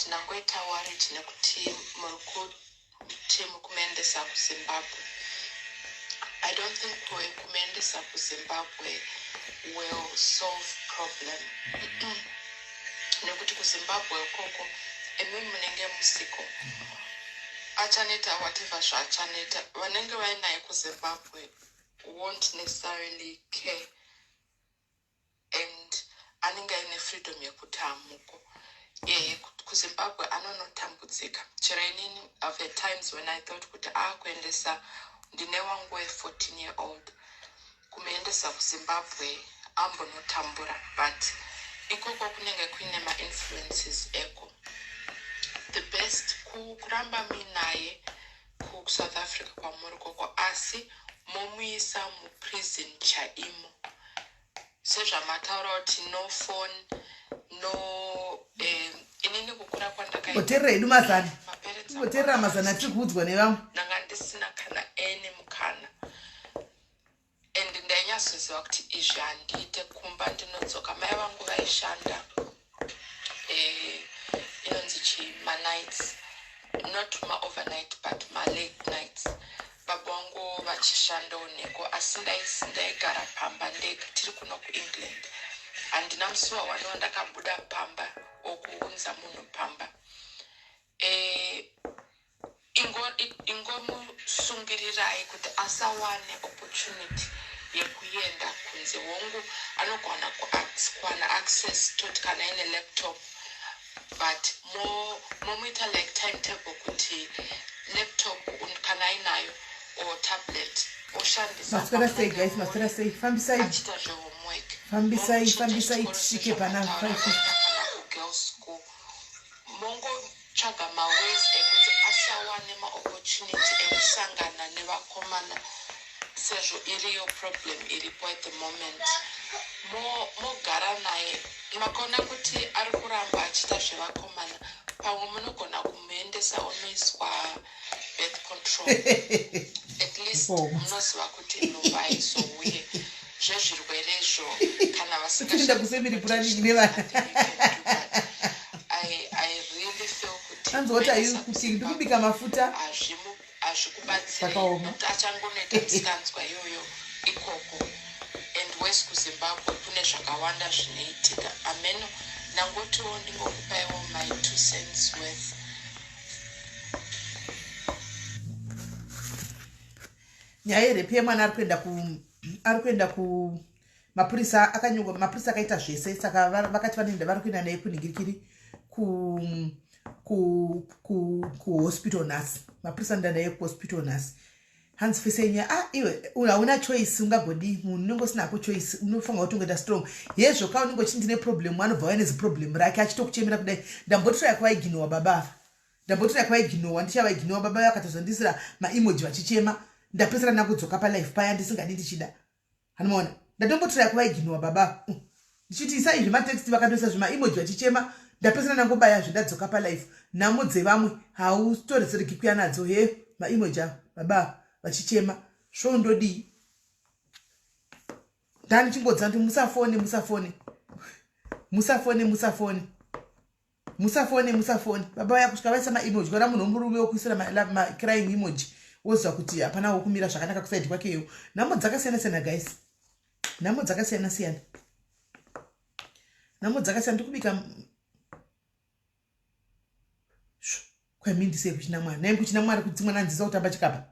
ndinangoita worried nekuti timu kumeendesa kuZimbabwe. I don't think kumeendesa kuZimbabwe will solve problem. Nekuti kuZimbabwe koko emi munenge musiko achaneta whatever zvachaneta vanenge vainaye kuZimbabwe won't necessarily care and anenge aine freedom yekuti amuko. KuZimbabwe anonotambudzika. Chero inini I've had times when I thought kuti kuendesa ndine wangu we14-year-old kumeendesa kuZimbabwe ambonotambura, but ikoko kunenge kuine ma-influences eko. The best kuramba minaye South Africa kwamuri koko asi momuisa muprison chaimo. Sezvamataura kuti no phone, no inini kukura kwandakaita. Hoterera edu mazana. Hoterera mazana tikuudzwa nevamwe. Nanga ndisina kana ene mukana. And ndanyatsoziva kuti izvi handiite kumba ndinodzoka. Mai vangu vaishanda inonzi ma-nights. Not ma-overnight but ma-late nights. Baba wangu vachishanda oneko asi ndaigara pamba ndega tiri kuno kuEngland. Handina musi wawaniwa ndakabuda pamba okuunza munhu pamba. Ingomusungirirai kuti asawane opportunity yekuenda kunze. Wangu anogona kuwana access toti kana ine laptop, but momuita like timetable kuti laptop kana inayo or tablet oshandisa. Maswera say guys, maswera say fambisai. Achita zvehomework. Fambisai tishike pana girls school. Mongo chaga maways ekuti asawane ma-opportunity ekusangana nevakomana sezvo iriyo problem iripo at the moment. Mogara naye makaona kuti ari kuramba achita zvevakomana, pamwe munogona kumuendesa unoiswa birth control. At least munoziva kuti nhumba haizouye zvezvirwerezvo kana vasingaenda kusemberi planning nevana. I really feel kuti anzoti kuti ndikubika mafuta azvikubatsira kuti achangonoita musikanzwa iyoyo ikoko. And west kuZimbabwe kune zvakawanda zvinoitika. Ameno nangotiwo ndingokupaiwo my 2 cents worth. Nyaya yerepi yemwana ari kuenda ku mapurisa akanyongwa. Mapurisa akaita zvese saka vakati vanoenda vari kuenda naye kuningirikiri ku hospital nurse. Mapurisa anoenda naye ku hospital nurse. Hanzi fesenya iwe hauna choice, ungagodi munhu unenge usinako choice, unofanira kuti ungoita strong. Yezvo ka unenge uchindine problem anobva waine problem rake achitokuchemera kudai ndambotora kuvaiginowa baba. Ndambotora kuvaiginowa ndichavaiginowa baba vakatozondisira ma-emoji vachichema. Ndapesera nakudzoka palife paya ndisingadi ndichida. Hanoona ndatombotora kuvaiginowa baba. Ndichiti isa izvi matext vakandoisa zvima-emoji vachichema. Ndapesera nangobaya zvindadzoka palife. Nhamo dzevamwe hautorezereki kuya nadzo he ma-emoji avo baba vachichema svondodii. Ndani chingodza kuti musafone baba vaya kusvika vaisa ma-emoji kana munhu womurume wokuisira ma-crying emoji woziva kuti hapana wokumira zvakanaka kusaidi kwakeyo. Nhamo dzakasiyana-siyana guys, nhamo dzakasiyana-siyana. Ndikubika kwamindisei kuchina mwari nai kuchina mwari kuti mwana anzisa kutamba chikapa.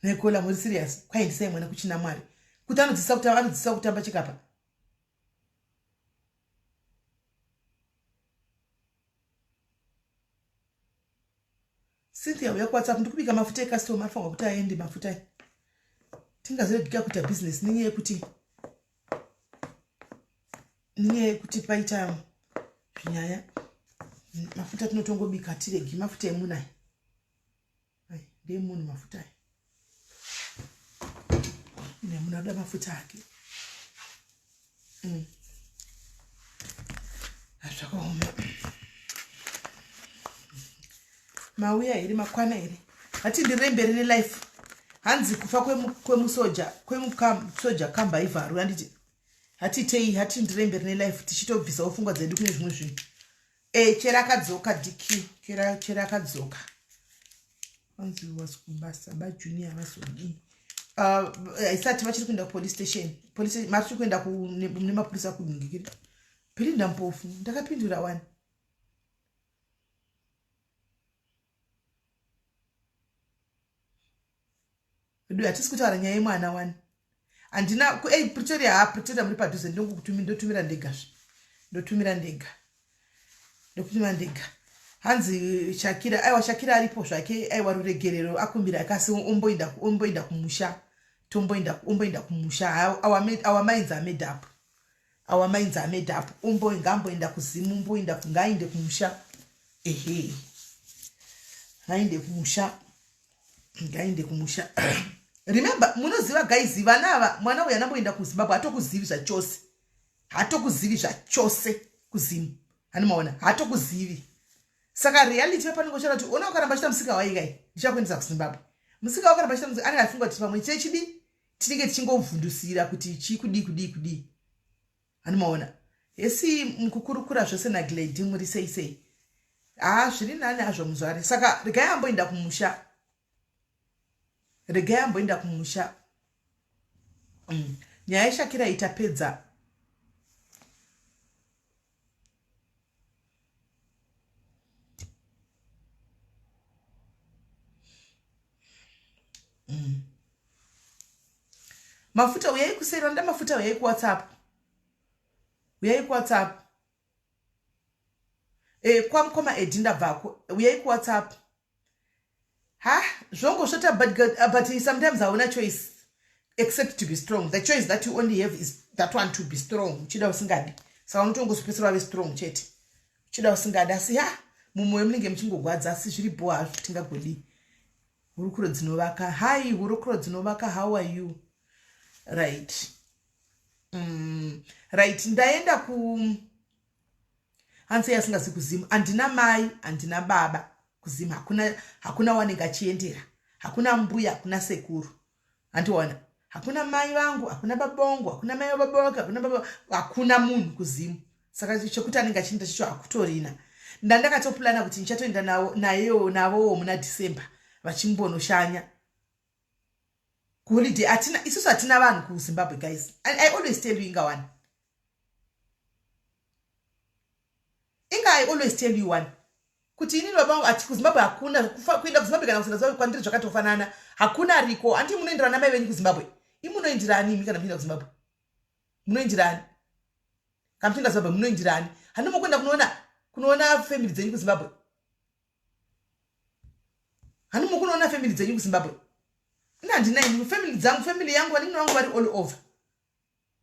Nekola muri serious kwaindisai mwana kuchina mwari kuti anodzisa kutamba chikapa. Cynthia uya kuWhatsApp ndikubika mafuta ecustom afanwa kuti aende mafuta. Tingazoregeka kuita business nenyaya yekuti paita zvinyaya mafuta tinotongobika tiregi mafuta emunai. Ndiye munhu mafuta aya. Ine munhu anoda mafuta ake. Zvakaoma. Mauya here makwana here. Hati ndirembere nelife. Hanzi kufa kwemusoja kamba ivharu handiti. Hati ndirembere nelife tichitobvisa pfungwa dzedu kune zvimwe zvinhu. chera kadzoka dq chera kadzoka anzi was kumbasa ba junior vasodi isati vachiri kuenda police station matiri kuenda kune mapurisa kunhingikiri pirinda mpofu ndakapindura 1 ndo hatisi kutaura nyaya yemwana 1 andina Pretoria muri padhuze ndotumira ndegazve ndotumira hanzi Shakira aripo zvake aiwa ruregerero akumbira akasi omboinda kumusha omboinda kumusha our minds are made up ngamboinda kuzimu omboinda ngainde kumusha ngainde kumusha remember munoziva guys vanava mwana uyu anamboenda kuZimbabwe hatokuzivi zvachose kuzimu hanimaona hatokuzivi saka reality papanenge chara kuti ona ukaramba chita musika waigai ndichakuendesa kuZimbabwe musika wakaramba chita musika anenge afunga kuti pamwe chechidi tinenge tichingovhundusira kuti chikudi hanimaona esi mukukurukura zvose naglade muri sei zviri nani hazvo muzvare saka regai amboenda kumusha nyaya yeshakira itapedza mafuta uyai kuseri vanoda mafuta uyai kuwhatsapp kwamukoma edi ndabvako uyai kuwhatsapp zvongosvota but sometimes hauna choice except to be strong. The choice that you only have is that one, to be strong. Uchida usingadi saka unotongosopesera wave strong chete uchida usingadi asi mumwoyo munenge muchingogwadza asi zviripo hazvo tingagodi hurukuro dzinovaka hurukuro dzinovaka. How are you? Right. Right, ndaenda hanse yasingazi kuzimu andina mai andina baba kuzimu hakuna wanenge achiendera hakuna mbuya hakuna sekuru andiona hakuna mai vangu hakuna baba vangu hakuna mai baba vangu hakuna munhu kuzimu saka chekuti anenge achienda chicho hakutorina ndakatoplana kuti ndichatoenda navo muna December vachimbonoshanya kuholiday isusu hatina vanhu kuZimbabwe guys. I always tell you I always tell you one kuti inini baba ati kuZimbabwe hakuna kuenda kuZimbabwe kana kusaza kwandiri zvakatofanana hakuna riko anti munoenderana mai venyu kuZimbabwe imunoenderani imi kana muchienda kuZimbabwe munoenderani kana muchienda kuZimbabwe munoenderani handimo kuenda kunoona family dzenyu kuZimbabwe handimo kunoona family dzenyu kuZimbabwe ndinaini family yangu vanini vangu vari all over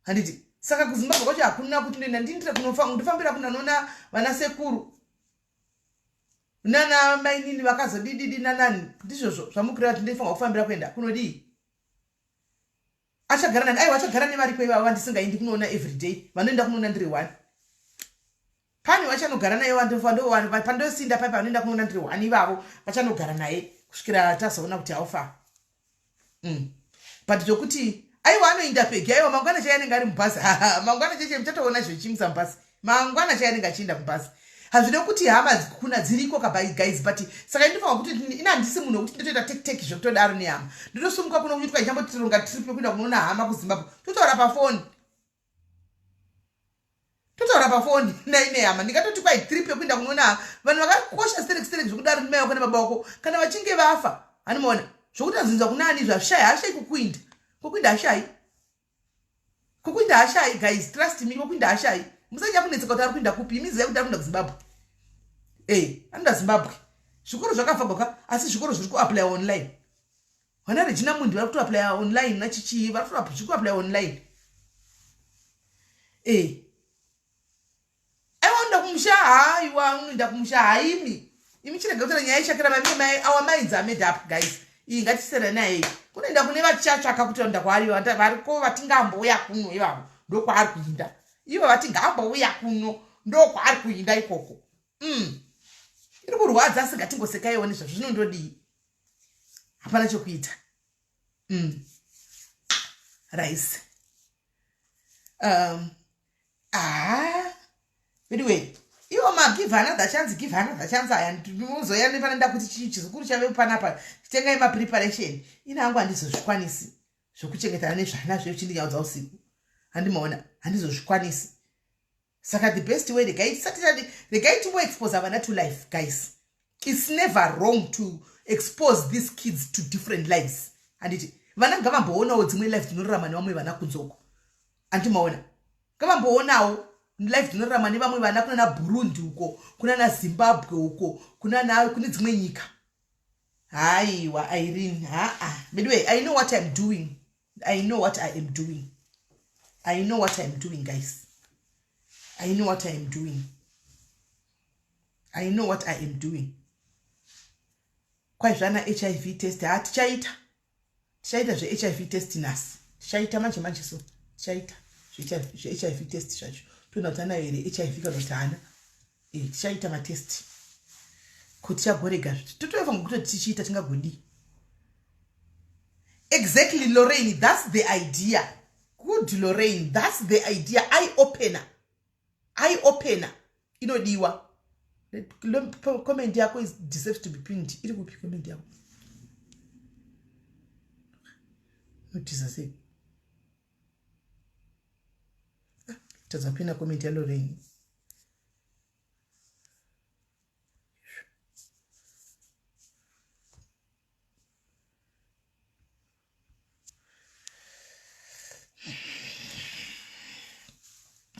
handiti saka kuZimbabwe kwacho hakuna kuti ndoenda ndindira ndofambira kunanoona vana sekuru nana mainini vakazodididi nanani ndizvozvo zvamukureva kuti ndinofanira kufambira kuenda kunodii achagara nani aiwa achagara nevari kwaiva vandisingaindi kunoona everyday vanoenda kunoona ndiri 1 pani vachanogara naye pandosinda paipa vanoenda kunoona ndiri 1 ivavo vachanogara naye kusvikira tazoona kuti haufa but zvokuti aiwa anoinda pegi aiwa mangwana chai anenge ari mubhazi mangwana cheche muchatoona zvochimisa mubhazi mangwana chai anenge achienda mubhazi hazvide kuti hama kuna dziriko guys but saka ndinofanira kuti ina handisi munhu wekuti ndotoita teki zvokutodaro nehama ndotosumuka kuno kuti kwaichambotitironga trip yekuenda kunoona hama kuZimbabwe totaura pafoni naine hama ndingatoti kwai trip yekuenda kunoona vanhu vakakosha stereki zvokudaro ndimai vako nababa vako kana vachinge vafa hanimaona zvokuti azinza kunani zvashai hashai kukwinda hashai guys, trust me, kukwinda hashai musanja kunetseka kuti ari kuinda kupi imiziva kuti ari kuenda kuZimbabwe anoda Zimbabwe zvikoro zvakafagoka asi zvikoro zviri kuapply online vana Regina Mundi vari kutoapply online nachichi vari kuapply online aiwanoda kumusha haiwa unoenda kumusha haimi imi chirega kuti nyaya ishakira mamai our minds are made up guys iyi ngatisere naye kunoenda kune vachatsvaka kutenda kwariyo variko vatingambouya kuno ivavo ndokwaari kuinda ivo vatingambouya kuno ndokwaari kuinda ikoko iri kurwadza asi ngatingosekaiwo nezvazvo zvinondodii hapana chokuita rice anyway Iwo ma give another chance, give another chance. And muzoyani panenda kuti chizukuru chave panapa tengai ma preparation. Ina hangu handizozvikwanisi zvokuchengetana nezvana zvechindinyadza usiku. Handimaona handizozvikwanisi. Saka the best way the guy to expose vana to life, guys. It's never wrong to expose these kids to different lives. And it vana ngavamboonawo dzimwe life dzinorarama nevamwe vana kunzoko. Handimaona. Ngavamboonawo life dzinorarama nevamwe vana kuna na Burundi uko, kuna na Zimbabwe uko, kune dzimwe nyika. Aiwa Irene, By the way, I know what I'm doing. I know what I am doing. I know what I'm doing, guys. I know what I am doing. I know what I am doing. Kwa zvana HIV test tichaita zve HIV test nasi. Tichaita manje so. Tichaita zve HIV test zvacho. Tunotana here HIV kana tana. Tichaita ma test. Kuti chagorega zviti. Totofa ngokuti tichiita tingagodi. Exactly, Lorraine, that's the idea. Good, Lorraine, that's the idea. Eye opener. Inodiwa. Comment yako is deserves to be pinned. Iri kupi comment yako. Notice say. Tazapina comment ya Lorraine.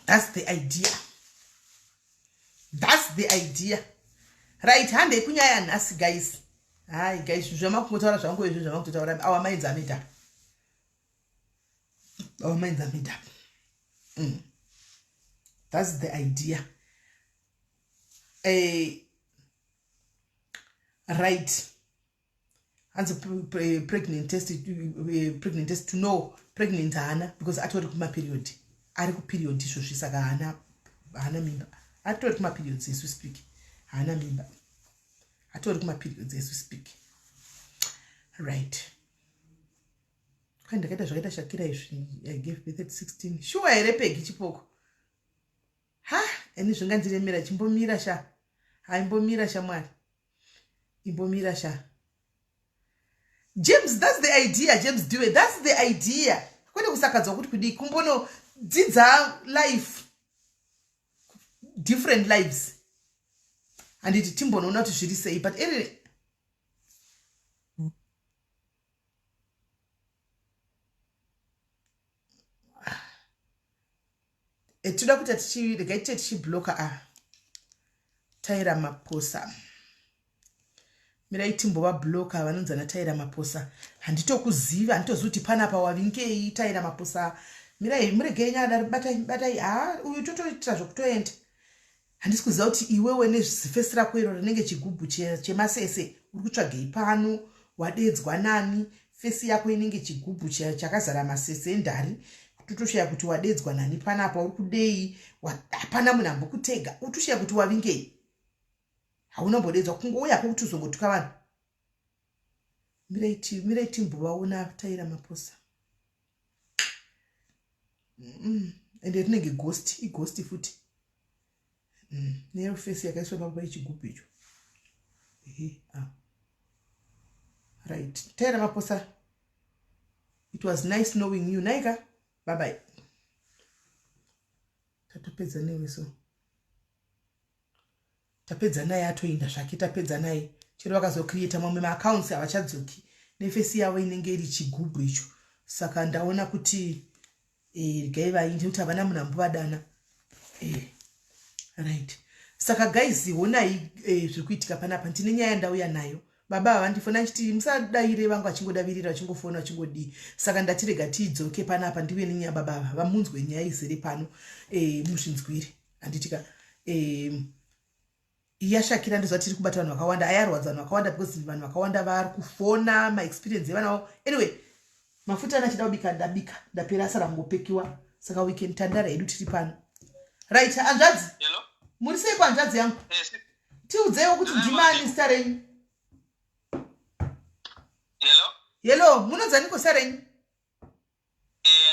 That's the idea. That's the idea. Right hand kunyaya nasi, guys. Hi guys, zvama kumutaura zvangu izvo zvama kutaura. Our minds are made up. Our minds are made up. That's the idea. Right. And a pregnant test to know pregnant Hana because I told my period. I go period so she's a Hana mimba. I told my periods as we speak. Hana mimba. I told my periods as we speak. Right. When the get a Shakira, I gave birth at 16. Sure, I repeg chipoko. Ha! And you should get the mirror, Chimbomira Sha. I'm Bomira Shaman. Imbomira Sha. James, that's the idea. James, do it. That's the idea. When you say kumbono did life, different lives, and it timbono not to should say, but anyway. Tuda kuti the guy she blocker Taira Maposa. Mira itimbo wa blocker vanonza na Taira Maposa. Handitokuziva handitozuti panapa wavinkei Taira Maposa. Mira genya bata uyu totoita zvokutoenda. Handisikuziva kuti iwewe nezvifesira kwero rinenge chigubhu chemasese uri kutsvagei pano wadedzwa nani fesi yako inenge chigubhu chakazara masese endari kutoshiya kuti wadedzwa nani panapa uri kudei hapana munhu ambokutega utoshiya kuti wavingei haunambodedzwa kungouya kuti uzongotuka vanhu. Mira itimbo vaona Taira Maposa. Ende rinenge ghost futi. Nero face yakaiswa papa ichigubhu icho. Right. Taira Maposa. It was nice knowing you, Naika. Bye bye. Tatopedza newe so. Tapedza naye atoinda zvake tapedza naye. Chero vakazocreate mamwe maaccounts avachadzoki. Nefesi yavo inenge iri chigubhu icho. Saka ndaona kuti gai vaindi kuti havana munhu ambovadana. Right. Saka guys, honai zviri kuitika panapa ndine nyaya ndauya nayo. Baba havandifona chiti musadayire vangu vachingodavirira vachingofona vachingodi. Saka ndatirega tidzoke panapa ndive nenyaya baba vamunzwe nyaya izere pano muzvinzwire. Handitika yashakira ndizva tiri kubata vanhu vakawanda ayarwadza vanhu vakawanda because vanhu vakawanda vari kufona ma experience evanawo. Anyway, mafuta anachida kubika ndabika ndapera sara ngopekiwa. Saka weekend tandara edu tiri pano. Right, anzvadzi? Hello. Muri sei kwanzvadzi yangu? Tiudzewo kuti ndimani zita renyu? Hello, munonza niko zita renyu?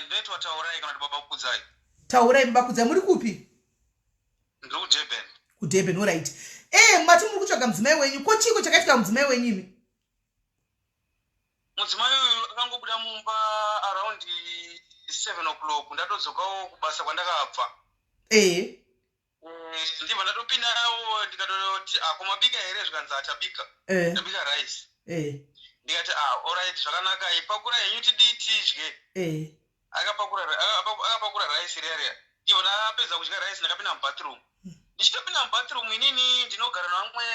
Ndetwa Taurai kana baba kudzai. Taurai baba kudzai muri kupi? Ndiri kuJurban. kuDurban. Alright. Mati muri kutsvaga mudzimai wenyu. Ko chiko chakaitika mudzimai wenyu imi? Mudzimai akangobuda mumba around 7 o'clock. Ndatodzokawo kubasa kwandakabva. Ndibva ndatopindawo ndikatoti kumabika here zvikanzi achabika. Ndabika rice. Ndikati alright zvakanaka ipakura yenyu tidye. Akapakura rice rere. Ndibva ndapedza kudya rice ndakapinda mubathroom. Ndichitopinda mubathroom inini ndinogara navamwe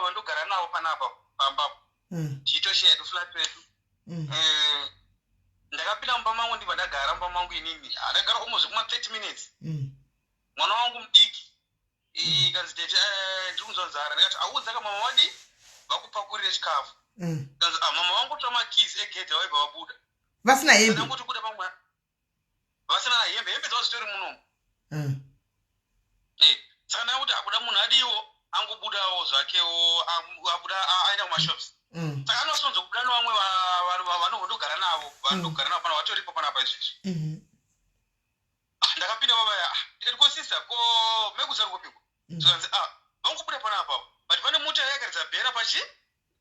vandogara navo panapa pambapo. Tichitoshared flat pedu. Ndakapinda mumba mangu ndibva ndagara mumba mangu inini. Ndagara almost kuma 30 minutes. Mwana wangu mudiki kanzi tete ndiri kunzwa nzara. Ndikati audzaka mama wadi vakupakurire chikafu. Kanzi mama wangu tora makisi egedhi vaibva vabuda. Vasina hembe. Ndangoti kuda pamwe. Vasina hembe, hembe dzavo dzitori munomu. Saka ndakuti akuda munhu adiwo angobudawo zvakewo abuda aenda kumashops. Saka anosonzo kubuda nevamwe vanogara navo vanogara navo pana vatoripo panapa izvizvi. Ndakapinda babaya ndikati kosisa ko mekuzari kupikwa. Tikanzi vangobuda panapa but pane mota yakaridza bhera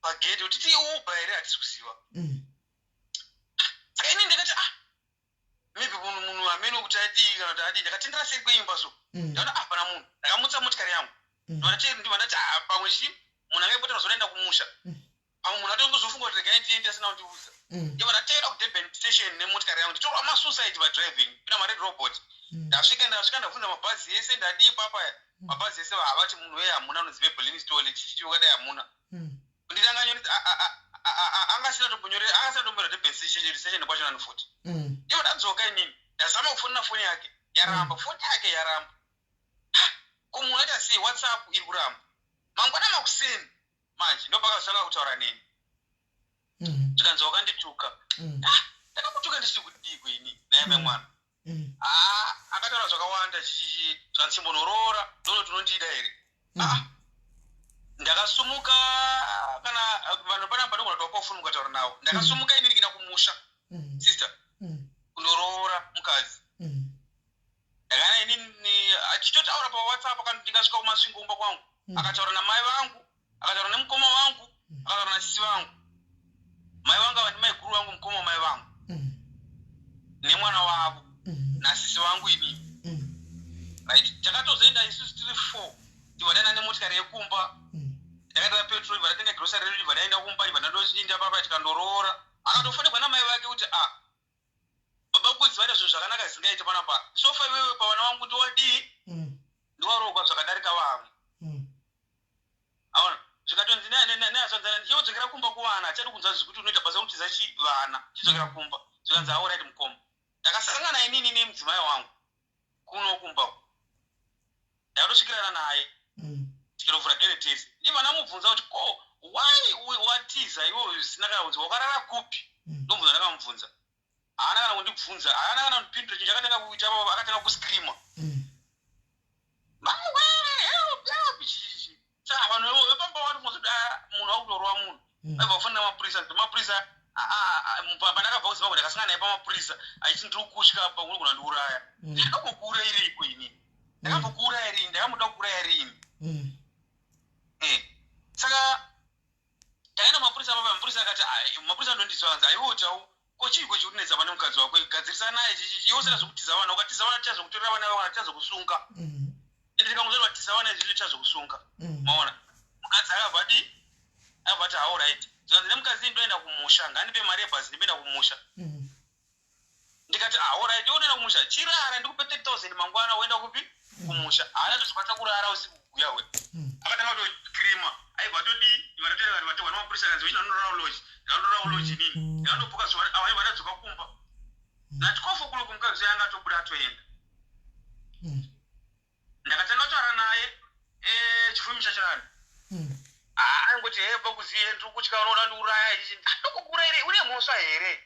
pagedhi kuti tiuba here hatisi kuziva. Saka ini ndikati maybe munhu amene kuti adii kana kuti adii ndakatendera seri kweimba so. Ndakati pana munhu ndakamutsa motikari yangu. Ndibva ndati pamwe munhu angaipota nozoenda kumusha. Pamwe munhu atongozofunga kuti regai ndiende asina kundiudza. Ndibva ndateera kuDurban station nemotikari yangu nditorwa masuicide padriving pina mared robot. Ndasvika ndabvunza mabhazi ese ndadii papaya. Mabhazi ese havati munhu weye hamuna unozive Maybelline Sithole chichivakadai hamuna. Nditanganyori angasina tombonyora Durban station kwacho nanofuti. Ndibva ndadzoka inini ndazama kufonera foni yake yaramba foni yake yaramba. Kumunhu aita sei WhatsApp iri kuramba. Mangwana makuseni manje ndopakazvanga kutaura neni. Tikanzi wakandituka. Ndakakutuka ndisiri kudikwa ini naye mwana. Akataura zvakawanda tikanzi chimbonorora ndono tinondida here. Ndakasumuka kana vanhu panapa ndogona tokofuna kutaura navo. Ndakasumuka inini ndikaenda kumusha. Sister kundorora mukadzi. Ndakana inini achitotaura paWhatsApp kana ndikasvika kumasvingomba kwangu. Akataura namai vangu, akataura nemukoma wangu, akataura nasisi vangu. Mai vangu ava ndimai guru vangu, mukoma mai vangu. Nemwana wavo nasisi vangu inini. Right, takatozoenda isusu tiri 4. Ndibva ndaenda nemotikari yekumba. Ndakatora petrol, ndibva ndatenga grocery redu, ndibva ndaenda kumba, ndibva ndandoshinda papa tikandorora. Akatofonekwa namai vake kuti baba kudzi vaita zvinhu zvakanaka zvisingaiti panapa. Sofa iwewe pavana vangu ndiwadii? Ndiwarogwa zvakadarika vamwe. Aona, zvikatonzi neazvanzana ndichiwodzokera kumba kuvana, achadi kunzwa zvikuti unoita basa kutiza vana, chidzokera kumba. Zvikanzi alright mukoma. Ndakasangana inini nemudzimai wangu kuno kumba. Ndakatosvikirana naye. Tikirovhura gere tese. Ndibva ndamubvunza kuti why watiza iwo zvisina kana kunzi wakarara kupi? Ndomubvunza ndakamubvunza. Haana kana kundibvunza, haana kana kundipindura chinhu chakatanga kuita papa akatanga kuscreama. Mamwe help. Saka vanhu vepamba vari kuzoda munhu wakutorwa munhu. Vaibva kufonera mapurisa kuti mapurisa pandakabva kuZimbabwe ndakasangana naye pamapurisa achiti ndiri kutya pa uri kunandiuraya. Ndakambokuurayira iko inini. Ndakambokuuraya rini, ndakamuda kuuraya rini. Saka takaenda mapurisa papa, mapurisa akati mapurisa andondizwa kanzi aiwotawo ko chii kwechikunetsa pane mukadzi wako gadzirisa naye iwe usina zvokutiza vana, ukatiza vana tichazokutorera vana vavo tichazokusunga. Ende ndikamuzoti vatiza vana izvi tichazokusunga. Maona mukadzi akabva ati alright. Tikanzi nemukadzi ndoenda kumusha, nganipe mari yebhazi ndimboenda kumusha. Ndikati alright unoenda kumusha chirara ndikupe 30,000 mangwana uenda kupi kumusha. Haana tozobata kurara usiku kuya we. Akatanga kutokrima aibva todi ivanotera vanhu vatorwa namapurisa kanzi uchina ndorara uloji nini. Ndanopuka zuva aibva tadzoka kumba. Natikofu kulo kumukadzi yanga atobuda atoenda. Ndakatanga kutaura naye chifumi chachirani. Angoti pakuziye ndiri kutya unoda ndiuraya ichi. Ndokukurayire une mhosva here.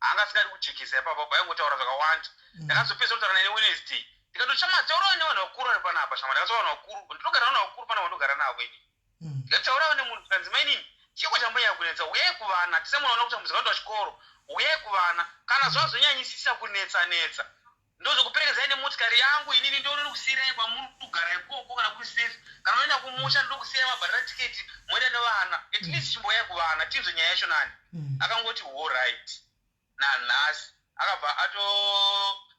Angasikadi kujekesa ipapa aingotaura zvakawanda. Ndakazopedza kutaura naye Wednesday. Ndikatochamadzaurawo nevanhu vakuru ari panapa shama. Ndakatsaura vanhu vakuru, ndinogara vanhu vakuru pana vandogara navo ini. Ndikataurawo nemunhu tikanzi mainini chiko chambonyanya kunetsa uyai kuvana, tisamunoona kuti muzikando wachikoro uyai kuvana kana zvazonyanyisisa kunetsa ndozokuperekedzai nemotikari yangu inini ndori kusiyirai kwamuri kugara ikoko kana kumusha ndokusiya mabharira tiketi mwenda nevana at least chimboya kuvana tinzo nyaya yacho nani akangoti all right nanhasi akabva ato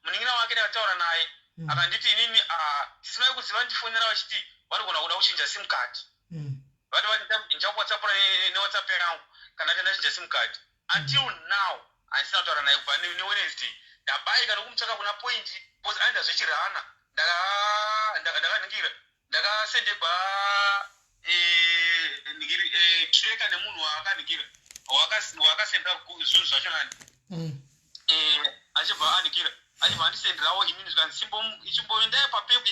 munin'ina wake ndakataura naye akanditi inini tisimai kuziva ndifonera vachiti vanogona kuda kuchinja sim card vati ndichakuwhatsapura newhatsapp yangu kana tenda chinja sim card until now handisina kutaura naye kubva newednesday ndabaika nokumutsvaka kuna point bcause andazvechirana ndakaningira ndakasendegwa treka nemunhu waakaningira wakasenda zvinhu zvacho nani achibva aningira achibva andisenderawo inini zvikanzi ichimboendai papepe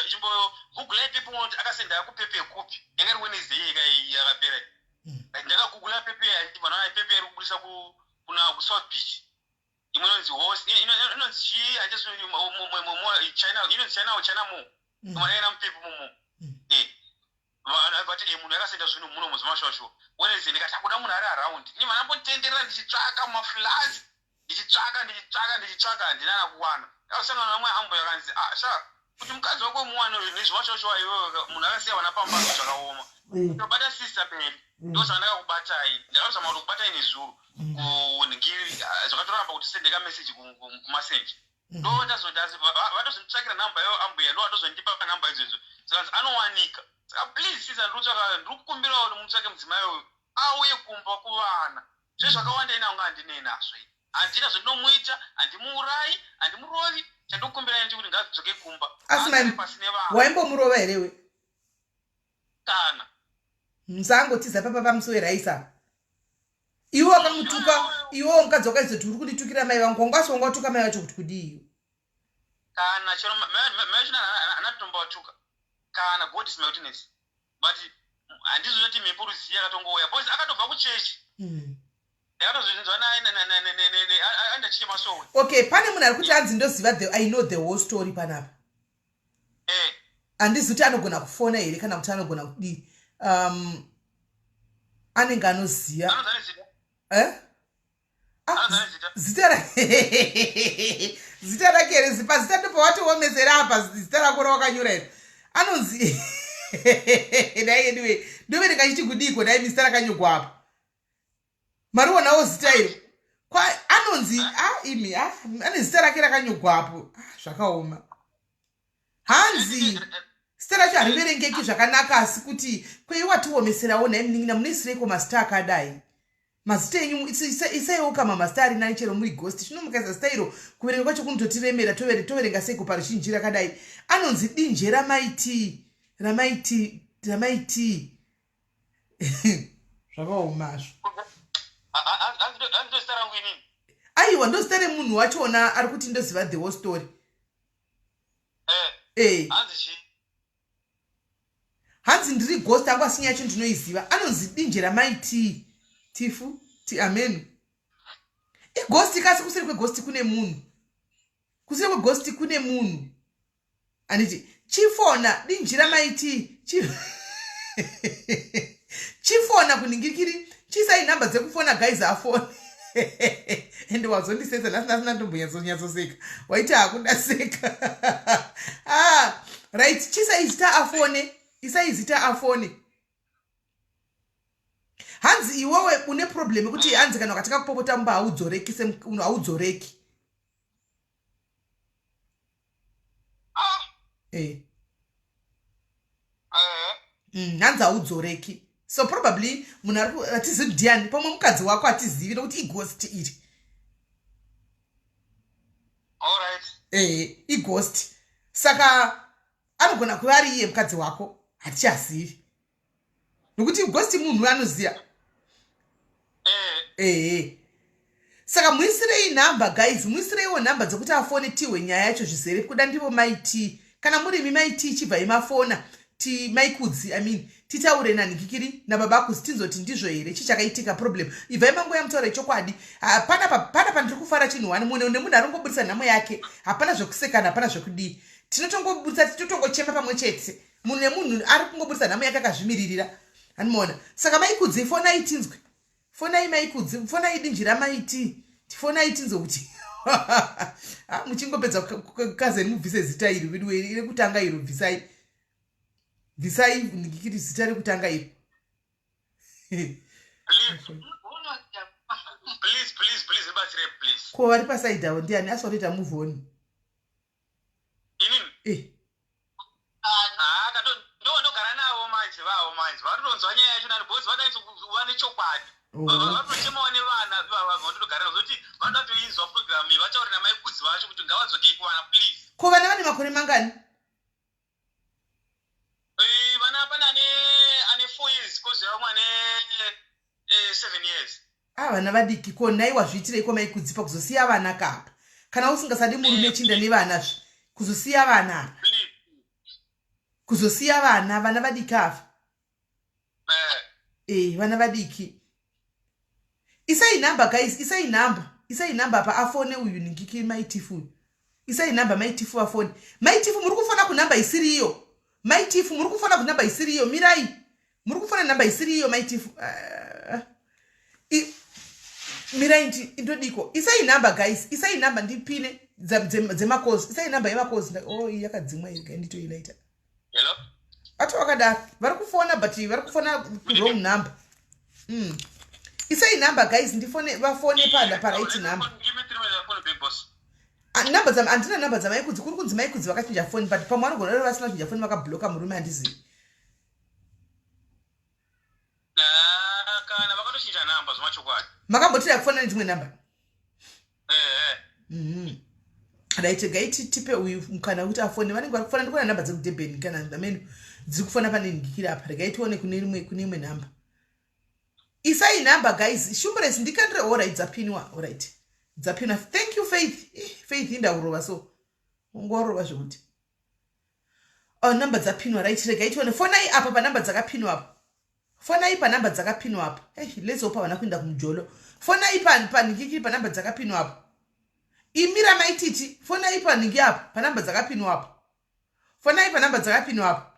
ichimbogooglai pepe unoti akasenda kupepe yekupi yanga iri wednesday yakapera ndakagugula pepe achibva naona pepe iri kubudisa kuna kusouth beach imwe inonzi host inonzi chii china mo kumanaena mupepe momo vati munhu yakasenda zvinhu muno muzimashosho wednesday ndikati akuda munhu ari around ini manambotenderera ndichitsvaka maflats ndichitsvaka handinana kuwana akasangana namwe ambo yakanzi sha kuti mukadzi wako muwane nezvimashosho iyoyo munhu akasiya vana pambazo zvakaoma tobata sister beli ndosaka ndakakubatai ndakazama kuti kubatai nezuro kuningiri zvakatoramba kuti sendeka meseji kumasenji vatozonditsvakira namba yayo ambuya ndo vatozondipa namba idzodzo saka anowanika saka please sister ndiri kukumbirawo kuti mutsvake mudzimai uyu auye kumba kuvana zvezvakawanda ina unga handinei nazvo handina zvandinomuita handimuurayi handimurovi chandikumbira ndi kuti ngazidzoke kumba pasine vanhu waimbomurova herewe kana musangotiza papa pamusoweraisa iwe wakamutuka iwe mukadzi wakaizoti uri kunditukira mai vangu kwangwasi wanga watuka mai vacho kuti kudii kana chero macho anatomba watuka kana god is my witness but handizoti mhepo ruziya akatongouya boys akatobva kuchechi ndakatozvinzwa andachike masowe okay pane munhu ari kuti anzi ndoziva I know the whole story panapa handizi kuti anogona kufona here kana kuti anogona kudii anenge anoziya zita rake here zipa zita ndopa watoomesera apa zita rako rawakanyora here anonzi dai anyway ndoverenga chichikudiko dai mizita rakanyogwa apa marionawo zita iro anonzi imi ane zita rake rakanyogwa apo zvakaoma hanzi zita racho hariverengeki zvakanaka asi kuti kweiwatiomeserawo nai munin'ina munoisireko mazita akadai mazita enyu isaiwo kama mazita ari nani chero muri ghost zvinomukaisa zita iro kuverenga kwacho kunototiremera toverenga seiko paruzhinji rakadai anonzi dinje ramaiti zvakaomazvo aiwa ndozita remunhu wachona ari kuti ndoziva the whole story hanzi ndiri ghost angu asini yacho ndinoiziva anonzi dinje ramaiti tifu ti amen ighosti kasi kuseri kweghosti kune munhu kuseri kweghosti kune munhu anditi chifona dinji ramaiti chifona kuningirikiri chisai nhamba dzekufona guys afone ende wazondisesa nasina ndombonyatsoseka waiti hakudaseka right chisaizita afone isaizita afone hanzi iwewe une problem kuti hanzi kana katika kupopota mba haudzoreki semunhu haudzoreki hanzi haudzoreki so probably munhu atizivi ndiani pamwe mukadzi wako atizivi nokuti ighost iri ighost saka anogona kuva ari iye mukadzi wako hatichazivi nokuti ighost munhu anoziya saka muisirei nhamba guys muisireiwo nhamba dzekuti afone tihwe nyaya yacho zvizere kuda ndivo maiti kana muri mimaiti ichibva imafona maikudzi titaure nanikikiri nababa kuzi tinzoti ndizvo here chichakaitika problem ibvai mangoya mutaura chokwadi pana ndiri kufara chinhu wani munhu nemunhu arongobudisa nhamo yake hapana zvokusekana hapana zvokudii tinotongobudisa titotongochema pamwe chete munhu nemunhu ari kungobudisa nhamo yake akazvimiririra hanimoona saka maikudzi fonai tinzwe fonai maikudzi fonai dinjira maiti tifonai tinzwe kuti muchingopedza kazeni mubvise zita iri vidiwe iri kutanga iri bvisai bvisai ndikiti zita rekutanga iri. Please, ibatsire please. Ko vari pasaidi avo ndiani asatoita move on. Inini? Ndogara navo manje vatotonzwa nyaya yacho nani bhozi vadaisova nechokwadi. Vatochemawo nevana vatotogara navo zoti vadatoinzwa program iyi vachaurira maikudzi vacho kuti ngavadzokei kuvana please. Ko vana vane makore mangani? Vana pana ane 4 years kozova mwana 7 years. Vana vadiki ko naiwa zviitirei ko maikudzipa kuzosiya vana kapa. Kana usingasadi murume chinda nevana zvi. Kuzosiya vana. Kuzosiya vana vadiki afa. Vana vadiki. Isai number guys, isai number pa afone uyu ningiki maitifu. Isai number maitifu afone. Maitifu muri kufona ku number isiriyo. Maitifu muri kufona ku number isiriyo mirai. Muri kufona number isiriyo maitifu. Mirai ndodiko. Isai number guys, isai number ndipine dzemakozi. Isai number yemakozi. Yakadzimwa iri ndito ilaita. Hello? Ati wakada vari kufona but vari kufona wrong number. Isai number guys ndifone vafone panda pa right number. Give me 3 minutes phone big boss. Number dzama andina number dzama ikudzi kuri kunzi maikudzi vakachinja phone but pamwana gona ro vasina kuchinja phone vakabloka murume andizi. Kana vakatoshinja number zvachokwadi. Makambotira kufona nedzimwe number. Right gaiti tipe uyu mukana kuti afone vanenge vari kufona ndikona number dzekudebheni kana ndamene dziri kufona pane ndikira apa gaitione kune imwe number. Isai number guys shumbres ndikandire alright dzapinwa alright dzapinwa. Thank you Faith indaurova so ngorova zvekuti number dzapinwa right gaitione fonai apa pa number dzakapinwa apa. Fonai pa number dzakapinwa apa. Let's hope vana kuenda kumujolo. Fonai pa ndikiki pa number dzakapinwa apa. Imira maititi fonai pa ndiki apa pa number dzakapinwa apa. Fonai pa number dzakapinwa apa.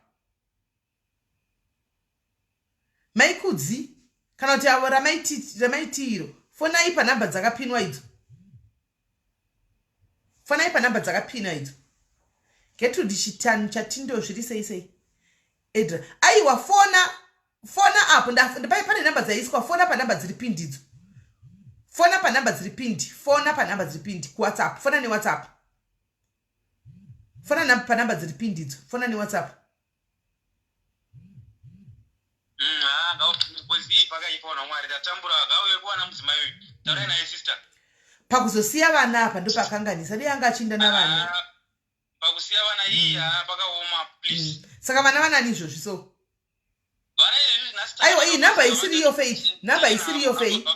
Maikudzi kana kuti avo ramaitiro fonai pa number dzakapinwa idzo. Fonai pa number dzakapinwa idzo. Getrude chitanu chatindo zviri sei Edra aiwa fona apo ndapai pane number dzaiswa fona pa number dziri pinned idzo. Fona pa number dziri pinned, fona pa number dziri pinned ku WhatsApp, fona ne WhatsApp. Fona pa number dziri pinned idzo, fona ne WhatsApp. Pakuzosiya vana apa ndo pakanganisa dei anga achinda navana. Pakusiya vana iya pakaoma please. Saka vana vanani izvozvi so. Vana izvi nasi. Aiwa iyi number isiriyo Faith. Number isiriyo Faith.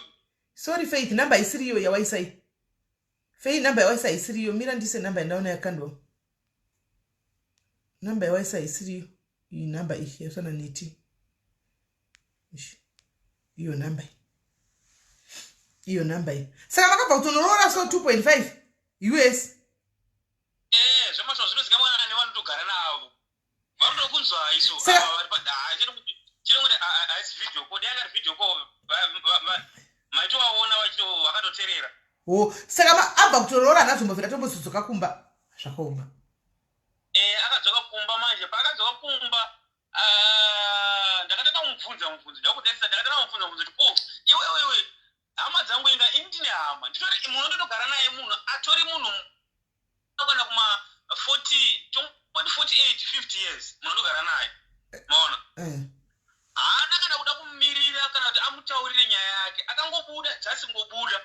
Sorry Faith, number isiriyo yawaisai. Faith number yawaisai isiriyo. Mira ndise number ndaona yakandwa. Number yawaisai isiriyo. Iyi number iyi yasana neti. Iyo number iyi. Saka vakabva kutonorora so 2.5 US. Zvamasho zvinozika mwana ne vanotogara navo. Vanotokunzwa iso. Vari padhaha chiri kuti haisi video code yanga video call maito waona vachito vakatoterera. Saka abva kutonorora nazombovira tombozodzoka kumba zvakaoma. Akadzoka kumba manje paakadzoka kumba ndakataka mubvunza ndakudesisa ndakataka mubvunza kuti iwe hama dzangu inga ini ndine hama nditori munhu ndotogara naye munhu atori munhu kana kuma 48 50 years munhu ndogara naye maona haana kana kuda kumumirira kana kuti amutaurire nyaya yake akangobuda jasi ngobuda.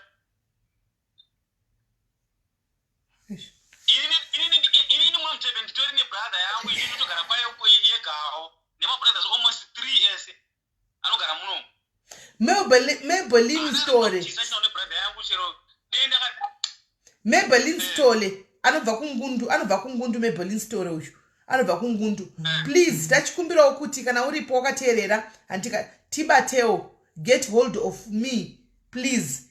Inini mwamutebe nditori nebrother yangu ini ndotogara kwayo yegawo nemabrothers almost 3 years anogara munomu. Maybelline Sithole. Maybelline Sithole anobva kungundu Maybelline Sithole uyu. Anobva kungundu. Please tachikumbirawo kuti kana uripo wakateerera andika tibatewo get hold of me please.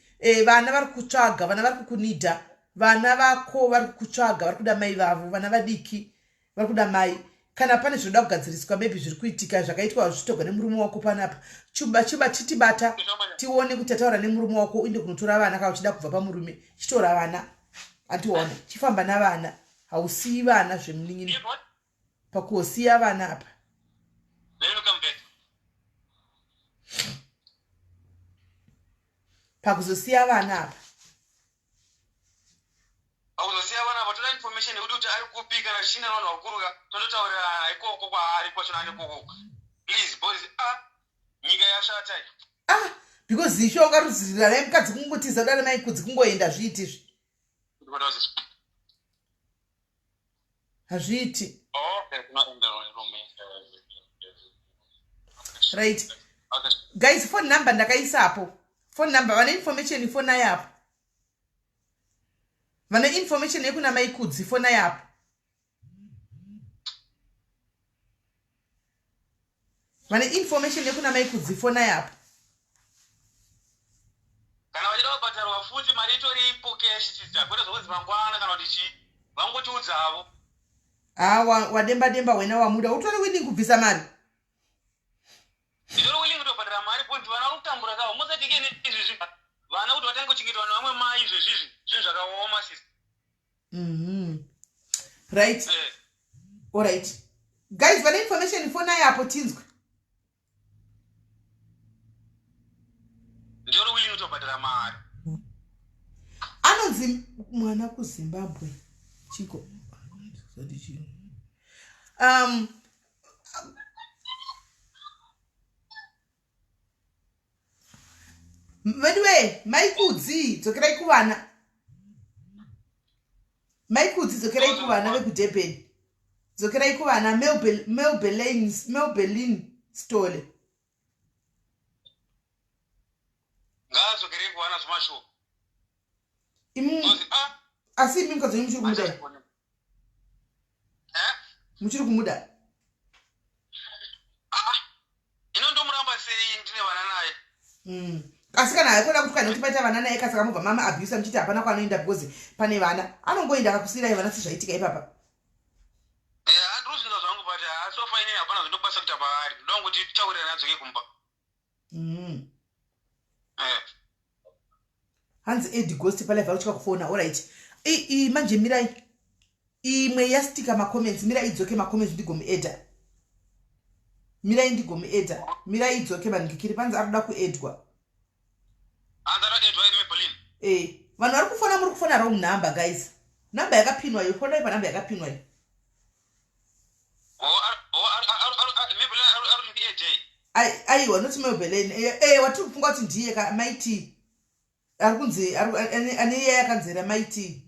Vana vari kutsvaga, vana vari kukunidha, vana vako vari kutsvaga, vari kuda mai vavo, vana vadiki vari kuda mai. Kana pane zvinoda kugadziriswa maybe zviri kuitika zvakaitwa zvitogwa nemurume wako panapa chuba titibata tione kuti ataura nemurume wako uinde kunotora vana kana uchida kubva pamurume chitora vana ationa chifamba navana hausiyi vana zvemunin'ini pakuosiya vana apa pakuzosiya vana apa. Pakuzosiya vana apa toda information yekuti ari kupika na china vanhu vakuruka tonotaurira ikoko kwaari kwacho nani koko. Please boys nyika yashata. Because zisho ngarudzirira lai mukadzi kungotiza dare mai kudzi kungoenda zviiti izvi. Hazviiti. Right. Guys, phone number ndakaisapo. Phone number vane information phone yapo. Vane information yekuna mai kudzi phone yapo. Vane information yekuna mai kudzi phone yapo. Kana wachida kubhadharwa futi mari itoripo cash sister kwete zvokuti mangwana kana kuti chi vangotiudzavo. Wademba wena wamuda utori willing kubvisa mari. Ndiri willing kutobhadhara mari kuti vana vari kutambura kavo musatike izvizvi vana kuti vatange kuchengetwa nevamwe mai izvezvizvi zvinhu zvakaoma sister. Right. All right. Guys, vane information phone yapo tinzwe. Ndiri willing kutobhadhara mari. Anonzi mwana kuZimbabwe. Chiko. Anyway, maikudzi dzokerai kuvana. Maikudzi dzokerai kuvana vekudurban. Dzokerai kuvana Maybelline Sithole. Ngadzokere kuvana zvemashopu. Asi imi mukadzi muchiri kumuda. Muchiri kumuda. Inondomuramba sei ndine vana naye. Asi kana haikona kuti kana kuti paita vana naye kasaka mubva mama abuse muchiti hapana kwanoenda because pane vana anongoenda akakusirai vana sezvaitika ipapa. Handiri zvinhu zvangu but so fine hapana zvindokwanisa kuita paari ndongoti taurira nadzoke kumba. Hanzi Ed Ghost pale vauchika kufona. All right. Manje mirai imwe yastika macomments mirai idzoke macomments ndigomuedha. Mirai ndigomuedha. Mirai idzoke vanhikiri panzi arikuda kuedwa. Andara edwa Maybelline. Vanhu vari kufona muri kufona wrong number guys. Number yakapinwa yo. Fonai pa number yakapinwa yo. Maybelline ari AJ. Aiwa not Maybelline. Watiri kufunga kuti ndiye ka Mighty. Arikunzi ane yakanzera Mighty.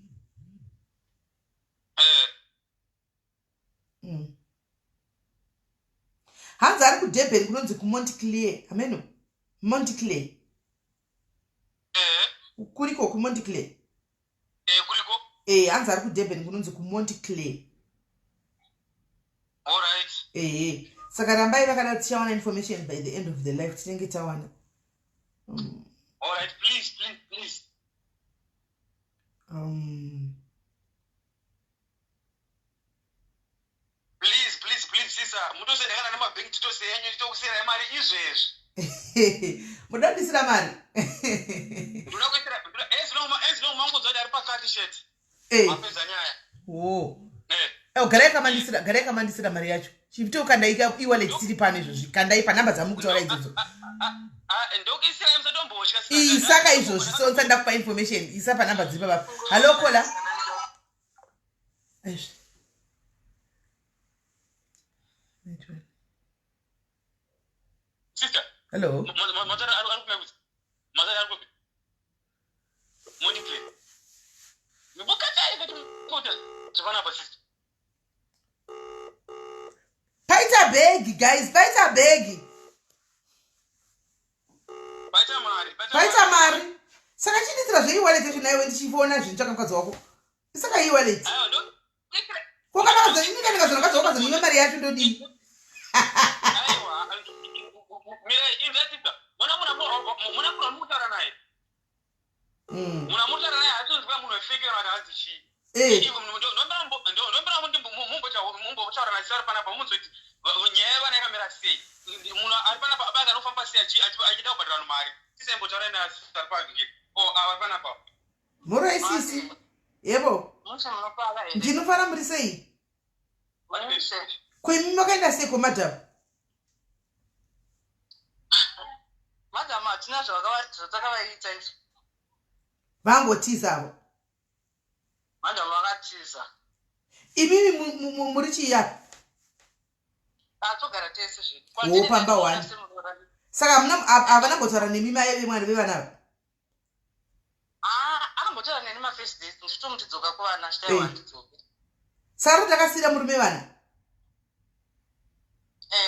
Hanzi ari kudurban kunonzi kuMontclair. Ameno. Montclair. Kuriko kuMontclair. Kuriko. Hanzi ari kudurban kunonzi kuMontclair. All right. Saka rambai vakada tichawana information by the end of the life tinenge tawana. All right, please. Please, sister. Mutosendekana nemabhengi titosenyu titokusera mari izvezvi. Mudandisira mari. Ndinoda kuitira ezino mangodzadi ari pakati sheti. Mapedza nyaya. Garai kamandisira mari yacho. Chifite ukandaika e-wallet tiri pane izvozvi. Kandai pa namba dzamukutaura idzodzo. Ndokuisira musatomboshka. Saka izvozvi so sanda kupa information. Isa pa namba dziri papa. Hello Kola. Sister. Hello. Mazara ari Montclair. Mubukatari kuti kuta zvana pa sister. Paita bag guys, paita bag. Paita mari. Saka chinditira zve e-wallet yacho nayo ndichifona zvinhu chakamukadzi wako. Saka e-wallet. Kokana kuzonyika ndikazvona kadzoka zvino mari yacho ndodii. Aiwa. Mira, investor. Muna mutara naye. Muna mutara naye atozwa munhu wefike kana azichi. Ndomba mumbo na sari pana pamunzoti nyaya vana yakamira sei. Munhu ari pana basa anofamba sei achida kubhadhara mari. Tisembotaura naye sari pavhiki. Ava pana pa. Moro isisi. Yebo. Ndinofara muri sei? Kwemi makaenda sei ko madam? Madam atina zvakavaita izvo. vangotiza madam vakatiza imimi muri chiya atogara tese wopamba wani saka havana ngotaura nemimi aive mwana vevana akambotaura neni mafirst days nditomuti dzoka kuvana chitaiwa ndidzoke saka ro takasiyira murume vana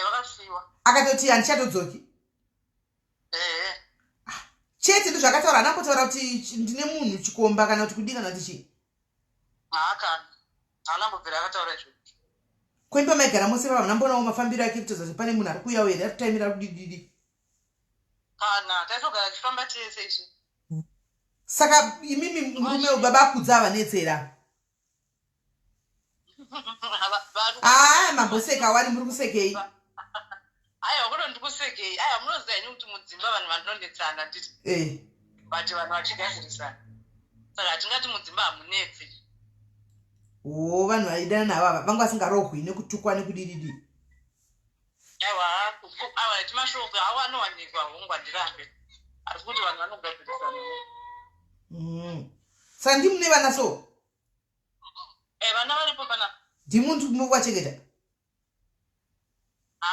vakasiyiwa akatoti handichatodzoki chete ndozvakataura anambotaura kuti ndine munhu chikomba kana kuti kudii kana kuti chii haakana haanambobvira akataura izvo kweimba maigara mose vava nambonawo mafambiro ake kutoza kuti pane munhu ari kuuyawo here ari kutaimira kudididi kana taitogara tichifamba tese izvi saka imimi murume webaba akudza avanetsera mamboseka wani muri kusekei aiwa kuno ndikusekei aiwa munoziva ini kuti mudzimba vanhu vanondonetsana nditi but vanhu vachigadzirisana saka hatingati mudzimba hamunetsi vanhu vaidana navava vanga vasingarohwi nekutukwa nekudididi aiwa ava timashoko hawo anowanikwa hongwandirambe asi kuti vanhu vanogadzirisana saka ndimune vana so vana varipo pana ndimuntu muvachengeta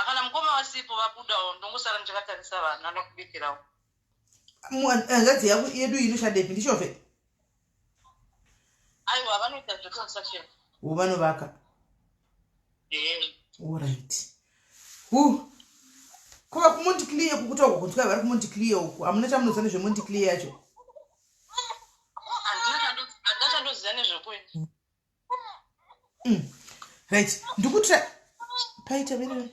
kana mukoma wasipo vabudawo ndongosara ndichakatarisa vana nokubikirawo hanzvadzi yedu inoshandepi ndichofe aiwa vanoita zveconstruction vanovaka allright kuva kumonticlear kukuta uko kunzwa vari kumonticlear uku hamuna chamunoziva nezvemonticlear yacho handinachandoziva nezvekuini right ndikutra paita vere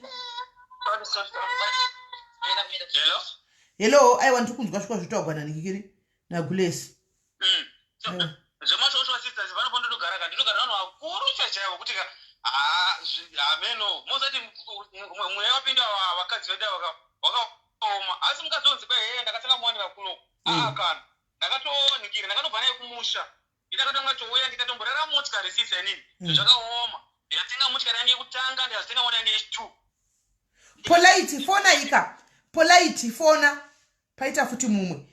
hello aiwa ndikunzwa svikwa zvitaugwa nanikikiri nagulesi zvemashoshwa sisters vanopondotogara ka ndinogara vanhu vakuru chaichaivo kuti ameno mosati mweya wapinda vakadzi vedu wakaoma asi mukazonzi kwaheye ndakatanga muwanika kuno kana ndakatonikira ndakatobva naye kumusha ndakatanga touya ndikatomborara motikari sisa inini zvakaoma ndikatenga motikari yange yekutanga ndikazotenga mota yange yechitu polite fona ika polite fona paita futi mumwe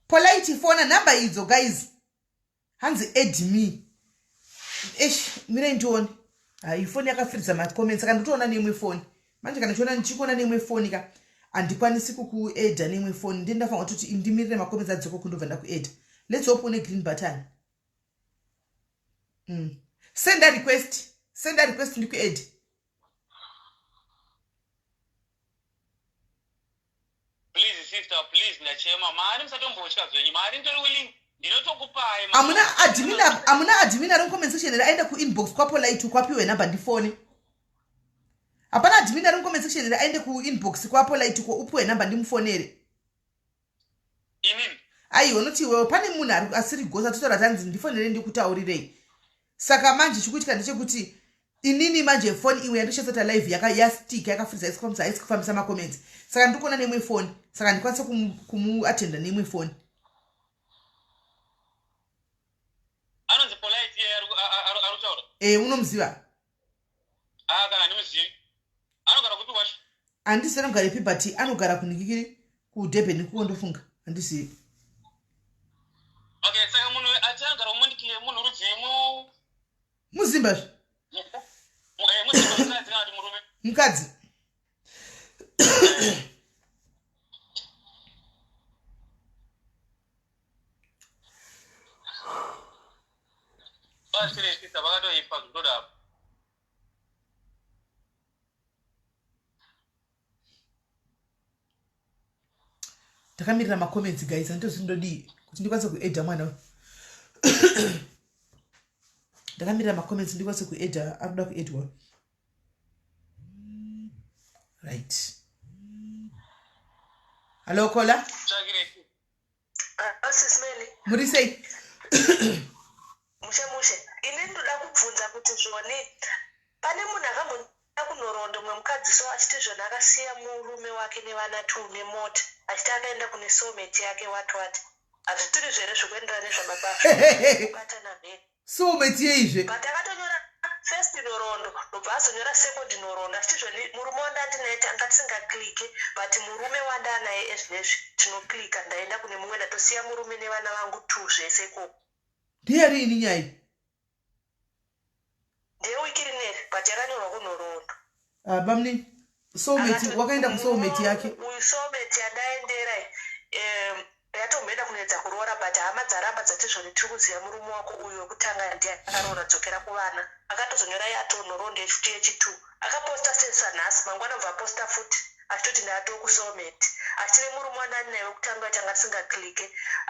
polite fona namba idzo guys hanzi edme mirei ndione ifoni yakafiridza macomments saka ndotoona neimwe foni manje kana chiona ndichikuona neimwe foni ka handikwanisi kukuedha neimwe foni ndendafanwa kuti ndimirire macomments adzoko kundobva ndakuedha let's open a green button send a request ndikuedha please sister please ndachema mari musatombotya zvenyu mari nditori willing ndinotokupai amuna admin ari mucomment section here aende kuinbox kwapolite kwapiwe namba ndifone hapana admin ari mucomment section here aende kuinbox kwapolite upiwe namba ndimufonere inini aiwa noti iwewe pane munhu asiri gosa totaura tanzi ndifonere ndikutaurirei saka manje chikuitika ndechekuti inini manje foni iwe yandishasata live yastika yakafurisa haisi kufambisa macomments saka ndikuona neimwe foni saka ndikwanisa kumuatenda neimwe foni anonzi polite arutaura unomuziva kana ndimuzivi anogara kupi kwacho handisi anogarepi but anogara kunikikiri kudurban kukondofunga handizivi okay saka munhu ati agara umondikire munhu rudzimu muzimbazve mukadzi vakatoipa zvinodaro ndakamirira macomments guys handitozindodii kuti ndikwanise kuedha mwana ndakamira macomments ndikwanise kuedha arikuda kuedwa right hallo kola SIS MELLY muri sei mushe ini ndoda kubvunza kuti zvone pane munhu akamboda kunorondo mwe mukadzi so achiti zvona akasiya murume wake nevana 2 nemota achiti akaenda kune soulmate yake wati hazvitiri zvere zvekuenderana nezvamabasa kubatana mheni soulmate yeizve but akatonyora first norondo nhoroondo ndobva azonyora second nhoroondo achitizvoni murume wandandinaye tanga tisingaklike but murume wandanaye ezvinezvi tinoklika ndaenda kune mumwe ndatosiya murume nevana vangu 2 zvese koko ndiyariini nyaya ndeyewiki rineri but yakanyorwa kunhoroondo bamni soulmate wakaenda kusoulmate yake uyu soulmate yandaendera yatomboenda kunoedza kuroora but hama dzaramba dzatizvoni tiri kuziva murume wako uyu wekutanga ndiye akaroora dzokera kuvana akatozonyora yatonhoroondo yechitu yechitu akaposta sesanhasi mangwana bva aposta futi achitoti ndato kusoulmate achitine murume wandandinaye wekutanga tanga tisingaklike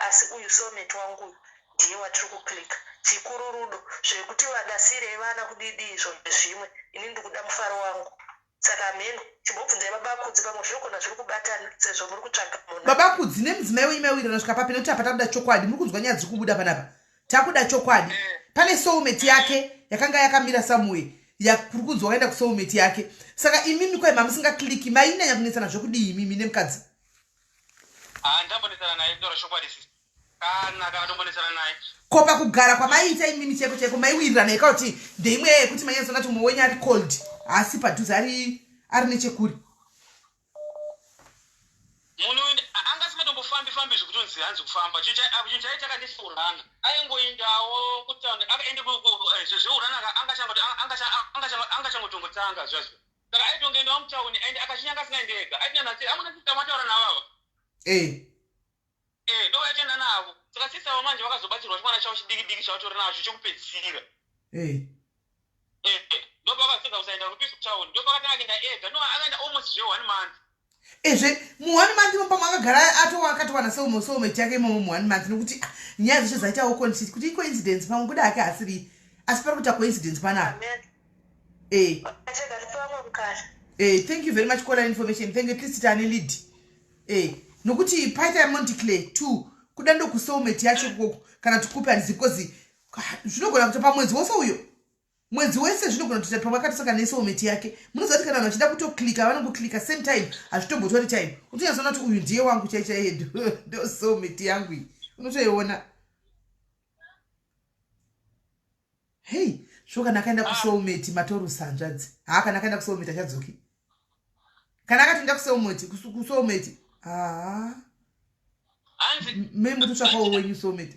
asi uyu soulmate wangu uyu ndiye watiri kuklika chikuru rudo zvekuti vandasirei vana kudidi izvo zvimwe ini ndikuda mufaro wangu saka mheno chimbobvunzai babakudzi pamwe zvinogona zviri kubatana sezvo muri kutsvaga munhu babakudzi nemudzimai weimaiwirana kusvika papi nekuti apa takuda chokwadi muri kunzwa nyaya dziri kubuda panapa takuda chokwadi pane soulmate yake yakanga yakamira somewhere yakuri kunzwa wakaenda kusoulmate yake saka imimi kwai mamusingakliki mainyanya kunetsana zvokudii imimi nemukadzi ndambonesana naye kutaura chokwadi sisi kana tombonesana naye ko pakugara kwamaiita imimi chaiko chaiko maiwirirana yakauti ndeimwe yekuti manyazona kuti mumwe wenyu ari cold asi padhuze ari nechekuri munhu angasimatombofambi zvekutonzi hanzi kufamba chinhu chaitaka neseurana aingoendawo kutauni akaende zveurana angachangotongotanga zvazvo saka aitongoendawo mutauni ende akashinyanga asingaendega aitinanasi amuna sista mataura navava ndo aitenda navo saka sista vamanje vakazobatirwa chimwana chavo chidiki chavatori nacho chokupedzisira ndopakaseka kusaenda rupiso kutauni ndopakatanga kuenda ega no akaenda almost zve 1 month ezve mu1 month mopamwe akagara akatowana soulmate yake imomo mu1 month nokuti nyaya dzeshe dzaitawo kuti coincidence pamwe kuda ake asiri asi pari kuita coincidence panapa thank you very much for that information thank you at least tane lead nokuti paita Monticlay 2 kuda ndo kusoulmate yacho koko kana tikupe hanzi because zvinogona kuti pamwedzi wose uyo mwedzi wese zvinogona kuti pamwe akatosaka nesoulmate yake munozati kana vanhu vachida kutoklika vanongoklika same time hazvitombotori time utonyazoona kuti uyu ndiye wangu chaichaiye ndo soulmate yangu iyi unotoiona hei svo kana akaenda kusoulmate matorusi hanzvadzi kana akaenda kusoulmate achadzoki kana akatoenda kusoulmate memutotsvakawo wenyu soulmate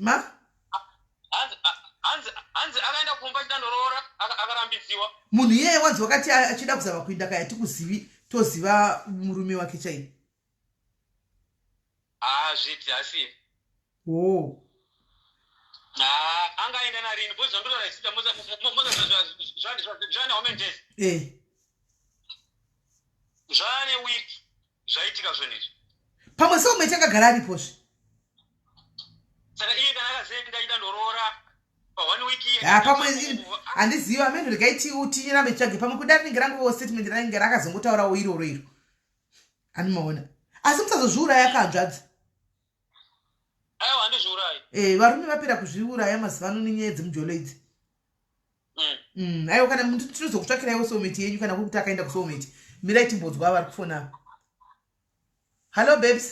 hanzi akaenda kumba chidandoroora akarambidziwa munhu iyeye wanzi wakati achida kuzava kuinda kaya tikuzivi toziva murume wake chai zviti asi angaenda narini bcause zvandorasita zvane women days zvane wiki zvaitika zvonizvi pamwe soulmate akagara aripozve saka iye kana akazoenda chidandoroora pamwe handiziva amene rikaitirambe tsvage pamwe kuda rinenge rangovo statement ranenge rakazongotaurawo iroro iro animaona asi musazozviuraya akanzvadzi aiwa handizviurayi varume vapera kuzviuraya mazuva ano nenyaya dzemujolo idzi aiwa kana tinozokutsvakiraiwo soulmate yenyu kana kuti akaenda kusoulmate mirai timbodzwa vari kufona apa hallo babes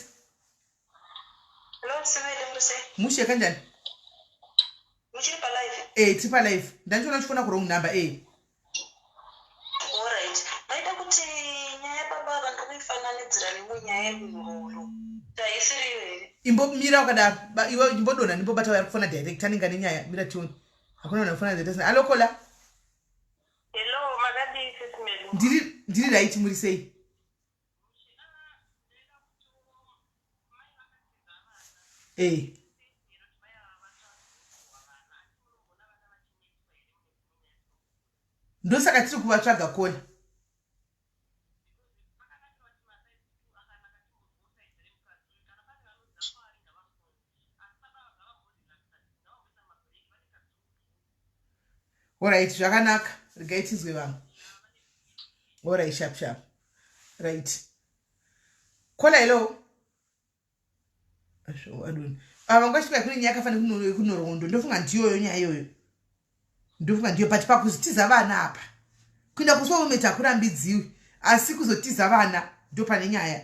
mushe kanjani tiri palive ndandiona uchifona kurong number alright maida kuti nyaya baba vandikuifananidzira nemunyaya yemunhoroondo taisiri here imbomira wakadaro iwe imbodonha ndimbobata vari kufona direct anenge ane nyaya mira tioni hakuna vanhu vakufona direct alokola hello makadii sesimeli ndiri right muri sei ndosaka tiri kuvatsvaga kona alright zvakanaka regai tizwe vamwe alright sharp right kola hello vangashika kune nyaya yakafanira kunhoroondo ndofunga ndiyoyo nyaya iyoyo ndofunga ndiyo but pakuzotiza vana apa kuenda kusoulmate akurambidziwi asi kuzotiza vana ndo pane nyaya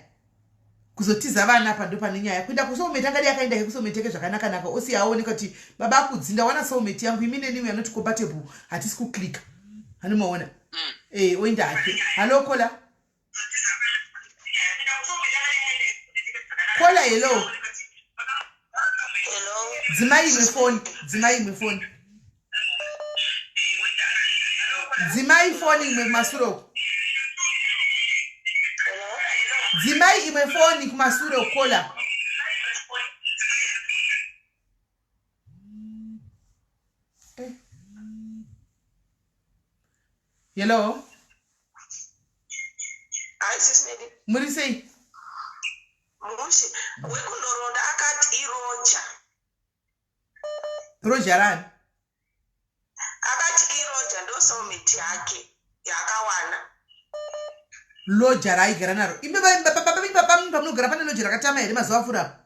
kuzotiza vana apa ndo pane nyaya kuenda kusoulmate angadi akaenda kusoulmate yake zvakanaka osiya aoneka kuti baba akudzinda wana soulmate yangu imi neniwe anoti compatible hatisi kuklika Hanimaona. Oindake. Hello, caller. Caller, hello. Hello. Dzimai my phone. Dzimai phone me Masuro. Dzimai ime phone kumasuro caller. Hello. SIS MELLY. Muri sei? Mushi, weKuNgundu akati iroja. Roja rani? Akati iroja ndo summit yake yakawana. Loja raigara naro. Imbe pamunogara pane loja rakatama here mazuva apfuura.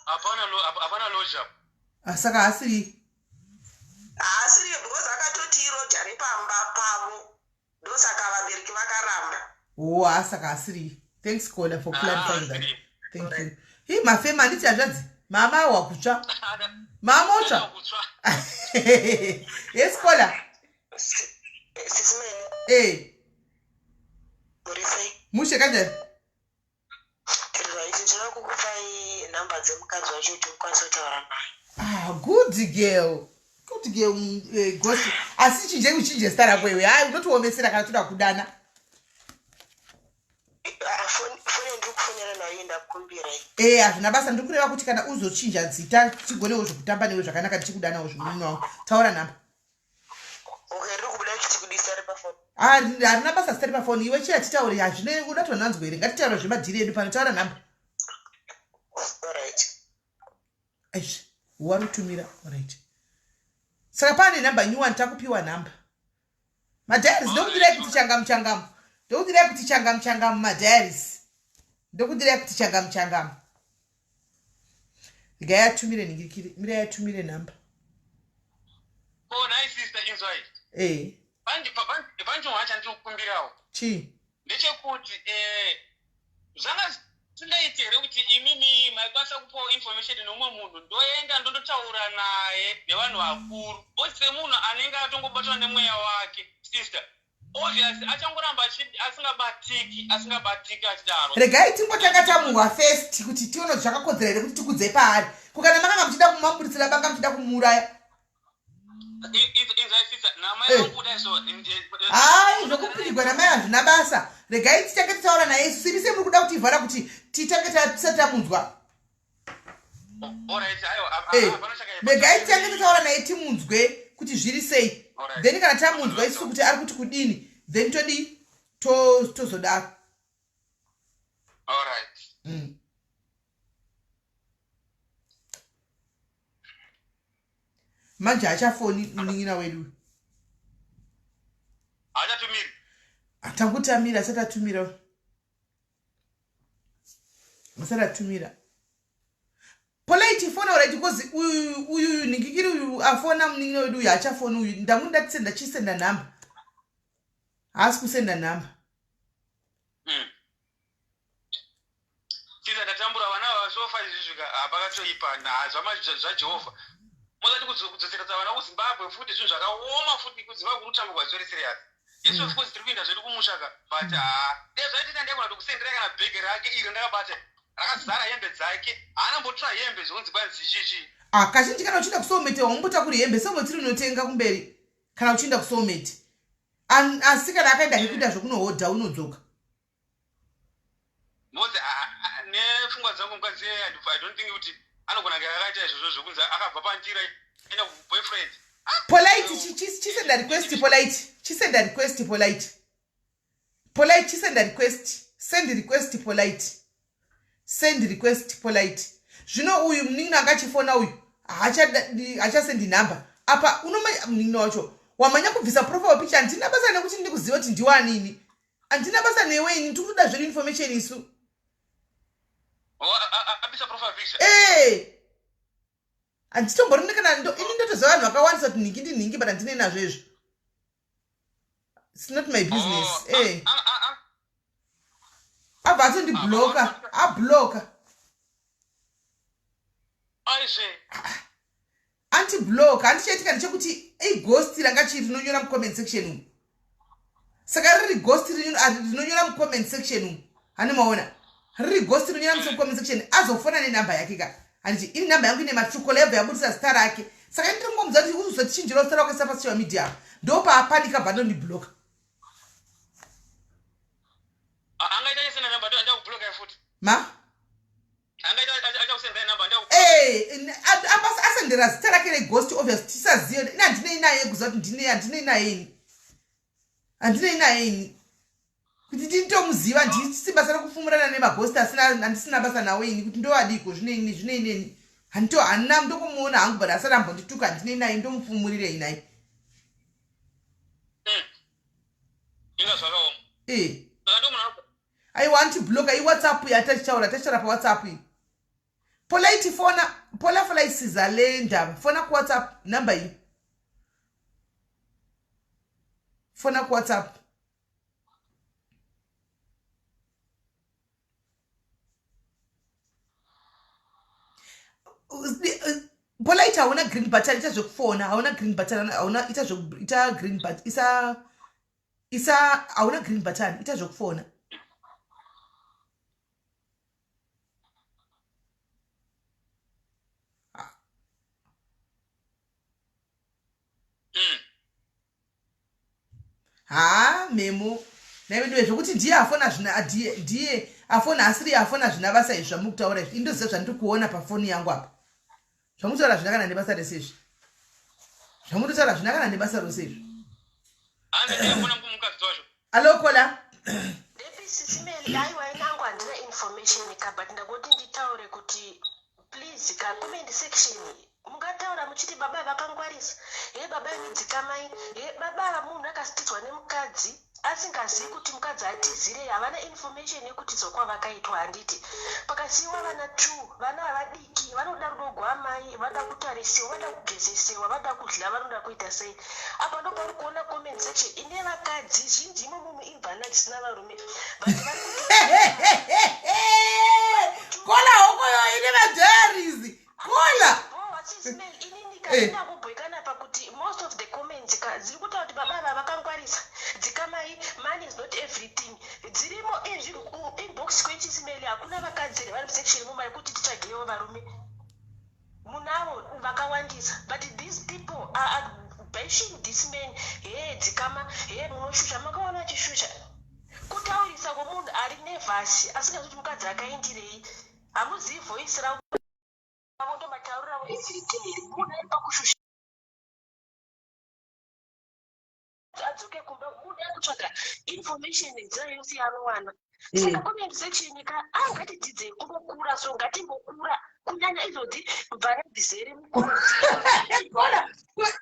Hapana loja. Saka hasiri. Asiri because akatoti iroja repamba pavo. Ndo saka vabereki vakaramba. Saka hasiri. Thanks caller for clarifying that. Thank you. Hii mafema nditi azvadzi. Mama wakutsva. Mama utsva. Yes caller. SIS MELLY. Mushe kanjani? Ndinoda kukupai namba dzemukadzi wacho kuti ukwanise kutaura naye. Good girl. Good girl. Gosi. Asi uchinje star rako iwe. Hayi unotiomesera kana toda kudana. Foni ndikufonera naye ndakukumbira. Hazvina basa ndikureva kuti kana uzochinja nzita tigonewo zvokutamba newe zvakanaka tichikudanawo zvinonwawo. Taura namba. Okay, ndikubuda chitikudisa ari pafoni. Harina basa sitari pafoni. Iwe chiya titaure hazvine unatonanzwa here. Ngatitaura zvemadhiri edu pano. Taura namba. Alright. Aish, warutumira. Alright. Saka pane namba nyuwa nitakupiwa namba. Madiaries ndokudirai kuti changamu. Ndokudirai kuti changamu madiaries. Ndokudirai kuti changamu. Gaya tumire ningirikiri. Mira yatumire namba. Nice sister inside. Pancho wacha ndikukumbirawo. Chi? Ndechekuti zvanga sindaitere kuti imimi maikwanisa kupawo information nomumwe munhu ndoenda ndondotaura naye nevanhu vakuru. Bose munhu anenge atongobatwa nemweya wake. Sister, obviously achangoramba asingabatiki achidaro. Regai timbotanga tamuhwa first kuti tione zvakakodzera here kuti tikudzei paari. Kukana makanga muchida kumamburitsira banga muchida kumuuraya. Zvokupirigwa namai hazvina basa. Regai tichange titaura naye sirise muri kuda kuti ivhara kuti titange tisati tamunzwa. Regai tichange titaura naye timunzwe kuti zviri sei. Then kana tamunzwa isusu kuti ari kuti kudini, then todi tozodaro. Manje hachafoni munin'ina wedu. Hachatumira. Atangutamira asati atumira. Polite phone already because uyu ningikiri uyu afona munin'ina wedu uyu hachafoni uyu. Ndamunda tisenda chisenda namba. Haasi kusenda namba. Tiza ndatambura vana vasofa izvizvika hapakatoipa zvajehovha. Mozati kudzoseredza vana kuZimbabwe futi zvinhu zvakaoma futi kuZimbabwe kutamba kwazori serious. Yesu of course tiri kuenda zvedu kumushaka but dezvaiti ndakona kukusendera kana bhege rake iri ndakabata rakazara hembe dzake haana mbotora hembe zvonzi kwanzi chichi. Kazhinji kana uchinda kusomete wambotakuri hembe somoti rinotenga kumberi kana uchinda kusomete. Asi kana akaenda nekuita zvokunohodha unodzoka. Mozi nepfungwa dzangu mukadzi I don't think kuti anogona akaita izvozvo zvokunzi akabva panjira enda kuboyfriend. Polite chisenda request polite. Chisenda request polite. Polite chisenda request. Send request polite. Send request polite. Zvino uyu munin'ina angachifona uyu hachasendi namba. Apa unomanya munin'ina wacho wamanya kubvisa profile picture. Andina basa nekuti ndikuziva kuti ndiwanini. Andina basa newe ini tikutoda zvedu information isu. Abisa profile picture. Anditombori kana ini ndotoziva vanhu vakawandisa kuti ningi but handine nazvo izvo. It's not my business. Abva atondibloka. Abloka. anti block andichaitika ndechekuti ghost ranga chiri rinonyora mu comment section saka riri ghost rinonyora mu comment section hani maona riri ghost rinonyora mu comment section azofona nenamba yake ka anditi ini namba yangu ine matruko level yabudisa star rake saka ndingomudza kuti uzotichinjira star rake sapa social media ndopa apanika bando ni block angaita sena namba ndo block yafuti ma angaita acha kusenda namba ndo abasa asendera star rake le ghost obvious tisaziyo ina ndine inaye kuzoti ndine inaye andine inaye kuti nditomuziva ndisibasa rekufumurana nemaghost handisina basa nawo ini kuti ndoadiko zvine handina ndokumuona hangu but asarambo ndituka ndine naye ndomufumurire inaye I want to block I WhatsApp yatachaura pa WhatsApp polite pola isizalenda fona ku WhatsApp number yi fona ku WhatsApp polite hauna green button itazokufona hauna green button hauna ita green button isa hauna green button itazokufona memo nawe zvokuti ndiye afona ndiye afona asiri afona zvina basa izvo zvamukutaura izvi indoziva zvandiri kuona pafoni yangu apa zvamutaura zvina kana nebasa rese izvi zvamutotaura zvina kana nebasa rose izvi alokola ndepisisimeli aiwa inangu handina information but ndangoti nditaure kuti please comment section mungataura muchiti baba vakangwarisa baba midzikamai baba munhu akasitidzwa nemukadzi asingazivi kuti mukadzi atizire havana information yekuti dzokwa vakaitwa handiti pakasiyiwa vana 2 vana vadiki vanoda rudo gwamai vada kutarisiwa vada kugezesiwa vada kudya vanoda kuita sei apa ndopari kuona comment section ine vakadzi zhinji imomo imvana dzisina varume kola hokoyo ine vajaris kola kubhoikana pakuti most of the comments dziri kutaura kuti baba vakangwarisa dzikamai money is not everything dzirimo inbox kwechisimeli hakuna vakadzi vari musection mumari kuti tichagewo varume munavo vakawandisa but these people are bashing this man dzikama munoshusha makaona achishusha kutaurisa kwomunhu ari nevhasi asingazoti mukadzi akaindirei hamuzivi voice ravo avondo mataurira avo everyday munhu ari pakushusha adzoke kumba munhu ari kutsvaga information nzira yose yaanowana saka comment section ka ngatidzidzei kungokura so ngatimbokura kunyanya izodzi mbara dzizere mukona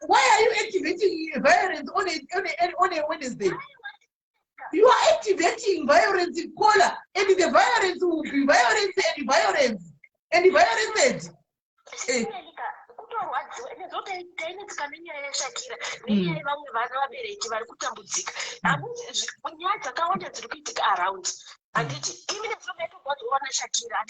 why are you activating violence on a Wednesday? You are activating violence in Kola, and the violence will be violence and violence and violence. kutorwadziwa nezoti tainetsika nenyaya yashakira nenyaya yevamwe vana vabereki vari kutambudzika nyaya dzakawanda dziri kuitika around handiti imi nezvomaitogwadzowana shakira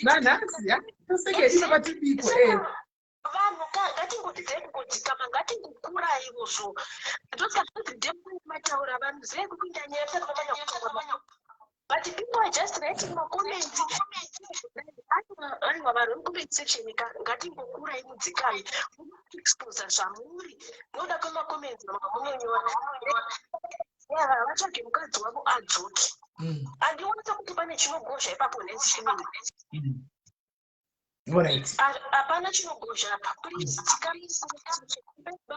vanhu ngatingodzidzai kungodzikama ngatingokurai ivozvo ndosikazvodzidemataura vanhu zivai kukuinda nyaya tisakamanya kutoamanya but people are just writing makomenti aiwa vanhu vemukomenti section ngatingokurai mudzikami exposa zvamuri noda kwemakomenti munonyora vatsvage mukadzi wavo adzoke handionesa kuti pane chinogozha ipapo nesimeni hapana chinogozha apa please dzikamisa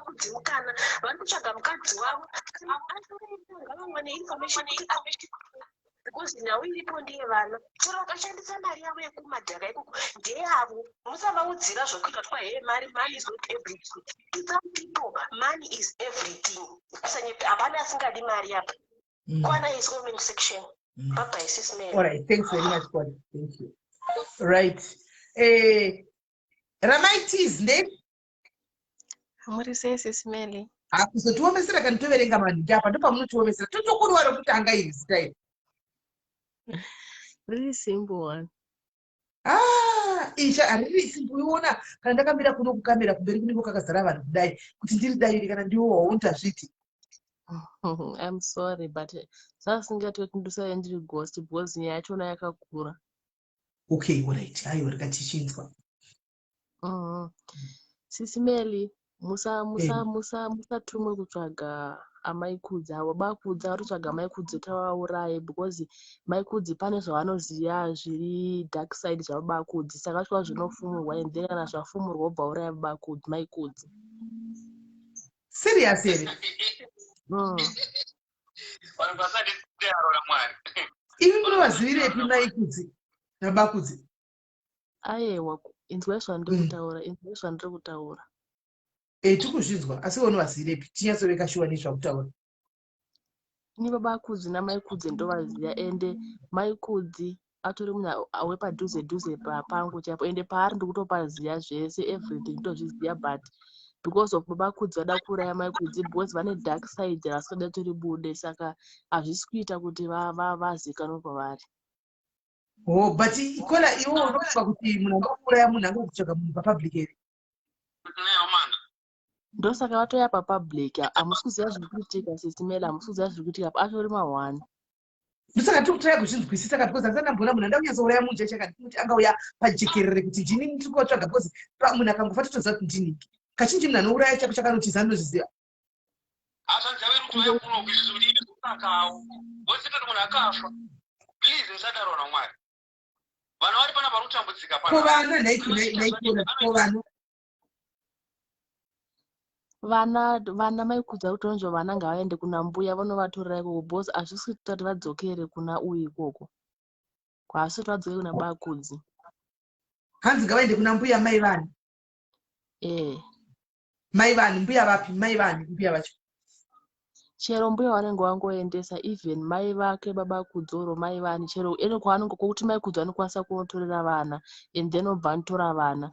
kudzimukana vari kutsvaga mukadzi wavo ngavamwane information because nhau iripo ndiye vana chero vakashandisa mari yavo yekumadhara ikoko ndeyavo musavaudzira zvokuita twa money is not everything. To some people money is everything. Hapana asingadi mari apa kwana is comment section. Bye bye sis Mary. All right, thanks very much God. Thank you. Right. Ramaitis name Hamuri sis Melly. Akuzotiomesera kana toverenga manhiki apa ndopamunotiomesera totokurwa rokutanga iri zita iri. Really simple one. isha ariri simbuiona kana ndakamira kuno kukamera kumberi kunenge kwakazara vanhu kudai kuti ndiri dairi kana ndiwo waundazviti. I'm sorry, but sasingati ndusai ndiri ghost because nyaya yachona yakakura. Okay, alright. Hayo rikatichinzwa. Sisi Melly, musatumwe kutsvaga amaikudzi avo bakudzi varutsvaga amaikudzi tavauraye because maikudzi pane zvavanoziya zviri dark side zvavo bakudzi saka zvava zvinofumurwa and then kana zvafumurwa obva uraya bakudzi maikudzi. Serious here. Ivi munovazivirepi maikudzi nabakudzi? Aiwa, inzwai zvandiri kutaura. Tikuzvinzwa asi unovazivirepi tinyatsoveka shuwa nezvakutaura. Ini babakudzi namaikudzi ndovaziya ende maikudzi atori munhu wepadhuze pangu chapo ende paari ndikutopaziya zvese everything ndozviziya but because of babakudzi vada kuuraya maikudzi because vane dark side rasingada toribude saka hazvisi kuita kuti vazikanwe kwavari. Oh, but ikola iwo unokuva kuti munhu angauraya munhu angakutsvaga munhu papublic here. Ndosaka vatoya papublic hamusi kuziva zviri kuitika Sisi Melly, hamusi kuziva zviri kuitika atori mahwani. Ndosaka tiri kutaya kuzvinzwisisa kana because handisandamboona munhu andaunyatsouraya munhu chaicho kuti angauya pajekerere kuti ndini ndiri kuvatsvaga because munhu akangofa totoziva kuti ndini. Kazhinji munhu anouraya chako chakanoti anozviziva. Vana maikudzi akutonzva vana ngavaende kuna mbuya vanovatorera ikoko because hazvisi kuti vadzokere kuna uyu ikoko. Kwasi kuti vadzokere kuna bakudzi. Hanzi ngavaende kuna mbuya mai vani. Mai vani mbuya vapi? Mai vani mbuya vacho. Chero mbuya vanenge vangoendesa even mai vake babakudzi oro mai vani chero eno kwaanenge kokuti maikudzi vanokwanisa kunotorera vana and then obva anotora vana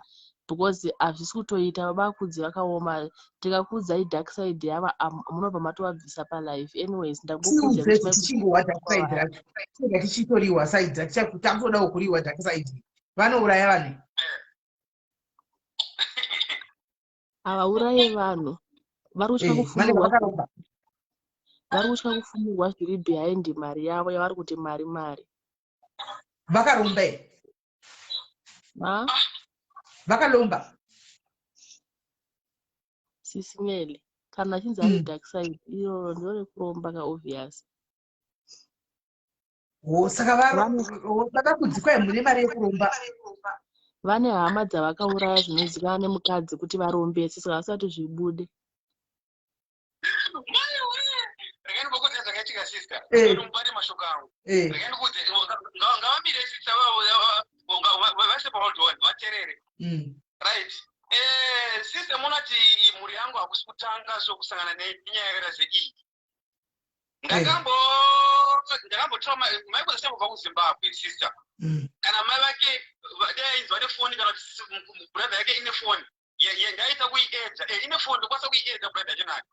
because hazvisi kutoita babakudzi vakaoma tikakudzai dark side yava munobva matovabvisa palife. Anyways ndakukudzai tichingowa dark side racho tinenge tichitoriwa side racho takutodawo kuriwa dark side vanouraya vanhu havauraye vanhu vari kutya kufumurwa zviri behind mari yavo yavari kuti mari vakaromba vakalomba. Sisi Melly, kana achinzi ari dark side iroro ndiro rekuromba kaobvious. Saka vakakudzi kwai mune mari yekuromba. Vane hama dzavakauraya zvinozivikanwa nemukadzi kuti varombese saka vasati zvibude. Sister munati muri yangu hakusi kutanga sokusangana nenyaya yakaita sei. Ndakambotora maiko zisambobva kuZimbabwe sister. Kana mai vake dainzi vane foni kana brother yake ine foni. Ndaita kuiedza. Ine foni ndokwanisa kuiedza brother chenake.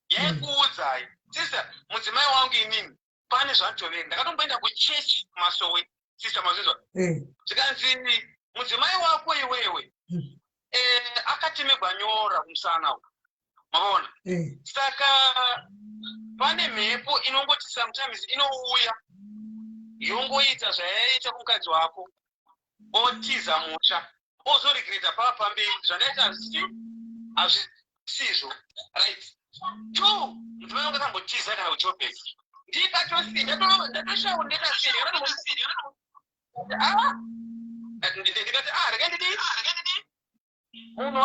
Yaikuudzai. Sister mudzimai wangu inini pane zvanditovera. Ndakatomboenda kuchechi Masowe. Sister mazvizwa. Zvikanzi mudzimai wako iwewe. Akatemegwa nyora kumusana uko. Maona? Saka pane mhepo inongoti sometimes inouya yongoita zvayaita kumukadzi wako otiza musha ozorigreta pamberi zvandaita hazvisizvo right. Mudzimai wangu akambotiza kana kuchopesi ndatoshaundekasiri ndikati rekandidii munhu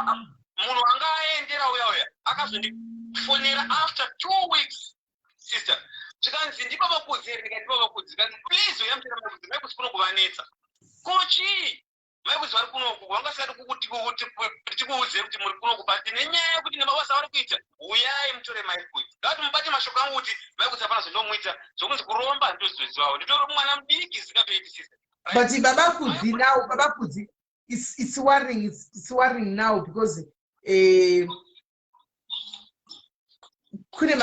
anga aendera uya akazondifonera after 2 weeks sister. Zvikanzi ndipo vakudzi here ndikati vakudzi kanzi please uyamutera maikudzi maikudzi kuno kuvanetsa kochi maikudzi vari kunoku vangasati tikuudze kuti muri kunoku but nenyaya yekuti nemabasa vari kuita uyai mutore maikudzi ngati mubate mashoko angu kuti maikudzi hapana zvindomuita zvokunzi kuromba ndozvizivawo nditori mwana mudiki zingatoiti sister. But babakudzi now babakudzi it's worrying now because kune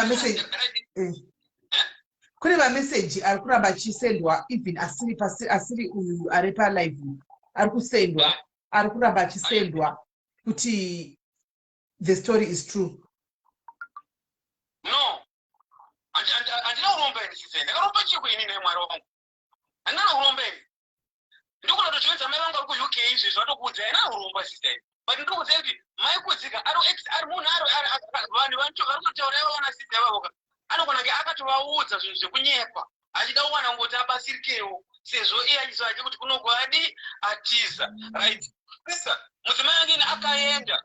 mamessage ari kuramba achisendwa even asiri uyu ari palive ari kusendwa ari kuramba achisendwa kuti the story is true. No, andina urombeni sise ndakaromba chiko ini nemwari wangu andina urombeni ndikuda tochiwenza mai vangu ari ku-UK izvezvo atokuudza ena uromba sise but ndikuudza kuti maikudzika ari munhu vanhu vari kutotaura ivavana sisi avavoka anogona kunge akatovaudza zvinhu zvekunyekwa achida kuwana ngoti abasirikewo sezvo iye achizoache kuti kunogwadi atiza right. Sisa mudzimai angeni akaenda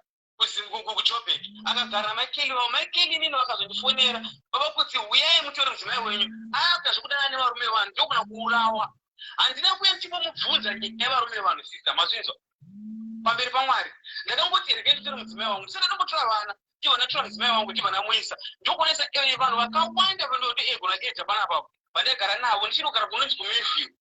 kuJoburg akagara maikeli wavo maikeli nini vakazondifonera baba kuti uyai mutore mudzimai wenyu akazvikudana nevarume vanhu ndogona kuurawa. Handina kuya ndichimubvunza nyaya yevarume vanhu sisa mazvinzwa pamberi paMwari ndakangoti regai nditore mudzimai wangu saka ndombotora vana ndivana tora mudzimai wangu ndivana muisa ndokuonesa vanhu vakawanda vandoti egona eja panapapo vandagara navo ndichinogara kunonzi kuMayfield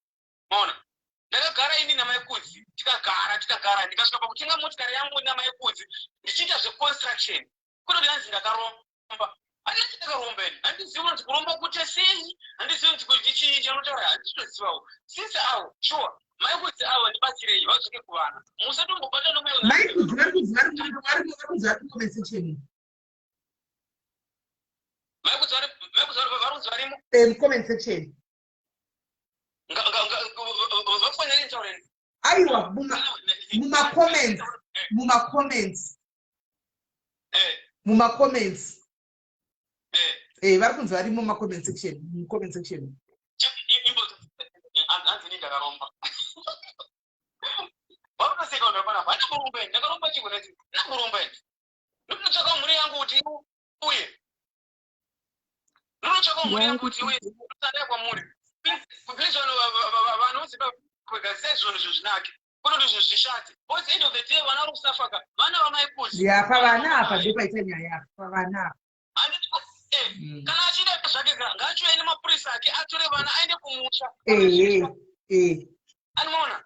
maona ndakagara ini namaikudzi tikagara ndikasvika pakutenga motikari yangu namaikudzi ndichiita zveconstruction kunoti hanzi ndakaromba handina chitakaromba ini handizivi kuti kuromba kuita sei handizivi kuti chii chanotaura handitozivawo sisi avo sure maikudzi avo ndibatsirei vazoke kuvana musatombobata maikudzi vari kucommensation varunzi varimo comment section vafanele ntaureni aiwa mumacomments vari kunzi varimo mucomment section hanzi ni ndakaromba vakunoseka vanhu vapanapa handakurumba ndakaromba chigona chii ndakurumba ndinotsvaka mhuri yangu kuti uye ndinotsvaka mhuri yangu kuti uye ndosandaya kwamuri please vanhu vose sei zvinhu zvinake kunoti zvinhu zvishati bcause end of the day vana vari kusafaka vana vamaikuzi pavana apa ndopaita nyaya pavana kana achida zvake ngaachiuya nemapurisa ake atore vana aende kumusha anomaona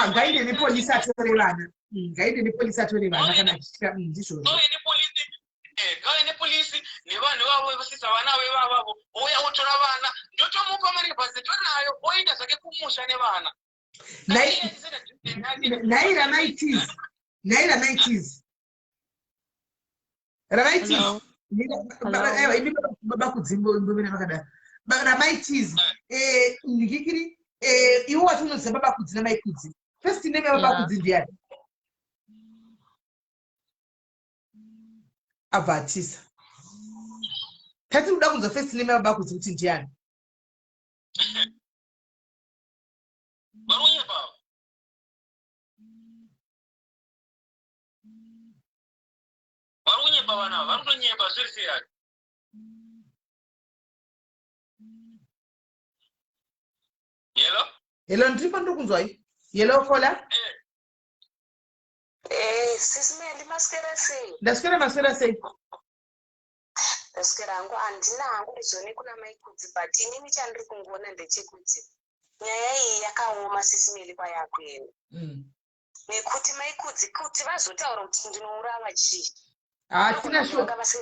ngainde nepolisi atore vana kana achitika ndizvozvo gauya nepolisi nevanhu vavo vasisa vana vevavavo ouya otora vana ndotomuka maribhasi tonayo oenda zvake kumusha nevana ramaitizi ndikikiri iwo wati unoziva babakudzi namaikudzi first name yababakudzi ndiani abvatisa tati uda kunzwa first name yababakudzi kuti ndiani varunyemba vana vari kutonyemba zviri seyani Hello ndiripo ndokunzwai Hello Fola SIS MELLY maswera sei ndaswera sei ndaswera hangu handina hangu rizoni kuna maikudzi but inini chandiri kungoona ndechekuti nyaya iyi yakaoma SIS MELLY kwayakwenu nekuti maikudzi kuti vazotaura kuti ndinourava chii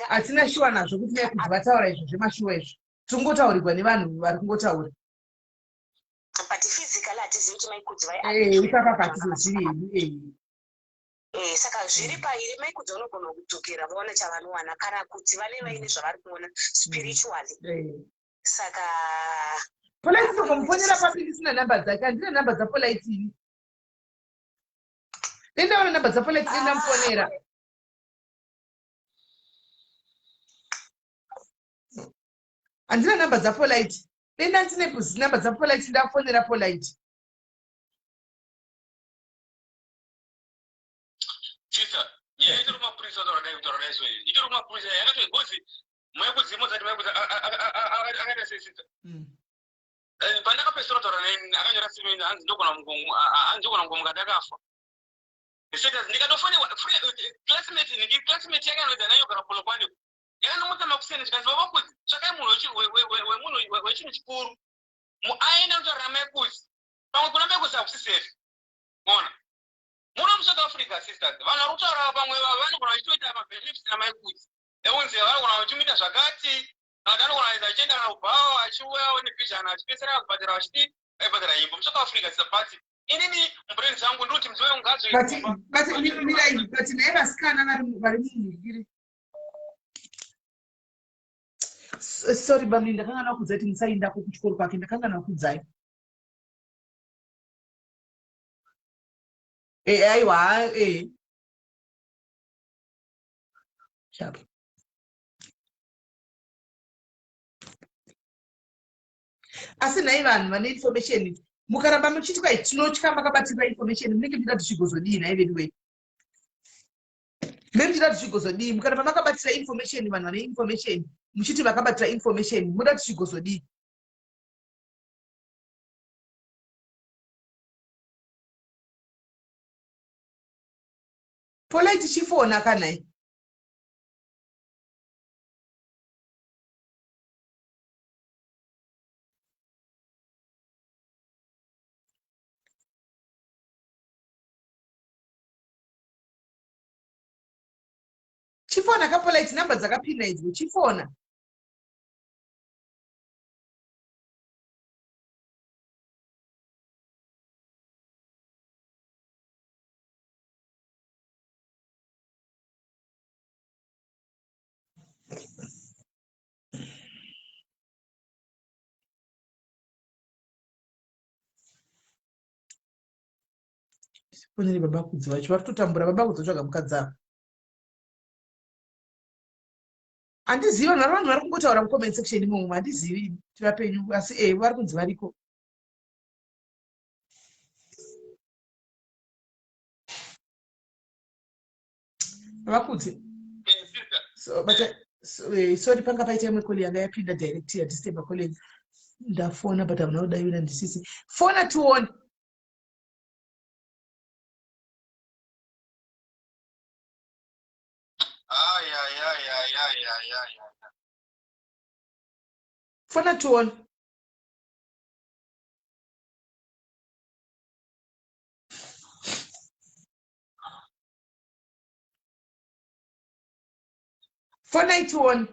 hatina shuwa nazvo kuti maikudzi vataura izvo zvemashuwa izvo tingotaurirwa nevanhu vari kungotaura but physically hatizivi kuti maikudzi ikapapatizozviri saka zviri pairi maikudzi vanogona kudzokera vaona chavanowana kana kuti vane vaine zvavari kuona spiritually saka Polite ndomufonera papi ndisina namba dzake handina namba dzaPolite ini nendaona namba dzaPolite nendamufonera handina namba dzaPolite denda ndine namba dzaPolite ndafonera Polite chita yaitori mapurisa taura izvo itori mapurisa yakati gozi maikudzimo dzati maikudzi akaita seisita pandakapesera taura naye akanyora simeni hanzi ndogona mugomuka ndakafa ndikatofonera classmate yakanoedza nayo kana polo kwani yakanamutama kuseni tikanzi vavakudzi tsvakai munhu wechinhu chikuru muaenda kutaurira maikudzi pamwe kuna maikudzi hakusisefi mona muno muSouth Africa sisters vanhu vari kutaura pamwe vanogona vachitoita mabhenefits namaikudzi eunzi vanogona vachimita zvakati vanogona vaisa achienda kana kubhawa achiuyawo nebhijana achipesera kubhadhara vachiti aibhadhara imbo muSouth Africa but inini mbreni zangu ndoti mzoyo ngazo but naye vasikana vari mumhiriri. Sorry bami, ndakanga nakudzai kuti musaendako kuchikoro kwake, ndakanga nakudzai. Aiwa, sharp. Asi nai vanhu vane information mukaramba muchiti kwai tinotya makabatirwa information munenge muchida tichigozodii nai vediwei. Munenge muchida tichigozodii mukaramba makabatira information vanhu vane information muchiti vakabatira information muda tichigozodii. Polite chifona kanai. Chifona kapolite number dzakapinda idzi chifona. Poneri baba kudzi vacho vari kutotambura baba kudzotsvaga mukadzi avo. Handizivi vanhu vari kungotaura mucomment section imomo, handizivi tivapenyu asi vari kunzi variko. Baba kudzi. Sorry panga paita imwe koli yanga yapinda direct yadisturba college. Ndafona but hamuna kudaiwira ndisisi. Fona tuone. Fona tuone. Fona tuone.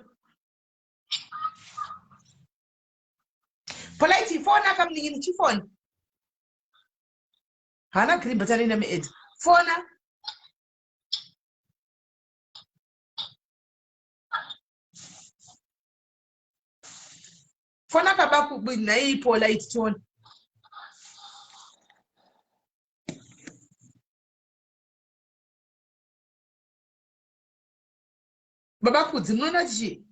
Polite fona kamningini chifona. Hana green button ina me fona. Fona kabaku na hii polite tuone. Baba kudzi munoona chi?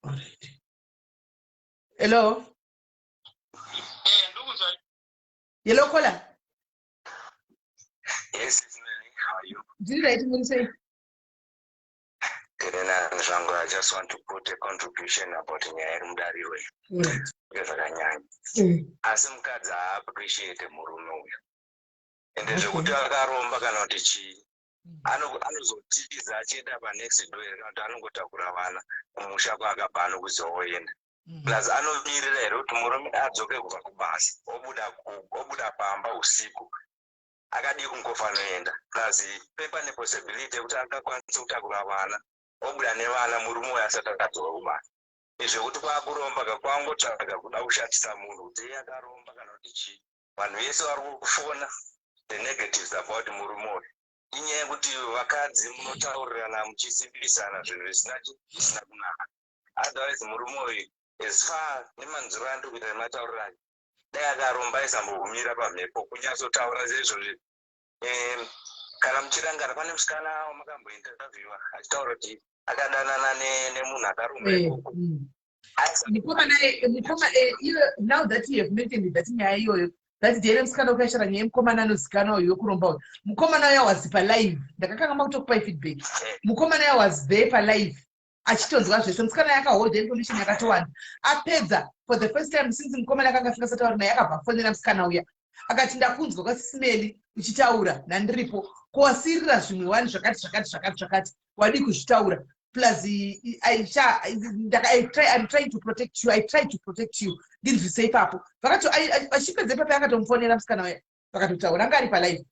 Alright. Hello. Yellow collar. Yes, it's Melly. How are you? Did you write me say? I just want to put a contribution about Nyayarumdariwe. As mukadzi appreciate murume uyu. Ende zvekuti akaromba kana kuti chii anozotiza achienda panext door kana kuti anongotakura vana kumusha kwakabva anokuzoenda. Plus anomirira here kuti murume adzoke kubva kubasa obuda pamba usiku akadi kungofa noenda. Plus pane possibility yekuti akakwanisa kutakura vana obuda nevana murume uyu asati akadzoka kubasa. Zvekuti kwakuromba kakwangotsvaga kuda kushatisa munhu kuti akaromba kana kuti chii. Vanhu vese vari kufona the negatives about murume uyu. Inyaya yekuti vakadzi munotaurirana muchisimbisana zvinhu zvisina kunaka. Otherwise murume uyu as far nemanzuro andiri kuita nemataurirani dai akaromba aisambogumira pamhepo kunyatsotaura seizvozvi. Kana muchirangara pane musikana wamakambointerviewa achitaura kuti akadanana nemunhu akaromba ikoko. Now that you have mentioned that nyaya iyoyo that ndiye musikana wakaishara nyaya mukomana anozikanwa uyu wekuromba uyu. Mukomana uya was palive. Ndakakanga makutokupai feedback. Mukomana uya was there palive. Achitonzwa zvese musikana yakahold information yakatowanda. Apedza for the first time since mukomana akanga asvika sataura naye akabva afonera musikana uya. Akati ndakunzwa kwaSIS MELLY uchitaura nandiripo kuwasirira zvimwe wani zvakati wadi kuzvitaura. Plus I'm trying to protect you. I try to protect you. Ndinzwise ipapo. Vakati achipedza ipapo akatomufonera musikana uya. Vakatotaura anga ari palive.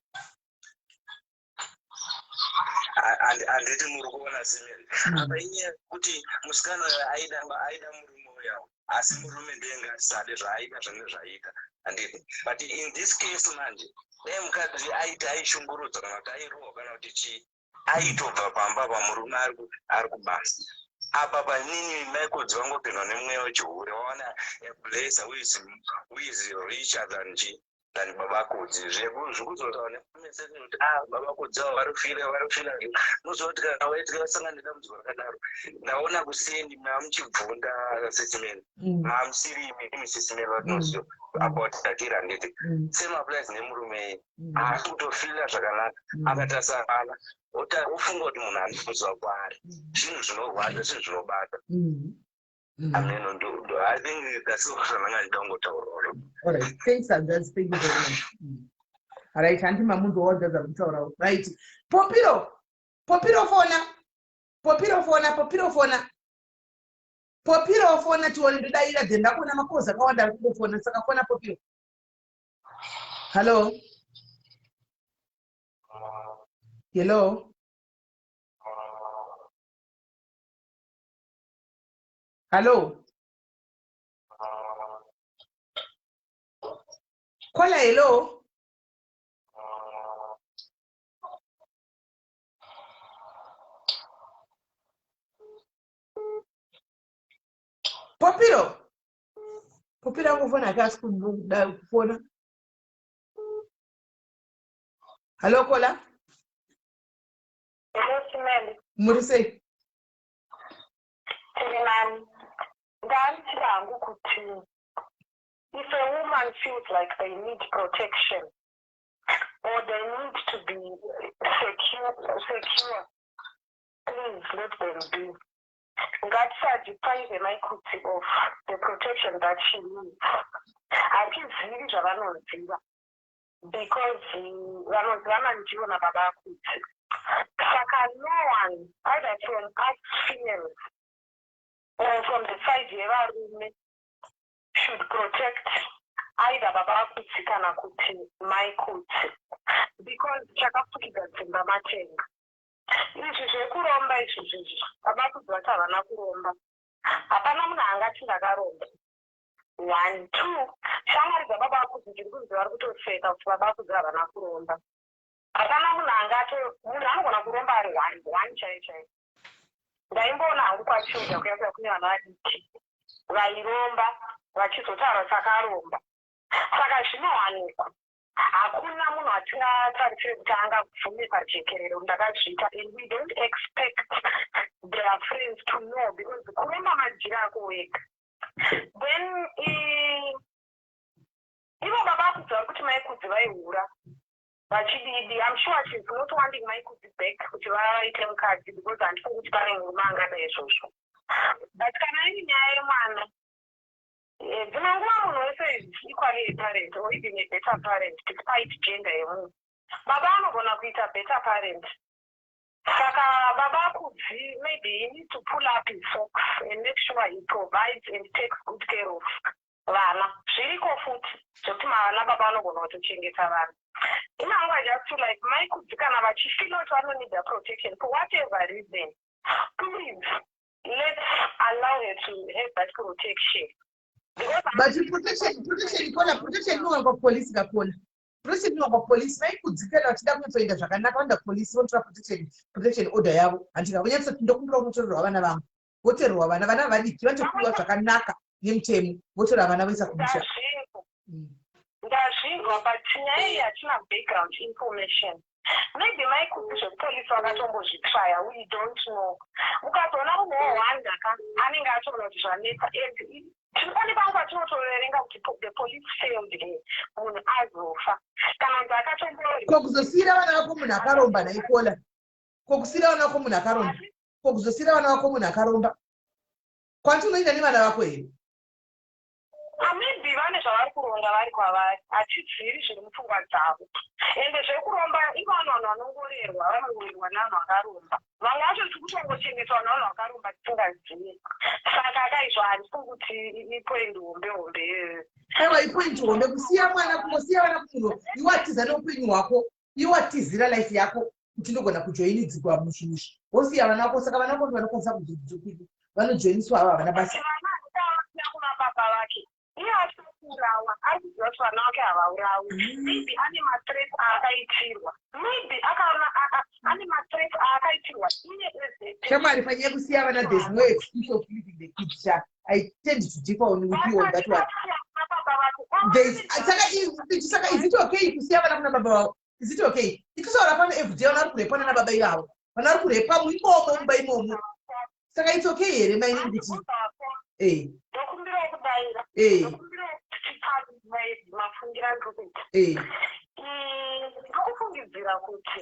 Anditi muri kuona SIS MELLY. Apa inyaya kuti musikana uyu aida murume yawo asi murume ndenga asade zvaita zvane zvaita handiti but in this case manje mukadzi aita aishungurudzwa kana kuti airohwa kana kuti chii aitobva pamba pamurume ari kubasa apa panini maikudzi vangopindwa nemweya wechihure waona blazer who is richer than babakudzi zvekuzotaura nemesese kuti babakudzi avo varifira nozoti kana waitika vasangana nedambudziko rakadaro ndaona kusendi mamuchibvunda sesimeni mamusirimi imisesimeni vatinoziva about takira nditi same applies nemurume haasi kutofira zvakanaka akatasangana ufunga kuti munhu andifudzwa kwaari zvinhu zvinorwadza zvinhu zvinobata ameno I think that's what I'm going to do. All right, thanks, Andres. Thank you very much. All right, Auntie Mamundo orders are talking. Right, Popiro phone chiwoni ndaira dhenda kuna makoza kawanda kufona saka fona Popiro. Hello. Kola hello. Popiro kufona kasi kufona. Hello Kola. Hello Simeli. Murise. Tirimani. Ngantilangu kuti if a woman feels like they need protection or they need to be secure, please let them be. Ngatisadiprive maikudzi of the protection that she needs. Hatizivi zvavanoziva because vanozivana ndivo nababa akudzi. Saka no one, either from us females or from the side yevarume, should protect either baba akudzi kana kuti maikudzi because chakafukidza dzimba matenga. Izvi zvekuromba izvi baba akudzi vati havana kuromba. Hapana munhu angati ndakaromba. 1 2 shamwari dzababa akudzi ndiri kunzi vari kutoseka kuti baba akudzi havana kuromba. Hapana munhu angati munhu anogona kuromba ari 1 chaiyo. Ndaimboona hangu kwachildren kuyasa kune vana vadiki vairomba vachizotaura sakaromba. Saka zvinowanikwa. Hakuna munhu atingatarisire kuti angabvume pajekerero ndakazviita and we don't expect their friends to know because kuromba majira ako wega. Then ivo baba akudzi kuti maikudzi vaihura vachididi. I'm sure she's not wanting maikudzi back kuti vaite mukadzi because handifungi kuti pane murume angadai izvozvo. But kana iri nyaya yemwana dzimwe nguva munhu wese is equally a parent or even a better parent despite gender yemunhu. Baba anogona kuita better parent. Saka baba akudzi maybe he needs to pull up his socks and make sure he provides and takes good care of vana. Zviriko futi zvokuti vana baba anogona kutochengeta vana. I just feel like maikudzi kana vachifeel kuti vanoneed protection for whatever reason, please let's allow her to have that protection. But protection no kwa police kapola. Protection no kwa police maikudzikela vachida kunotoita zvakanaka vanda police votora protection order yavo. Andika kunyatsa ndokumbura kunotorwa vana vangu. Voterwa vana vadiki vachokuwa zvakanaka nemutemo votora vana voisa kumusha. Ndazvinzwa but nyaya iyi hatina background information. Maybe maikudzi zvepolisi vakatombozvitraya, we don't know. Ukazoona munhu wowanda anenge atoona kuti zvanetsa pane pangu patinotoverenga kuti the police failed here munhu azofa kana kuti akatomboa kokuzosiyira vana vako munhu akaromba naikola kokusiyira vana vako munhu akaromba kokuzosiyira vana vako munhu akaromba kwatinoita nevana vako here. Maybe vane zvavari kuronga vari kwavari hatidziri zviri mupfungwa dzavo ende zvekuromba ivanhu vanhu vanongorerwa vanongorerwa nevanhu vakaromba. Vamwe vacho tiri kutongochengetwa nevanhu vakaromba tisingazivi. Saka kaizvo handifungi kuti ipoindi hombe aiwa ipoindi hombe kusiya mwana kungosiya vana kumunhu iwatiza neupenyu hwako iwatizira life yako kuti ndogona kujoinidzikwa mushimushi wosiya vana vako. Saka vana vako vanokwanisa kuzokuti vanojoiniswa ava vana basa vana vake havaurawi. Maybe ane mastress aakaitirwa. Maybe ane mastress aakaitirwa iye ezete. Shamari panyaya kusiya vana, there's no excuse of leaving the kids. I tend to differ with you on that one. Saka is it okay kusiya vana kuna baba wao? Is it okay? Ikusaura pano everyday vana varikurepa nana baba ivavo. Vana varikurepa muimomo mumba imomo. Saka it's okay here my name is Dokumbira kudaira. Dokumbira kuchipari mafungira ndoketi. Ndikufungidzira kuti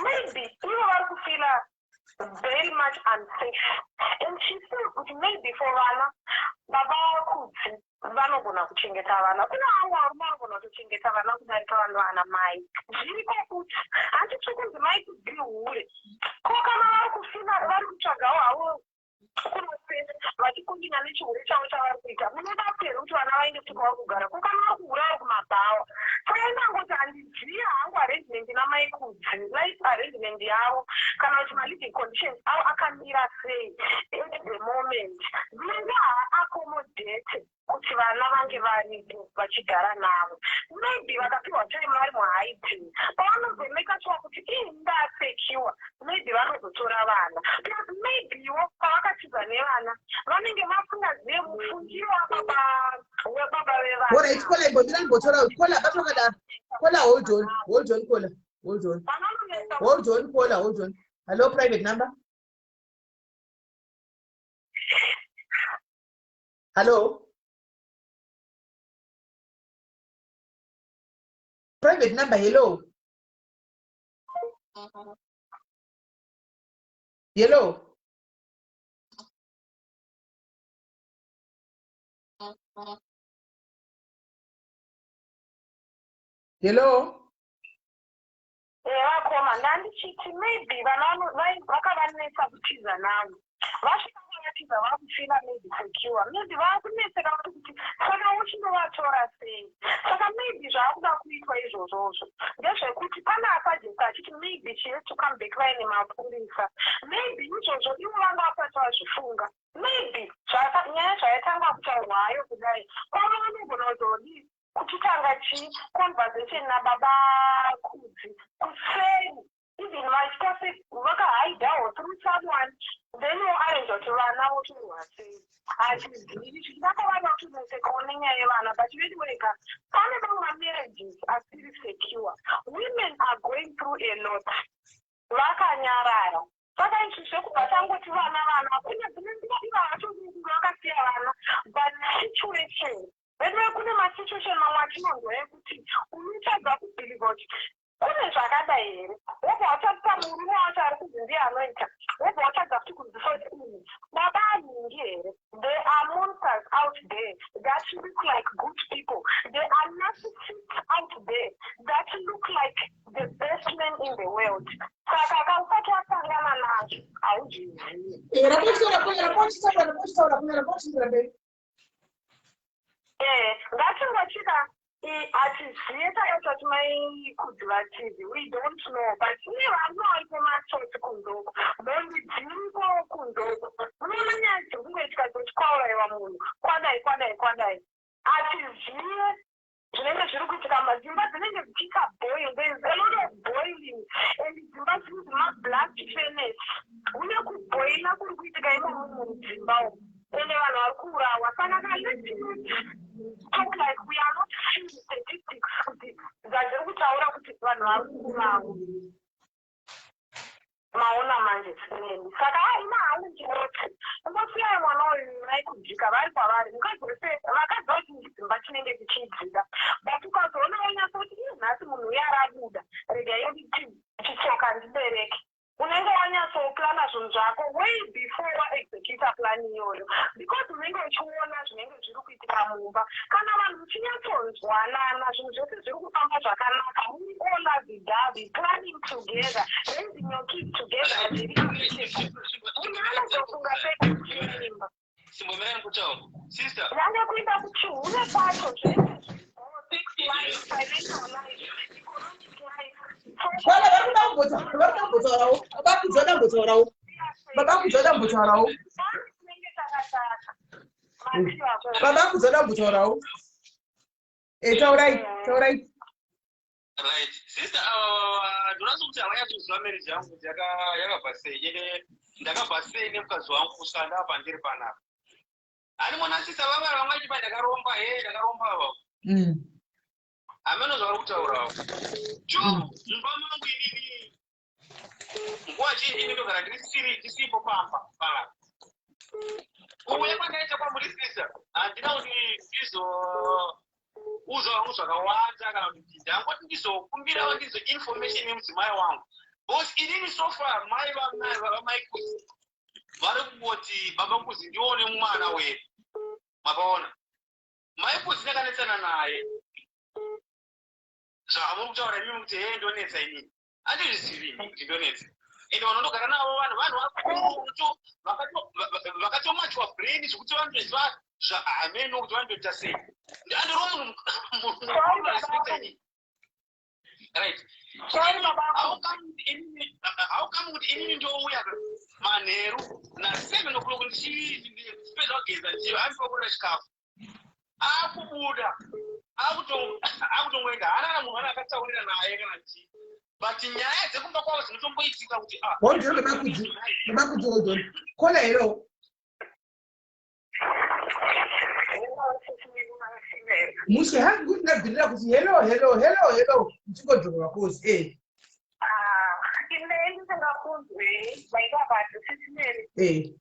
maybe ivo vari kufila very much unsafe. And she said kuti maybe for vana baba vakudzi vanogona kuchengeta vana. Kuna avo varume vanogona kuchengeta vana kudarika vanhu vana mai. Zviriko kuti handiti kunzi mai kudzihure. Ko kana vari kufila vari kutsvagawo havo kunosese vachikumbina nechihure chavo chavari kuita. Munoda kupera kuti vana vaende kuti kwava kugara. Ko kana vari kuuraya kumabhawa. Saka inangoti handizivi hangu arrangement namai kudzi. Life arrangement yavo kana kuti ma-living conditions avo akamira sei at the moment. Dzinenge accommodate kuti vana vange varipo vachigara navo. Maybe vakapiwa time vari muhiding. Pavanozomeka sure kuti indasekiwa. Maybe vanozotora vana. Because maybe ivo pavakatiza nevana vanenge vafungazive mufungiro webaba vevana. Alright, call it, but you don't go to hold on. Hello, private number. Hello. Private number, hello. Hello. Hello. Koma ndandichiti maybe vakavanetsa kutiza navo. Vasvika vakatiza vakufila maybe secure. Maybe vakunetseka kuti saka uchinovatora sei. Saka maybe zvaakuda kuitwa izvozvozvo ndezvekuti pana akajeka achiti maybe she has to come back vaine mapurisa. Maybe izvozvo ivo vanga vasati vazvifunga. Maybe nyaya zvayatanga kutaurwayo kudai kwava vanogona kuzodii kuchitanga conversation nababa kudzi kuseni. Even vachitase vakahidawo through someone then arrange kuti vana votorwa sei. Hatizivi zvichidakavada kuti nesekawo nenyaya yevana but vediwega pane mamwe mamarriages asiri secure. Women are going through a lot. Vakanyarara. Saka izvi zvekubva tangoti vana kune dzimwe nguva iva vatori vakasiya vana but situation vedve kune masituation mamwe atinonzwa ekuti unotadza kubhiliva kuti kune zvakadai here wobva watadza murume wacho ari kunzi ndiye anoita wobva watadza kuti kunzisa kuti baba aningi here. There are monsters out there that look like good people. There are narcissists out there that look like the best men in the world. Saka kausati wasangana nazvo hauzvizivi. Ngatingosvika hatizive taitoti mai kudzi vatizi. We don't know. But kune vanhu vari kumatsotsi kundoko. Mombi dziriko kundoko. Unoona nyaya dzekungoitika kuti kwaurayiwa munhu kwadai. Hatizive zvinenge zviri kuitika madzimba dzinenge dzichikaboil. There is a lot of boiling. And dzimba dziri dzemablood furnace. Une kuboila kuri kuitika imomo mudzimba umu. Ende vanhu vari kuurawa. Saka talk like we are not seeing statistics kuti zvazviri kutaura kuti vanhu vari kuurawa. Maona manje sinendi. Saka haina haunjiroti. Umbosiyai mwana uyu nai kujika vari kwavari. Mukazose vakaziva kuti dzimba chinenge chichidzika. But ukazoona wanyasa kuti nhasi munhu uya arabuda. Regai chichoka ndibereke. Unenge wanyatsoplana zvinhu zvako way before waexecuta plan iyoyo. Because unenge uchiona zvinenge zviri kuitika mumba. Kana vanhu muchinyatsonzwanana zvinhu zvose zviri kufamba zvakanaka. Muri all lovey-dovey, planning together, raising your kids together. Munhu anozofunga sekuchimba. Yange kuita kuti chihure kwacho sex life, financial life, economic life. Baba kuzoda mbotaurawo. Taurai. Right. Sister, ndinoda kuti hama yatozwa marriage yangu yakabva sei. Ine ndakabva sei nemukadzi wangu kusvika ndapa ndiri panapa. Ani mwana sister vamwe chipa ndakaromba ava. Ameno kutaurawo. Mumba mangu inini nguva zhinji ndinogara ndisipo pamba. Kuuya kwandaita kwamuri sister, handina kuti uzo wangu zvakawanda kana kuti ndangoti ndizokumbirawo ndizo information yemudzimai wangu. Because inini so far mai vamaikuzi vari kungoti baba kuzi ndione mwana wedu. Mapaona. Maikuzi ndakanetsana naye. Zvamuri kutaura imimi kuti ndonetsa inini. Handizvizivi kuti ndonetsa. Ende vanondogara navo vanhu vakatomachwa brain zvokuti vanoziva zvaameno kuti vanoita sei. Andiro munhu right. How come kuti inini ndouya manheru na7 o'clock ndichipedza kugeza ndichiva andipokora chikafu. Akubuda akutongoenda hana munhu akataurira naye kana chii. But nyaya dzekumba kwavo dzinotomboitika kuti Kona hero. Musi hangu ndabvira kuti hello. Ndichigodhogwa kozi ine ndisingakunzwi maita batu sisimeri.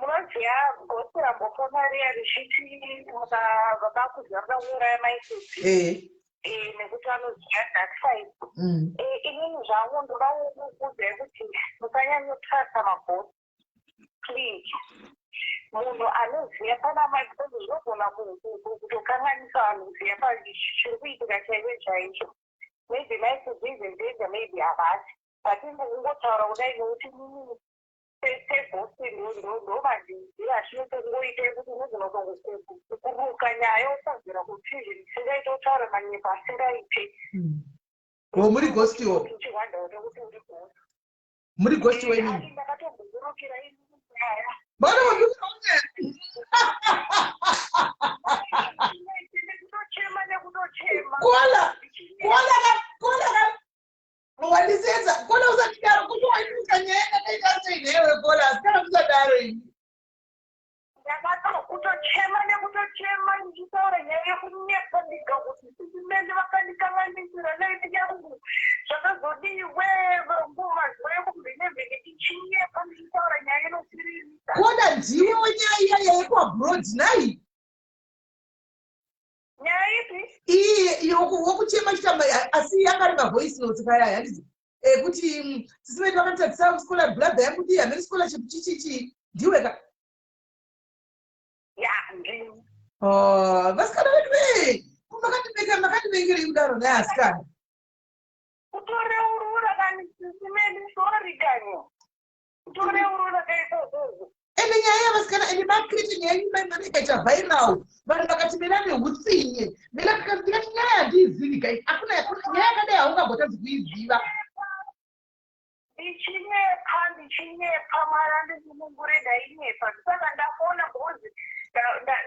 Munoziva gosi rambopomariya richiti vakakuziva vakauraya maikudzi. Nekuti vanoziva dark side. Inini zvangu ndoda kukuudzai kuti musanyanyotrasta magosi. Please. Munhu anoziva pana maikozi zvinogona kutokanganisa vanhu kuziva pachiri kuitika chaicho. Maybe maikudzi izenzega maybe havasi. But kungotaura kudai nokuti segosi ndomandiziva zvinotongoita kuti unogona kuruka nyaya usazvira kuti zvinhu zvisingaita kutaura manyepo asingaite. Muri gostiwo. Muri gosti wenini. Ndakatogurukira ini nyaya. Bwana kola usatidaro kuti wainuka nyaya kaita sei newe kola asikana kusadaro ini. Ndakatokutochema nekutochema ndichitaura nyaya yekunyepa ndiga kuti sisimende vakandikanganisira naiti yangu zvakazodiwe ngumazuva yekuvhenevhene tichinyepa ndichitaura nyaya inosiririsa. Koda ndiwe wenyaya yaikuabroad nai. Nyaya ipi? Iyo wokuchema chitamba asi yanga ari mavoice notes kaya handizi. Kuti sisimende vakatadzisa scholar brother yangu ndi hamene scholarship chichichi ndiwe ka. Vasikana vedu makatibengere kudaro naye asikana. Kutoreurura kani sisimende sorry kani. Kutoreurura kaitozozo. Ende nyaya yavasikana ende makriti nyaya imana ikaita viral. Vanhu vakatibera neutsinye. Mela tikati nyaya handiizivi kai. Hakuna nyaya yakadai haungambotadzi kuiziva. Ndichinyepa mara ndizimungure ndainyepa. Saka ndakuona gozi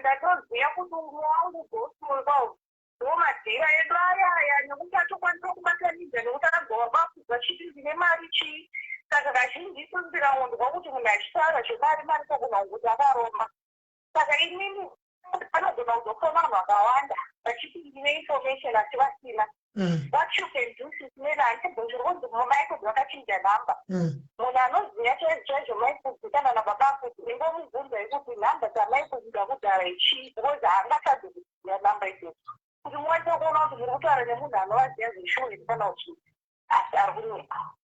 ndatoziva kuti umwe wangu gosi womadhira edu ayaya nekuti atokwanisa kubatanidza nekuti agova bakudza chiti ndine mari chii. Saka kazhinji ndiraondwa kuti munhu achitaura zvemari kokuna kuti akaroma. Saka inini anogona kuzofona vanhu vakawanda vachiti ndine information asi vasina. What you can do sisimena handibvunzirwa kuti maikudzi vakachinja nhamba. Munhu anoziva chaizvo maikudzi kana nababa akudzi ingomubvunzai kuti nhamba dzamaikudzi dzakudhara ichii because haangatadzi kuziva nhamba idzodzo. Kuti mwanise kuona kuti muri kutaura nemunhu anovaziva zvishuri kana uchii asi ari kunyepa.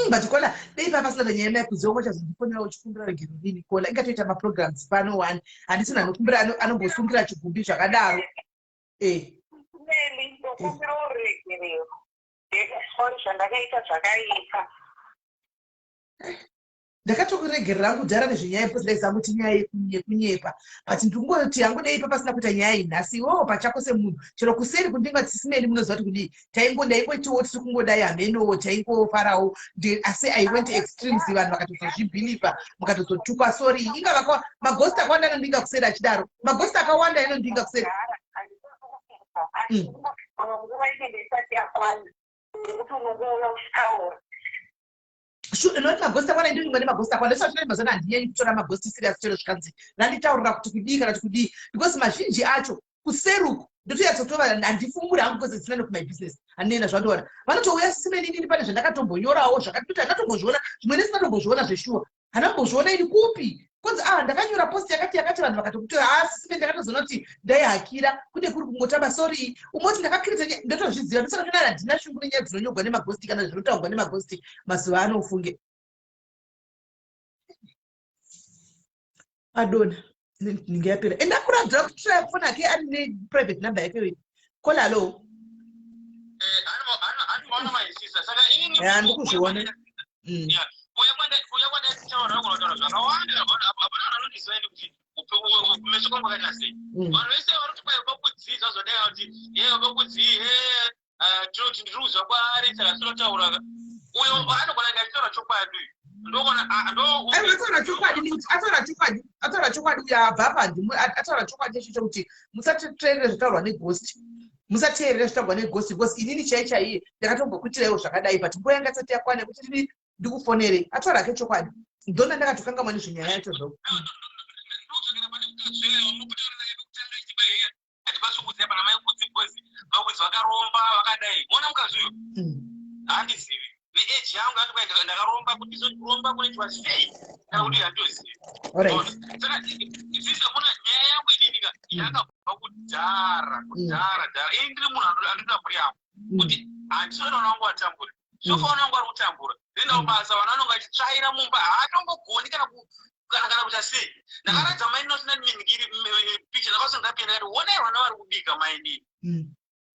But kola dei papasina panyaya maikudzi ongo chazondifonera uchikumbira regero rini kola ingatoita maprograms pano one handisina anokumbira anombosungira chigumbi zvakadaro. Meli ndokumbira uregerero. Ndakasori zvandakaita zvakaipa. ndakatokuregerera kudhara nezvenyaya yepresident kuti nyaya yekunyepa but ndingoti yangu deipa pasina kuita nyaya inhasi iwowo pachako semunhu chero kuseri kundinga tisimeni munoziva kuti kudii ndaingoitiwo tiri kungodai hamenowo taingofarawo asi I went extremes vanhu vakatozozvibhilipa mukatozotukwa sorry ingava magosta akawanda anondinga kuseri achidaro magosta akawanda inondinga kuseri Not magosta akawanda ndinongwa nemagosta akawanda ndisati mazana handinyanyi kutora magosta serious chero zvikanzi randitaurira kuti kudii kana kuti kudii because mazhinji acho kuseruku ndotoyatsotova handifumuri hangu because it's none of my business handinoenda zvandoona vanotouya sisimeni inini pane zvandakatombonyorawo zvakatoti handatombozviona zvimwe ndisingatombozviona zveshuwa handambozviona ini kupi kunzi ndakanyora post yakati vanhu vakatokutora sisimeni ndakatozoona kuti ndaihakira kune kuri kungotamba sorry umoti ndakakirita ndotozviziva ndisaka ndinana handina shungu nenyaya dzinonyorwa nemagosti kana zvinotaurwa nemagosti mazuva ano ufunge adona ninge yapera endakuradzira kutora foni yake ari neprivate number yake wei kola alo handikuzviona ataura chokwadi uyo abva ataura chokwadi checho kuti musateerere zvitaurwa negosti musateerere zvitaurwa negosti because inini chaiye ndakatombokuitirawo zvakadai but nguva yanga isati yakwana kuti ndikufonere ataura ke chokwadi ndona ndakatokangamwa nezvenyaya yacho zvo eji yangu ndakaromba kuti kuromba kunoitwa sei kana kuti handozivi saka isisamona nyaya yangu idinika yakabva kudhara ini ndiri munhu andoda mhuri yangu kuti handisoona vana vangu vatambura sofa vana vangu vari kutambura zvienda kubasa vana vanonga vachitsvaira mumba haatongogoni kana kuita sei ndakaradza maini nosina miningiri picha ndakasonga ndapinda kati honai vana vari kubika mainini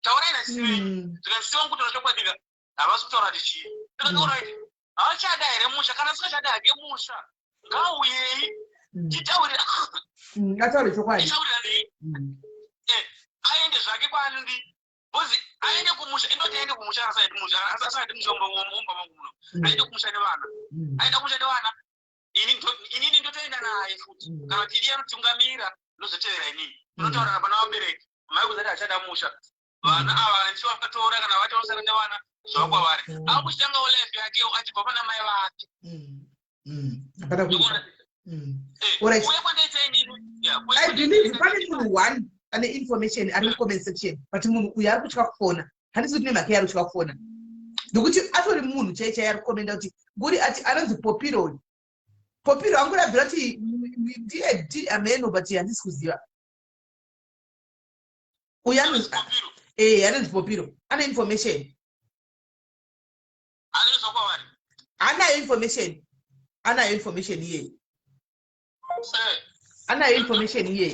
taurai nasivei zvikasiwa kuti ndachokwadika havasi kutaura tichii ndakatorai havachada here musha kana sikachada hake musha ngauyei titaurira ngataure chokwadi aende zvake kwaandi bhozi aende kumusha indoti aende kumusha asati musha mumba mangu muno aende kumusha nevana aenda kumusha nevana inini ndotoenda naye futi kana kuti iye anotungamira ndozotevera inini unotaurana pana vabereki mai kuzati achada musha vana ava ndichivakatora kana vachaosara nevana zvakwavari akuchitangawo life yake achibva pana mai vake uye kwandaita inini I believe pane munhu one ane information ari mucomment section but munhu uyu ari kutya kufona handisi kuti nemhaka yari kutya kufona ndokuti atori munhu chaichai ari kukomenda kuti nguri ati anonzi popiro angurabvira kuti ndiye ameno but handisi kuziva uyu anonzi popiro ane information anayo information iye anayo information iye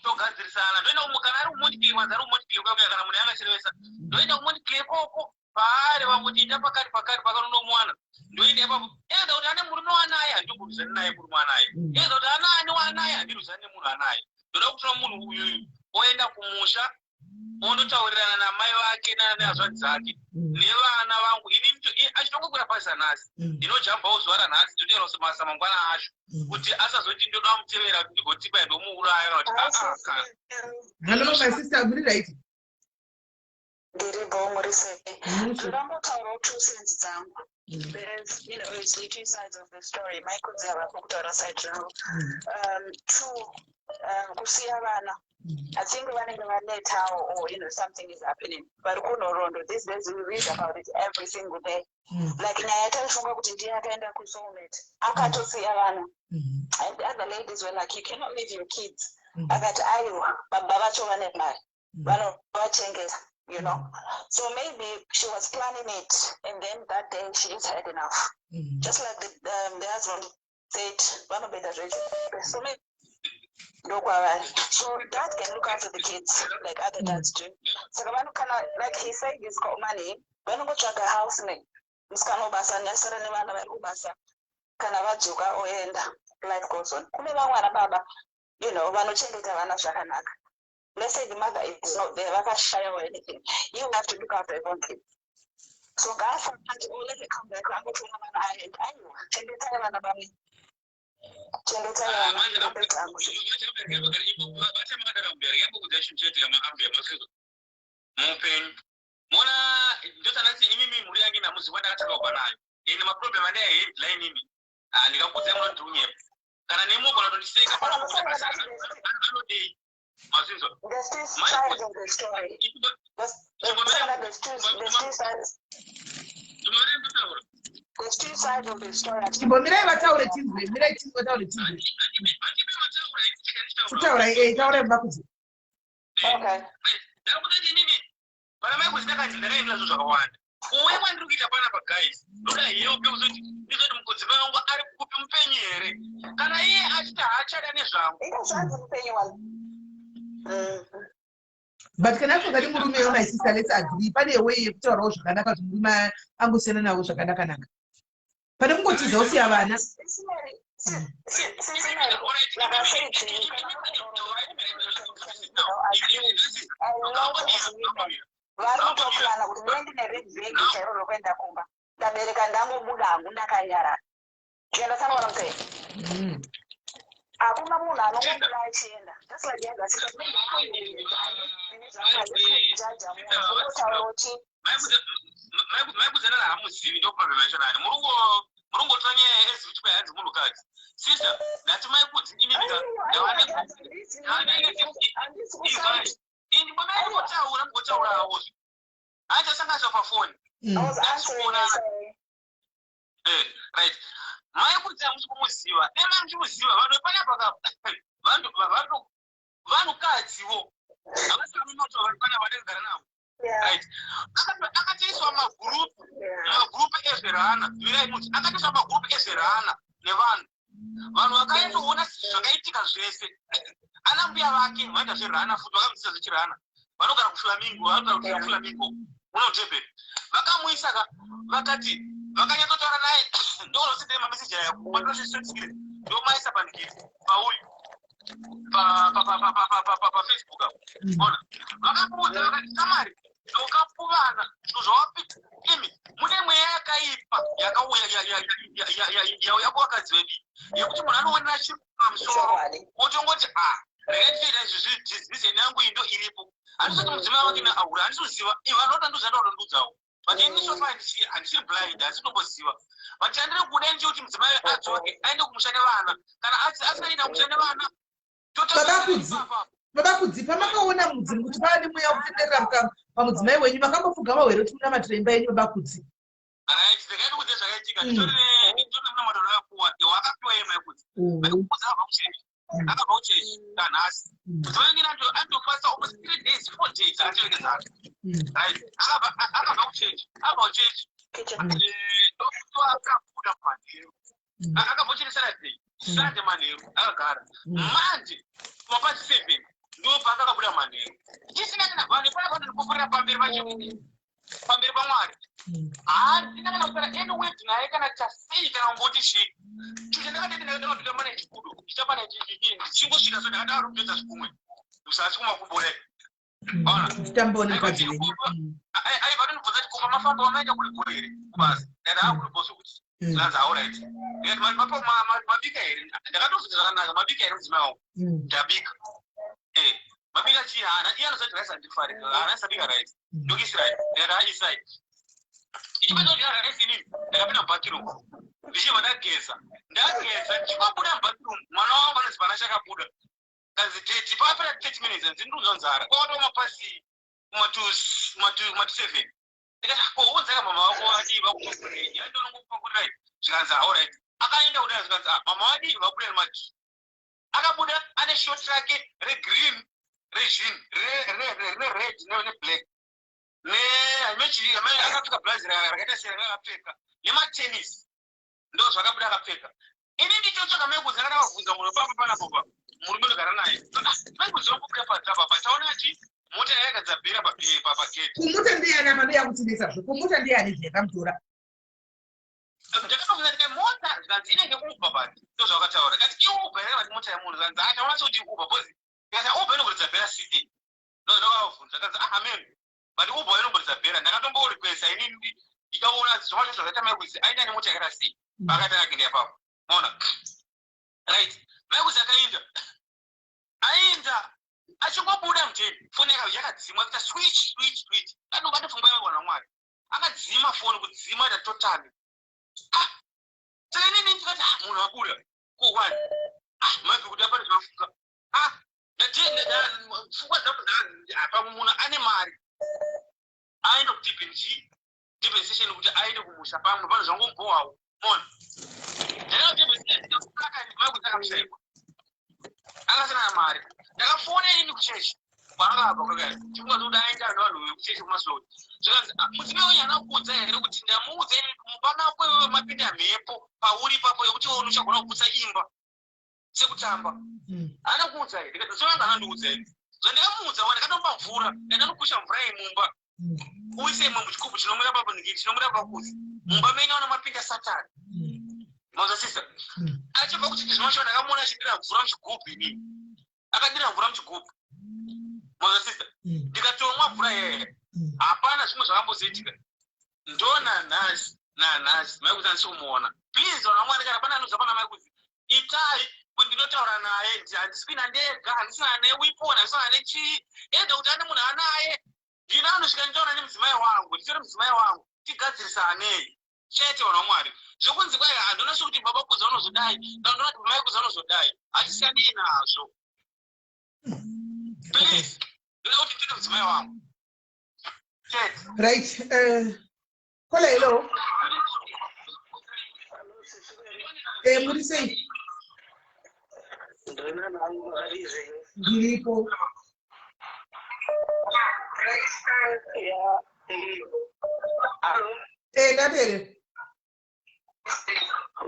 togadzirisana ndoenda kumukana ari umotikiri mwanza ari umotikiri kwakaya kana munhu yangachirevesa ndoenda kumotikiri koko paari vanguti ita pakati pakanonomwana ndoenda ipapo eza kuti ane murume wanaye handingoruzani naye murume wanaye eza kuti anaani wanaye handiruzani nemunhu anaye ndoda kutora munhu uyuyu oenda kumusha ondotaurirana namai vake nehanzvadzi dzake nevana vangu ini achitongokwira pasi anhasi ndinojambawo zuva ranhasi ndotera semasa mangwana acho kuti asazoti ndoda mutevera kuti ndigotipa ndomuuraya kana kuti hello my sister muri right ndiribo muri seke ndambotaurawo two cents dzangu there's obviously two sides of the story michael dzavapo kutaura side ravo two kusiya vana I think vanenge vanetawo or something is happening vari kunorondo these days we read about it every single day like nyaya yataifunga kuti ndiye akaenda kusoulmate akatosiya vana and the other ladies were like you cannot leave your kids akati aiwa baba vacho vane mari vanovachengeta so maybe she was planning it and then that day she just had enough just like the husband said vanobeda zvecho so maybe So dad can look after the kids like other dads do. So when kind of like he said he's got money, when go check a house me, mskano basa nyasara ne bana bari basa kana vajuka oenda life goes on. Kune vamwana baba, you know, vanochengeta vana zvakanaka. Let's say the mother is not there, vakashaya or anything. You have to look after everyone. So guys sometimes let it come back. I'm going to chengeta vana bami. There's two sides of the story. There's two sides of the story. Mirai vataure chizwe, mirai chizwe taure chizwe. Taure mbakuzi. Okay. But kana kuti murume yona sister, let's agree pane way yekutaurawo zvakanaka kuti murume angosiyana nawo zvakanaka naka. Pane mungotiza usiya vana. Varikutopulana kuti ndine rebhegi chairo rokuenda kumba ndabereka ndangobuda hangu ndakanyarara. Chienda what I'm saying. Akuna munhu anongobuda achienda. Just like the other sister. Sister, that's my put in I just hung up a phone. I was answering. Right. My put them to see you. And I'm to see you. One cards you. I was coming out of now. Right. I can tell you my group Eserana. I can tell my group Eserana. Nevan. One wakaenda kuona zvakaitika zvese anambuya vake vaita zverana futi vakamuisa zvichirana vanogara kuflamingo vanogara kuflamingo unotebe vakamuisa vakati vakanyatsotaura naye ndorosendere mameseji yako matoshisotikire ndomaisa panikiti pauyu pafacebook apo ona vakamuudza vakati tamari ndokapuvana zvinhu zvawapita imi mune mweya yakaipa yakauya kuvakadzi vedu yekuti munhu anoonera chiri pamusoro otongoti rekaitoita izvizvi yangu indo iripo handisati mudzimai wake neaura handisiziva ivo anotanduza ndotondudzawo but initial find handisiri blind handisitomboziva but chandiri kuda ndechekuti mudzimai adzoke aende kumusha nevana kana asinaenda kumusha nevana Babakudzipa makaona mudzimu kuti pane mweya wekutenderera pamudzimai wenyu makambopfugama here kuti muna matiremba yenyu babakudzi. Zvakaita kuti zvakaitika nditori muna madoro yapuwa iwo akapiwa yema yekuti vakakudza akabva kuchechi kanhasi mudzimai andofasta almost 3 days 4 days acherekedzana akabva kuchechi akabuda manheru akabva kucheresana day Sunday manheru akagara manje mapasi 7 ndopaka akabuda manheru tisina vanhu panapano kupfuurira pamberi pamberi paMwari handina kana kutaura any word naye kana chasei kana kumboti shii chucho ndakadendinakatoita mana chikudo ichapana ndichingosvika so ndakadaro kutodza zvikumwe usasi kumakumbore tambona mukadzi wenyu aiva ndinobvunza kuti koma mafamba wamaenda kuri kure here kubasa and akuri boso kuti zvanzi auright mabika here ndakatobvunza zvakanaka mabika here mudzimai wangu ndabika mabika chii hana iye anozati rice handifari hana sabika rice ndokisirayi ndikati ichipedza kuti rice inini ndakapinda mubathroom ndichibva ndageza ndichikwabuda mubathroom mwana wangu anonzi pana chakabuda kanzi teti papera 30 minutes ndinduza nzara kwawata mapasi matu 7 ndikati unzaka mama wako adi vakutokurei andonongokupakurai zvikanzi alright akaenda kudai zvikanzi mama wadi vabuda nemagi akabuda ane short rake regreen rejean rered neblack akapfeka bhazi rakaita serakapfeka nematennis ndo zvakabuda akapfeka ini ndichotsvaka mekuzi akavabvunza munhu papa panapopa murume ndogara naye vaikuzokukepadza papa taona ati mota yakadzabhira pageti kumuta ndiani amanoya kutidisa kumuta ndiani zvakamutora ndakatomuza ndike mota zvanzi inenge uber bati ndozvakataura kati iuber ere vati mota yemunhu zvanzi ataona sekuti uber bcause ikati uber inombodza bhera city ndokavabvunza kanzi amen but uber inombodza bhera ndakatomborequesta inini ndikaona zvomacho zvakaita maikuzi aita nemota yakaita sei pakati akenda ipapo maona right maikuzi aenda achingobuda muteni foni yakadzimwa kuita switch anobatofunga yavana mwari akadzima foni kudzima ita totally saka inini ndikati munhu wabuda kuwani mabvi kuti apane zvafuka pfungwa dzako pamwe munhu ane mari aende kudipensation kuti aende kumusha pamwe pano zvangombowawo mona ndakaakamushaikwa akasana mari ndakafona inini kuchechi kwaakabva kwakati chifungwa zokuti aenda nevanhu vekuchechi kumasodi zvikanzi mudzive wenyana kuudza here kuti ndamuudza mupana kwewewe mapinda mhepo pauri papo yekuti wewe uchagona kuputsa imba sekutamba haana kuudza here ndikati sovanga anandiudza here zvandikamuudza wa ndakatomba mvura ndandanokusha mvura yemumba uise imwe muchigubhu chinomwira papo ndikiti chinomwira pakuzi mumba menyu ana mapinda satani mazasisa achibva kuti zvinocho ndakamuona achidira mvura muchigubhu inini akadira mvura muchigubhu mazasisa ndikatomwa mvura yeye hapana zvimwe zvakambozoitika ndonanhasi maikuzi andisikumuona please wana mwari kana pana anoza pana maikuzi itai ndinotaura naye handisipina ndega handisina newipo handisina nechii enda kuti ane munhu anaye ndina anosvika nditaura nemudzimai wangu nditori mudzimai wangu tigadzirisane chete wana mwari zvokunzi kwai handonasi kuti baba kuza unozodai ndandona kuti mai kuza unozodai hatisiyandii nazvo please ndoda kuti ndiri mudzimai wangu chete right kola hello muri sei ndiripo ndatere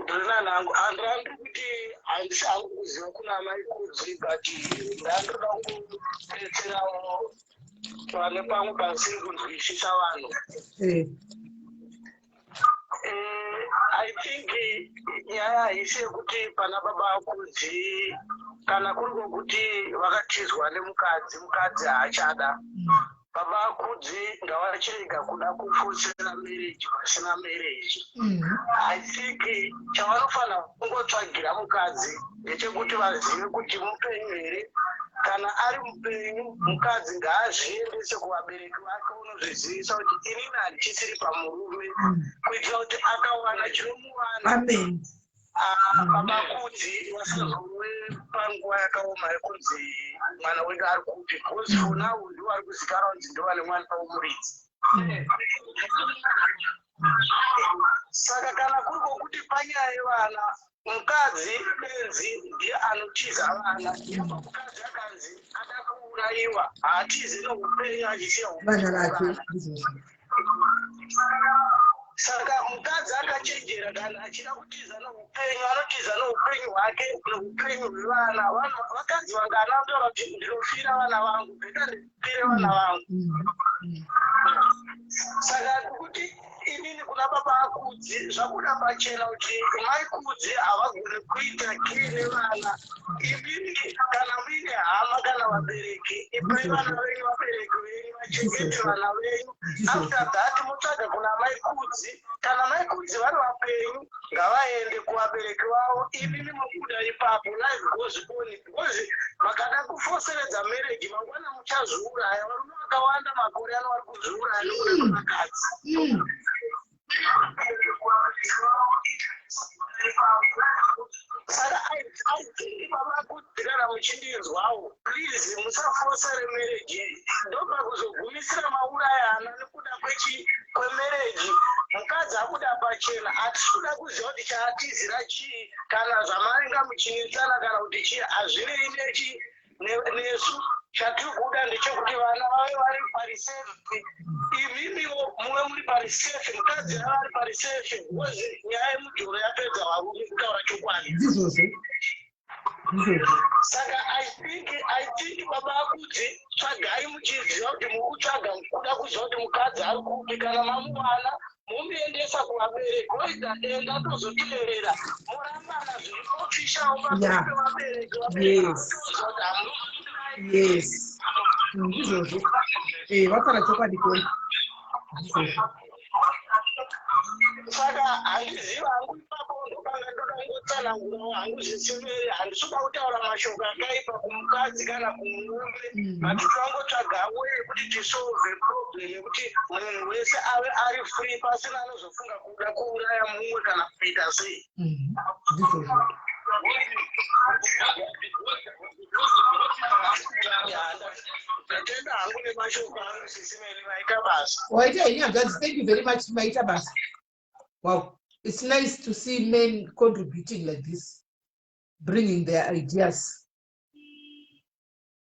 ndina nangu handandi kuti handishangu kuziva kuna mai kudzi but ndandoda kudetserawo pane pamwe pasiri kunzwisisa vanhu I think nyaya haisi yekuti pana baba vakudzi kana kuri kwokuti vakatizwa nemukadzi haachada baba vakudzi ngavachirega kuda kufotsera marriage pasina marriage. I think chavanofanira kungotsvagira mukadzi ndechekuti vazive kuti mupenyu here kana ari mupenyu mukadzi ngaazviendese kuvabereki vake unozvizivisa kuti inini handichisiri pamurume kuitira kuti akawana chinomuwana vabakudzi vasazove panguva yakaoma yekunzi mwana wedu ari kupi bcause fonawo ndiwo ari kuzikana kunzi ndovane mwana womuridzi. Saka kana kuri kwokuti panyaya yevana mukadzi benzi ndiye anotiza vana yapa mukadzi akanzi ada kuurayiwa haatizi neupenyu achisiya upenyu. Saka mukadzi akachenjera kana achida kutiza neupenyu anotiza neupenyu hwake neupenyu hwevana. Vakadzi vangana ndora kuti ndinofira vana vangu bheka ndifire vana vangu. Saka kuti inini kuna baba vakudzi zvakuda pachena kuti mai kudzi havagone kuita kiri nevana. Inini kana muine hama kana vabereki ipai vana venyu vabereki venyu vachengete vana venyu. After that mutsvaga kuna mai kudzi kana mai kudzi vari vapenyu ngavaende kuvabereki vavo. Inini mubuda ipapo life goes on because vakada kufoseredza marriage mangwana muchazviuraya. Varume vakawanda makore ano vari kuzviuraya nekuda kwevakadzi. Saka aiti baba kuti kana muchindinzwawo please musafosere marriage ndoba kuzogumisira maurayana nekuda kwemarriage. Mukadzi akuda pachena hatikuda kuziva kuti chaatizira chii kana zvamainga muchinetsana kana kuti chii hazvinei nechi nesu. Chatiri kuda ndechekuti vana vave vari parisefi. Imimiwo muve muri parisefi mukadzi ava ari parisefi because nyaya yemudhoro yapedza varume kutaura chokwadi. Saka I think baba kuti tsvagai muchiziva kuti mukutsvaga kuda kuziva kuti mukadzi ari kupi kana mamuvana mumiendesa kuvabereki oita denda tozoteerera morambana zviri kofishawo pamberi pevabereki yes izvozvo vakara chokwadi koi saka handiziva hangu ipapo ndokanga ndodangotsanangurawo hangu zvisimeri handisida kutaura mashoko akaipa kumukadzi kana kumurume but twangotsvaga weye kuti tisolve problem yekuti munhu wese ave ari free pasina anozofunga kuda kuuraya mumwe kana kuita sei. Ndatenda hangu nemashoko anosisimeri maita basa. Waita inyagazi, thank you very much maita basa. Wow, it's nice to see men contributing like this, bringing their ideas.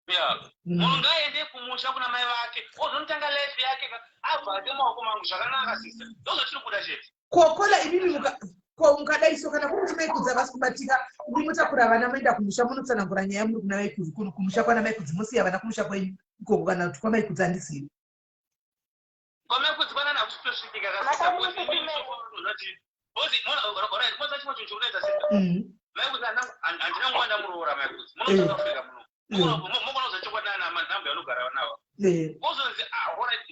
Yeah. Munga ende kumusha kuna mai vake. Ozonotanga life yake abva maoko mangu zvakanaka sister. Ndozo tiri kuda chete. Kokola imimi mukadaiso kana kuti maikudza vasi kubatika muri mutakura vana maenda kumusha munotsanangura nyaya muri kuna maikudzi kumusha kwana maikudzi musiya vana kumusha kwenyu ikoko kana kuti kwamaikudzi handisiyi. Kwamaikudzi kwana nakutosvikika kasisa kuti ndinoti bozi mona chimwe chinhu chinoita sister. Maikudzi handina ngwanda muroora maikudzi. Munotsaka kufika muno. Mukonoza chokwadi namba yanogara nawo. Bozonzi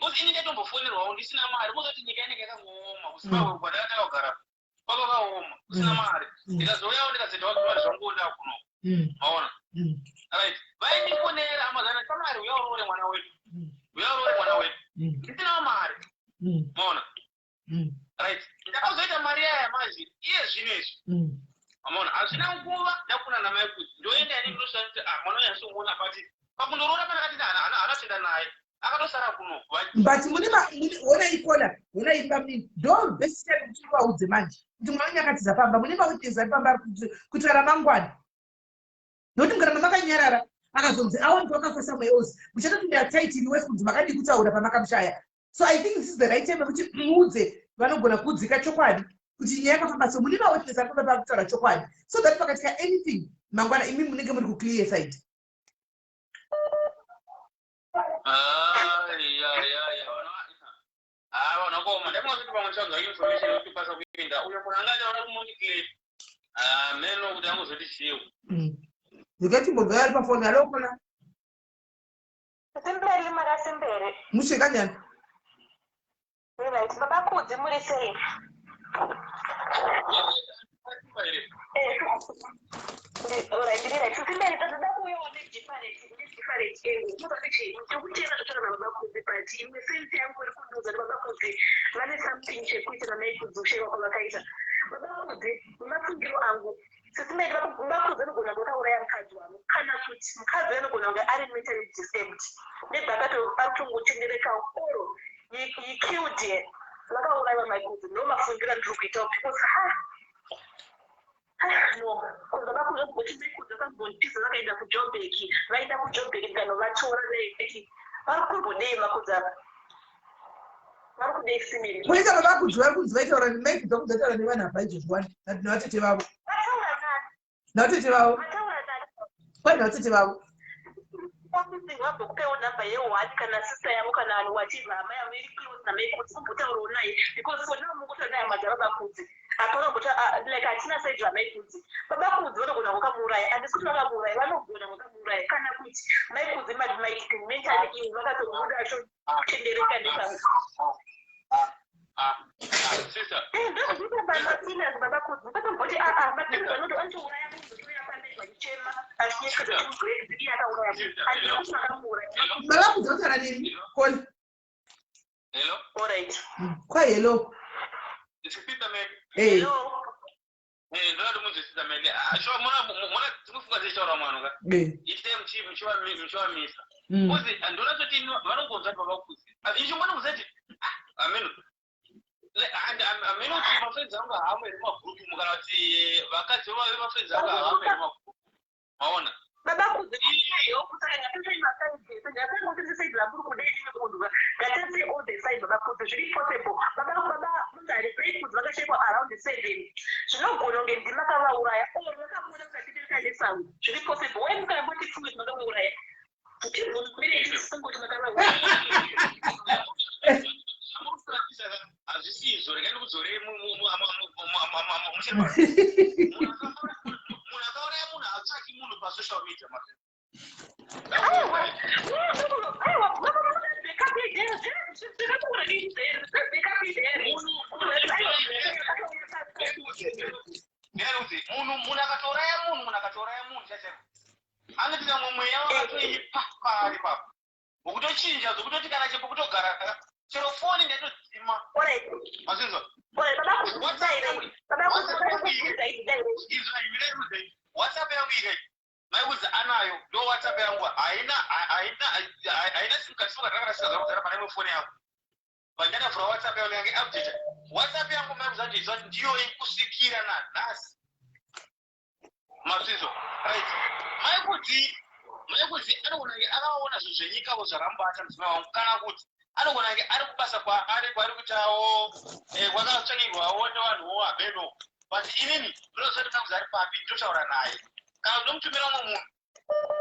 bozi ini ndatombofonerwawo ndisina mari bozoti nyika inenge yakangooma kusimawe kwadakagara kwakaoma kusina mari ndikazouyawo ndikazeta wakimari zvangoda kuno maona right vaindifonera amazana tamari uyaurore mwana wedu ndisinawo mari maona right ndakazoita mari yaya manje iye zvinezvi maona hazvina nguva ndakuna namaikudzi ndoenda ini ndosvika kuti mwana uyansomuona pati pakundoroora panakati anatenda naye akatosara kuno but mune ikola muna imba mini ndo besitari kuti vaudze manje kuti mwana nyakatiza pamba mune mauteza pamba kuti ramangwani nokuti mukana makanyarara akazonzi awoni wakafasa mweosi muchatoti ndataitiri wese kunzi makadi kutaura pamakamushaya. So I think this is the right time kuti muudze vanogona kudzika chokwadi kuti nyaya yakafamba so mune mauteza pamba pakutaura chokwadi so that pakatika anything mangwana imi munenge muri kuclear side. Wanakoma ndakona kuti pamwe tsvaga information yekuti pasa kuenda uyo munhu angati wana kumoniclate meno kuti angozoti chiyo ndikati mbogara ari pafoni alokona simberi makasimbere musvika nyana right babakudzi muri sei simberi toda kuuyawo nedifferent ndikutenda totaura babakudzi but imwe sense yangu iri kundiudza kuti babakudzi vane something chekuita namaikudzi kushaiwa kwavakaita babakudzi mafungiro angu sisimei babakudzi anogona kutouraya mukadzi wavo kana kuti mukadzi anogona kunge ari mentally disabled nebvakatongochengereka oro he killed her vakauraiwa maikudzi ndo mafungiro andiri kuitawo because no kuza bakudzi kuchimekudzi vakambontiza vakaenda kujobeki vaenda kujobeki ndikanovatora veiti vari kumbodei makudzi ava vari kudei simiri kuita vavakudzi vari kunzi vaitaura nemaikudzi vakudzotaura nevanhu apa izvozvwani navatete vavo navatete vavo kwai navatete vavo vabokupewo namba yehwani kana sista yavo kana vanhu vachibva hama yavo iri close namaikudzi kumbotaurawo naye because foneva mukuta naye madza vabakudzi apana kuti like hatina saidi vamaikudzi babakudzi vanogona kukamuuraya handisi kuti vakamuuraya vanogona kukamuuraya kana kuti maikudzi mentally ill vakatomudacho kutendereka nepanga ndozvitabaasinas babakudzi vakatomboti maikudzi anoti anotouraya munhu toya pamberi vachichema achinyekedzaigrade iye akauraya munhu handisi kuti vakamuuraya babakudzi vataura neni koni alright kwai hello ndinoti muzvisisa mene mona dzikufunga dzichitaura mwanu ka ichite muchivamisa uzi ndona toti vanongonzva babakudzi ichimwana kuzati ameno ameno kuti mafriends angu haamwe iri mabhurupu mukana kuti vakadzi vave mafriends angu haamwe iri mabhurupu maona babakudzi ngatatse all the side babakudzi zviri possible vakashekwa around 7 zvinogona kunge ndima kavauraya or vakamuona kukatitereka nesau zviri possible wai mukamboti pfumwe tinokavauraya kuti munhu mire isingoti makavauraya hazvisizvo regai nokuzorei munhu akauraya munhu haatsvaki munhu pasocial media munhu akatouraya munhu chachaiko anoita mweya wakatoipapari papo wokutochinja zvokutoti kana chepo kutogara chero foni ndatodzima mazinzwa WhatsApp yangu ikai maikudzi anayo ndo WhatsApp yangu haina simukatisuka takarasika kugara pane mefoni yangu pandakavhura WhatsApp yangu yange update WhatsApp yangu maikudzi andizva ndiyo ikusikira nanhasi mazinzwa right maikudzi anogona kunge akaona zvinhu zvenyikavo zvakambata mudzimai wangu kana kuti anogona kunge ari kubasa kwaari kuitawo kwakatsvagirwawo nevanhuwo habeno but inini ndinozoti kanguzi ari papi ndotaura naye kana ndomutumira umwe munhu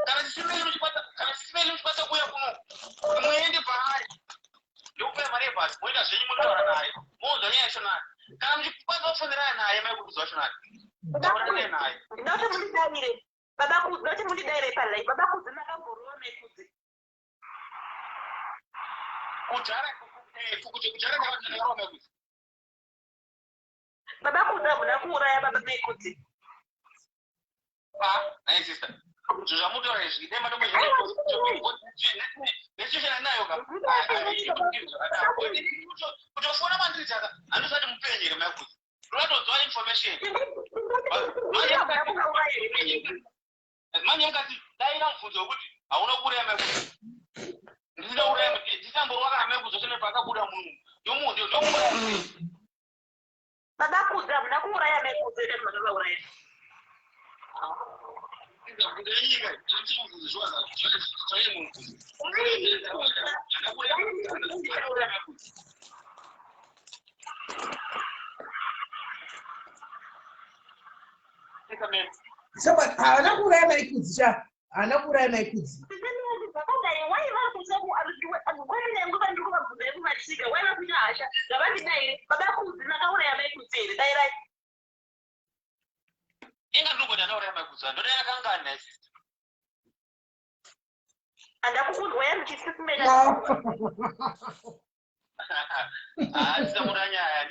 kana chisimeli muchikwanisa kuuya kuno kuti muende paari ndokupai mari yebhasi moita zvenyu munotaura naye moonzwa nyaya yacho naye kana muchikwanisa kufonderana naye maikudzi wacho naye tauranaye naye ndinoti mundidaire babakudzi ndoti mundidaire palai babakudzi makamborowa maikudzi kujara ndakarawa maikudzi babakudzi hamuna kuuraya baba maikudzi nai sister zvo zvamutaura izvi dai matombo nesituation nayo kutofona mandiri chaka handisati mupenyere maikudzi ndinatodzwa information manje mukati daina mubvunzo wekuti hauna kuuraya maikudzi ndisamborwa kana maikudzi osene pakabuda munhu ndomuuraya babakudzi hamuna kuuraya maikudzi ete makavauraya haana kuuraya maikudzi cha haana kuuraya maikudzi inga ndongo ndanauraya maikudzi ndodaira kangani handakukudwaya muchisisimena tisamura nyaya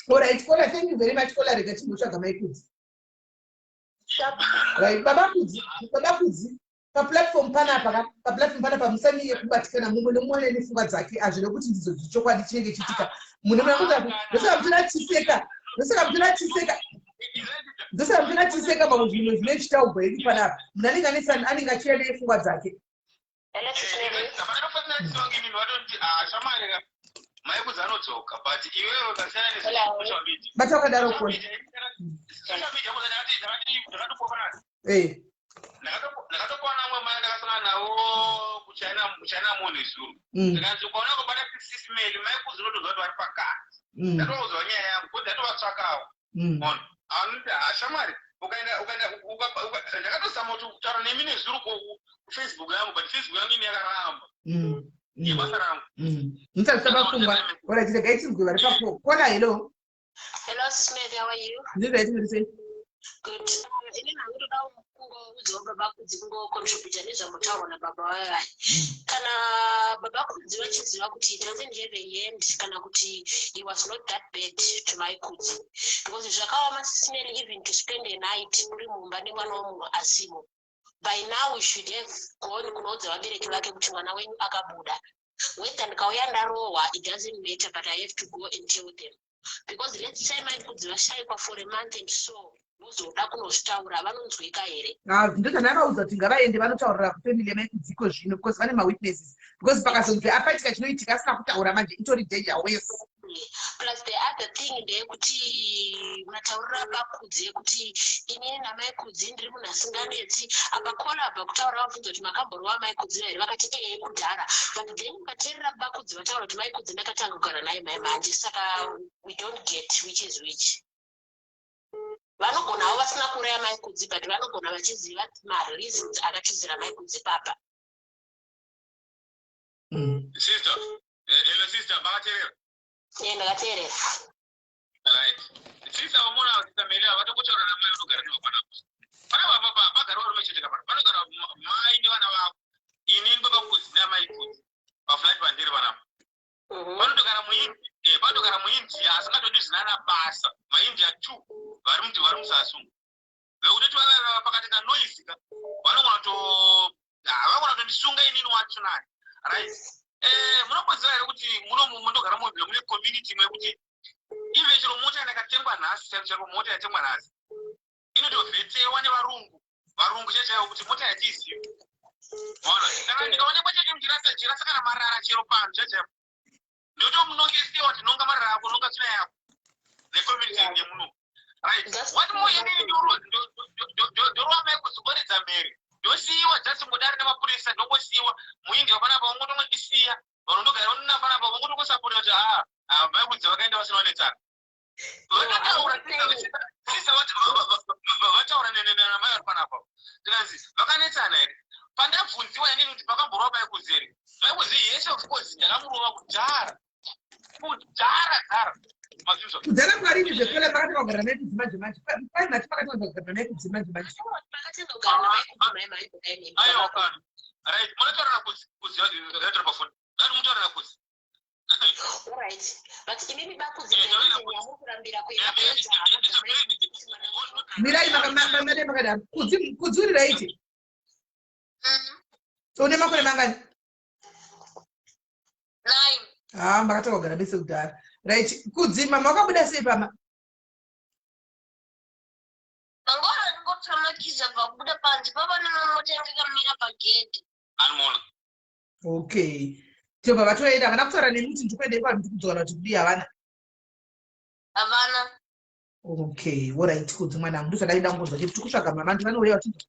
Alright, Kola, thank you very much. Kola, rega chinotsvaga maikudzi. Right, babakudzi paplatform panapa musanyanye kubatikana mumwe nomumwe nepfungwa dzake hazvina kuti ndidzo dzichokwadi chinenge chiitika munhu ndosaka mutuna chiseka pamwe zvinhu zvine chitaugwa iri panapa munhu anenge achiya nepfungwa dzake maikudzi anodzoka but iwewe kasiyana nezvesocial media bata wakadaro kona social media ndakatokuona ndakatokuona amwe mai ndakasangana nawo kuchina mone zuru ndikanzi ukaona kubata SIS MELLY maikudzi unotozwa kuti vari pakati ndatouzwa nyaya yangu kuti ndatovatsvakawo ona anoti hashamwari ndakatozama kuti kutaura nemi nezuru kufacebook yangu but Facebook yangu ine yakaramba yebasa rangu mutasabafungwa ora chiregai tinzwe vari papo kona hello SIS MELLY, how are you? ndizvaiti muri sei Good. Ini nangutoda kungoudzawo babakudzi kungocontributa nezvamutaurwa nababa vayo kana babakudzi vachiziva kuti it doesn't have a end kana kuti he was not that bad to maikudzi because zvakaoma SIS MELLY even to spend a night muri mumba nemwana womunhu asimo. By now we should have gone kunoudza vabereki vake kuti mwana wenyu akabuda whether ndikauya ndarohwa it doesn't matter but I have to go and tell them because let's say maikudzi vashayikwa for a month and so vozoda kunozvitaura vanonzwika here ndozvanakaudza kuti ngavaende vanotaurira kufamily yemaikudziko zvino because vane mawitnesses because pakazonzi apaitika chinoitika asina kutaura manje itori danger wese. Plus the other thing ndeyekuti mataurira bakudzi yekuti inini namai kudzi ndiri munhu asinganetsi akakola abva kutaura vabvunza kuti makamboriwa mai kudzi here vakati kudhara but then ukateerera bakudzi vataura kuti mai kudzi ndakatanga kugara naye mai manje saka we don't get which is which. Vanogonawo vasina kuraya mai kudzi but vanogona vachiziva mareasons akatizira mai kudzi papa. Sister, hello sister, makateerera. Ndakateerera. Right. Sister vamona sister Melly vatokutaura namai vanogara navo panapa. Pana baba bagara vari vachitika pana. Vanogara mai nevana vavo. Inini baba kudzi namai kudzi. Paflight pandiri panapa. Vanogara muIndia asingatodi zinana basa. MaIndia 2 vari musasungu. Vekutoti pakatika noise ka vanogona kutondisunga inini wacho nani. Right. Munobaziva here kuti munogara mubhile mune community mwekuti ive chero mota yakatengwa nhasi chero mota yatengwa nhasi inotovhetewa nevarungu chaichaiwo kuti mota yatizivi. Kana ndikaonekwa chirasa kana marara chero pano chaichaiwo ndotomunongesewa tinonga marara ako nonga tsvina yako necommunity yemuno. Right. What more inini ndorova mai kuzoboredza mberi ndosiyiwa just ngodari nemapurisa ndongosiyiwa muIndia panapa vangotomondisiya vanondogara vanona panapa vangotokusapota kuti mai kudzi vakaenda vasina vanetsana. Vataura namai vari panapa tikanzi vakanetsana here pandabvunziwa inini kuti pakamborwa mai kudzi here mai kudzi yese of course ndakamurova kudhara kudhara kwarini zvekare pakati kugara naye kudzi manje manje paimati pakati kugara naye kudzi manje manje munotaurana kudzi yatora pafoni dati mutourana kudzi. Alright, but inini bakudzi kurambira mirai makamade makadaro kudzi uri raiti une makore mangani? 9. Makatoka kugara bese kudhara. Right, kudzi mama wakabuda sei pama? Angora ngotsamakiza pabuda panzi papa nomotengeka mira pagedhi. Anoona. Okay. Tioba vatoenda kana kutaura nemuti ndikuende kwa ndikudzora kuti kudi havana. Havana. Okay, alright kudzi mwana wangu ndozvadaida ngonzwa kuti tikusvaga mama ndinorewa kuti.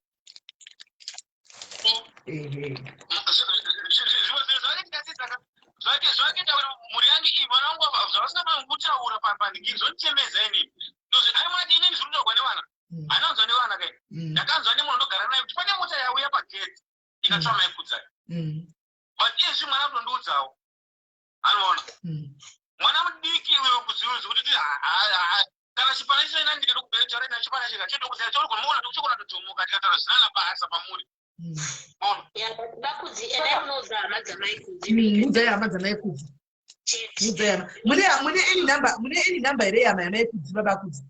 Zvakaita kuti mhuri yangu iyi vana vangu zvavasina kutaura pandingiri zvonditemeza inini ndozi aimati inini zvinodorwa nevana hananzwa nevana kai ndakanzwa nemunhu ndogara naye kuti pane mota yauya pagedhi ikatsva mai kudzai but izvi mwana kutondiudzawo anoona mwana mudiki uyo kuziuzi kuti kana chipana chichaina ndikada kuberetaura ina chipana chika chetokuzaya chogona chogona totomuka tikataura zvinana basa pamuri. Bakudzi ene unoza hama dzamai kudzi. Udzai hama dzamai kudzi. Mune any number here yama yamai kudzi babakudzi.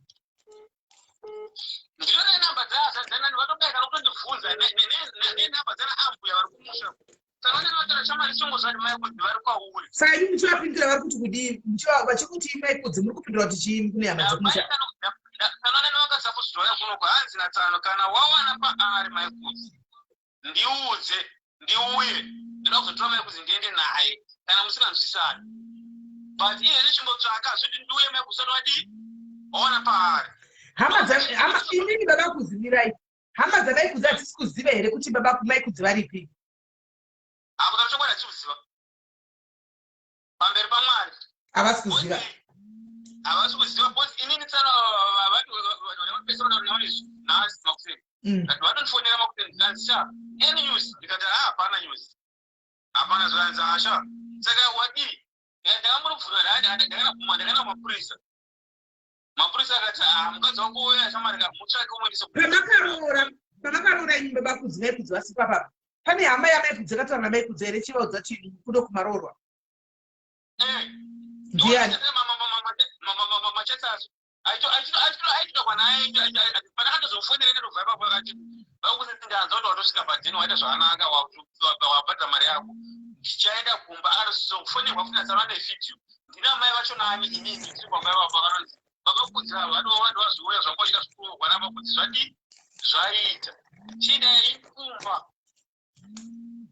Ndine namba dzazadzana vatobeka nokundibvunza nenamba dzana ambuya vari kumusha. Saka ndinotora shamari chongo zvati mai kudzi vari kwauri. Saka imi muchivapindira vari kuti kudii vachikuti mai kudzi muri kupindira kuti chii kune hama dzokumusha. Kana nevakasapozvaya kuno kuhanzi natsano kana wawana paari mai kudzi. Ndiuye ndinoda kuzotora mai kudzi ndiende naye kana musinganzwisani. But iyezvi chimbotsvaka zviti ndiuye mai kudzi wadii wawana paari. Inini baba kuzimirai hama dzamai kudzi hatisi kuziva here kuti baba mai kudzi varipi? Apo kana chokwadi hatikuziva pamberi paMwari havasi kuziva. Havasi kuziva because inini tsana vanopesana nasi makuseni kuti vanondifonera makuseni ndikanzisha any news ndikati hapana news hapana zvanzasha saka wadii ndakamurubvunza ndakaenda kumapurisa. Mapurisa akati mukadzi wako uya shamari mutsvake umwendise. Pamakaroora imba bakudzi mai kudzi vasi papapa pane hama yamai kudzi yakataura namai kudzi here chivaudza chii kudo kumaroorwa? Ndiani? Machetsazo aitoda kwanaye panakatozofonera netobva ipapo akati vakuti ndanzwa kuti watosvika padhini waita zvakanaka wabhadha mari yako ndichaenda kumba akazofonerwa futi asava nevhidhiyo ndina mai vacho nani inini tiri kwamai vavo vakanonzi vakakudzi ava vanowazouya zvangoita zvikurwa navakudzi zvadii zvaita chidai kumba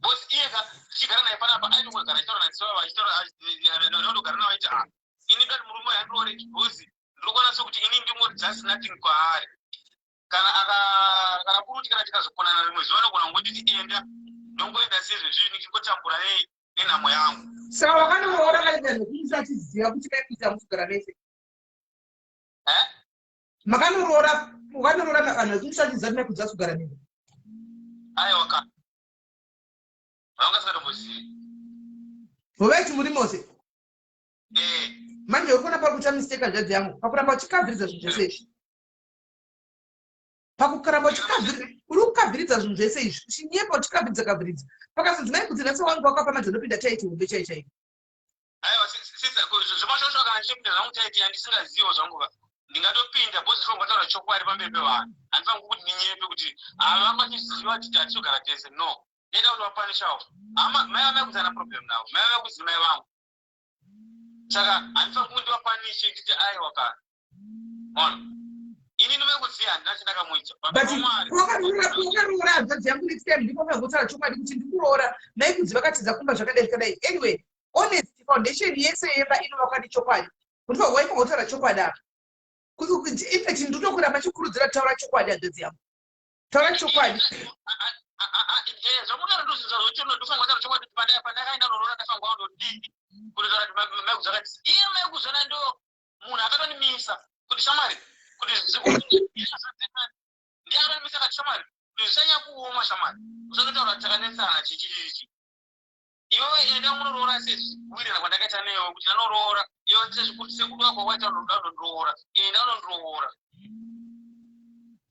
bosi iyeka chigara naye panapa aiti kugara achitaura nadziva vachitaura nawo aiti ini ndati murume yandori bosi ndiri kuti ini ndimori just nothing kwaari kana kuruti kana tikazokonana rimwe zuva nogona ngonditi enda ndongoenda sezvezvizvi ndichingotambura nenhamo yangu. Saka wakanoora kaita zvekunzi achiziva kuti kaikuita mukugara nese makanoora vanhu vekunzi achiziva kuti maikudza kugara nese aiwa ka vangasikatombozii vovaiti muri mose manje urikuona pakuita mistake hanzvadzi yangu pakuramba uchikavhiridza zvinhu zvese izvi pakukaramba uri kukavhiridza zvinhu zvese izvi chinyepa uchikavhiridza pakazonzi maikudzi nhasi wangu wakapa madzinopinda taiti hombe chaichaiko aiwa zvemashosho kana ndichipinda zvangu taiti handisingazivo zvangu ndingatopinda bosi zvongataura chokwadi pamberi pevanhu handifaniri kuti ndinyepe kuti vangachiziva kuti hatisogara tese no ndeda kuti vapanishawo mai vamaikudzana problem navo mai vamaikuzi mai vangu saka handifaniri kuti ndivapanishe nditi aiwa kana ona ini ndinokuziva handina chandakamuita wakaroora hanzvadzi yangu next time ndipo pangotaura chokwadi kuti ndikuroora maikudzi vakatiza kumba zvakadai anyway honesty foundation yese yemba inovakwa nechokwadi kuti waipangotaura chokwadi apa infact ndinokuramba chikurudzira taura chokwadi hanzvadzi yangu taura chokwadi pandakaenda norora ndafanga wandodii kutaura kuti maikuzakati iye maikuzana ndo munhu akatonimisa kuti shamari kuti ndiye akatonimisa kati shamari kuti zvisanya kuoma shamari usatotaura takanetsana chichichichi iwewe enda munoroora sezvikuwirira kwandakaita newe kuti anoroora iwe sezvikuti sekuti wako waita unondoroora enda unondoroora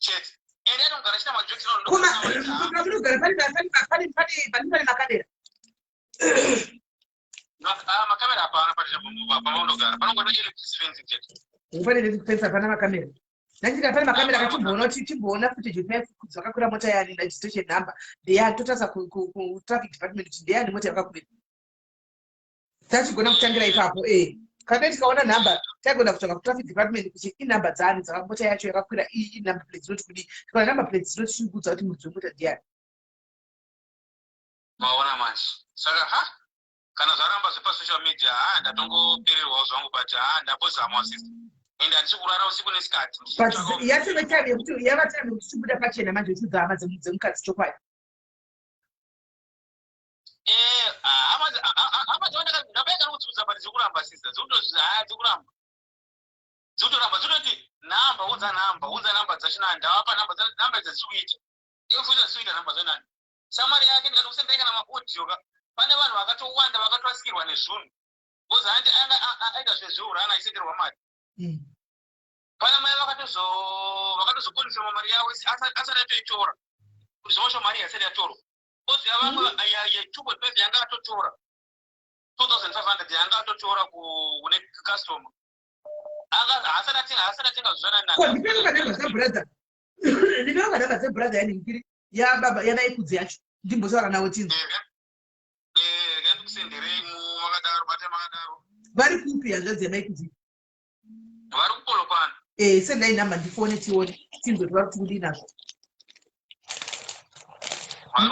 chete enda anogara chita majokisi pane makadera makamera hapana pamaunogara panongona electric fence chete pane electric fence hapana makamera ndandika pane makamera akatimboona timboona footage dzakakwira mota yani registration number ndeyani totasa kutraffic department kuti ndeyani mota yakakwira tachigona kutangira ipapo kana tikaona nhamba taigona kutsvaka kutraffic department kuti inhamba dzani dzaka mota yacho yakakwira iyi number plate dzinoti kudii kana number plate dzinoti chikudza kuti mudzi wemota ndiyani maona manje saka kana zvaramba zvepasocial media ndatongopererwawo zvangu but ndambozamawo system ende handisi kurara usiku nesikati yavatime yekuti chibuda pachena manje uchidzama dzemukadzi chokwadi ndabaika nokudzudza but dzikuramba sisa dzikuramba dzototi nhamba udza nhamba dzachina ndavapa nhamba dzazikuita iwe futa zikuita nhamba zonani shamari yake ndikatokusendereka namaaudio pane vanhu vakatowanda vakatwasikirwa nezvunhu bozi aita zvezveurana aisenderwa mari pana mai vakatozokonifirma mari yavo asati atoitora kuti zvomosho mari yasati yatorwa bozi yavamwe ya2.5 yanga atotora 2500 yanga atotora kune customer asati atenga zvananaa ndinonga dzebrother yaningiri yababa yanaikudzi yacho ndimbotaura nawo chinzi ndikusenderei makadaro bate makadaro vari kupi hanzvadzi yanaikudzi vari kupolopana sendai nhamba ndifone tione tinzoti vari kuti kudii nazvo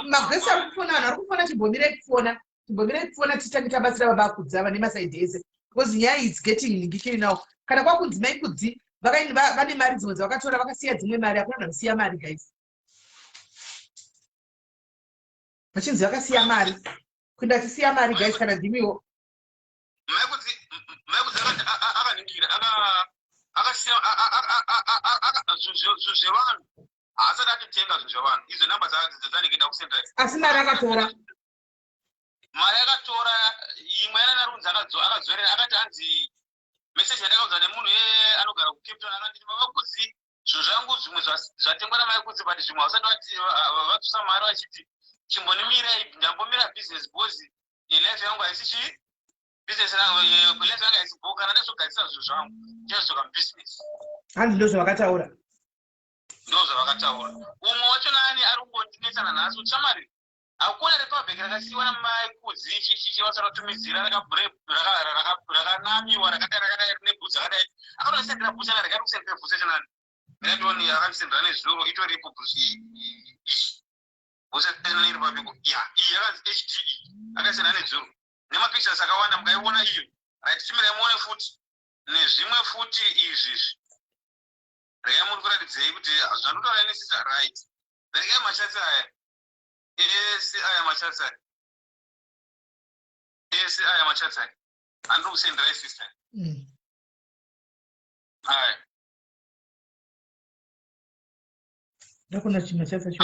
magwesi ari kufona vanhu ari kufona chimbomirai kufona titange tabatsira baba akudzi ava nemasaidhi ese because nyaya is getting ningikiri nawo kana kwakunzi maikudzi vane mari dzimwe dzavakatora vakasiya dzimwe mari hakuna vanosiya mari guys machinzi vakasiya mari kuenda achisiya mari guys kana ndimiwo maikudzi akaningira akasiya zvevanhu haasati atitenga zvevanhu izvo nhamba dzaningida kusendera asi mari akatora imwe yanarunzi akadzorera akati hanzi meseji yandakaudza nemunhu anogara kucape town akanditi maikudzi zvinhu zvangu zvimwe zvatengwa namaikudzi but zvimwe havasati vatusa mari vachiti chimbonimirai ndambomira business bozi life yangu haisi chii business life yangu haisi bo kana ndazogadzisa zvinhu zvangu ndichazoka mubusiness handi ndo zvavakataura umwe wacho nani ari kungotinetsana nhasi kuti shamari hakuna republic rakasiyiwa namaikudzi chivasaratumidzira rakanamiwa rakadai rine bhutsi akadai akatosendera bhutsi ana rekari kusendera bhutsi achanani ndationi akandisendera nezvitoro itoripo bhutsi usatena iri pabiko yakanzi HDE akasiyana nedzuro nemapictures akawanda mukaiona iyo right chimira muone futi nezvimwe futi izvi regai muri kuratidzei kuti zvanotaura nesisa right regai machatsi aya ese aya machatsi aya ese aya machatsi aya handiri kusenderai sister aya ndakona chimwe chatsa cho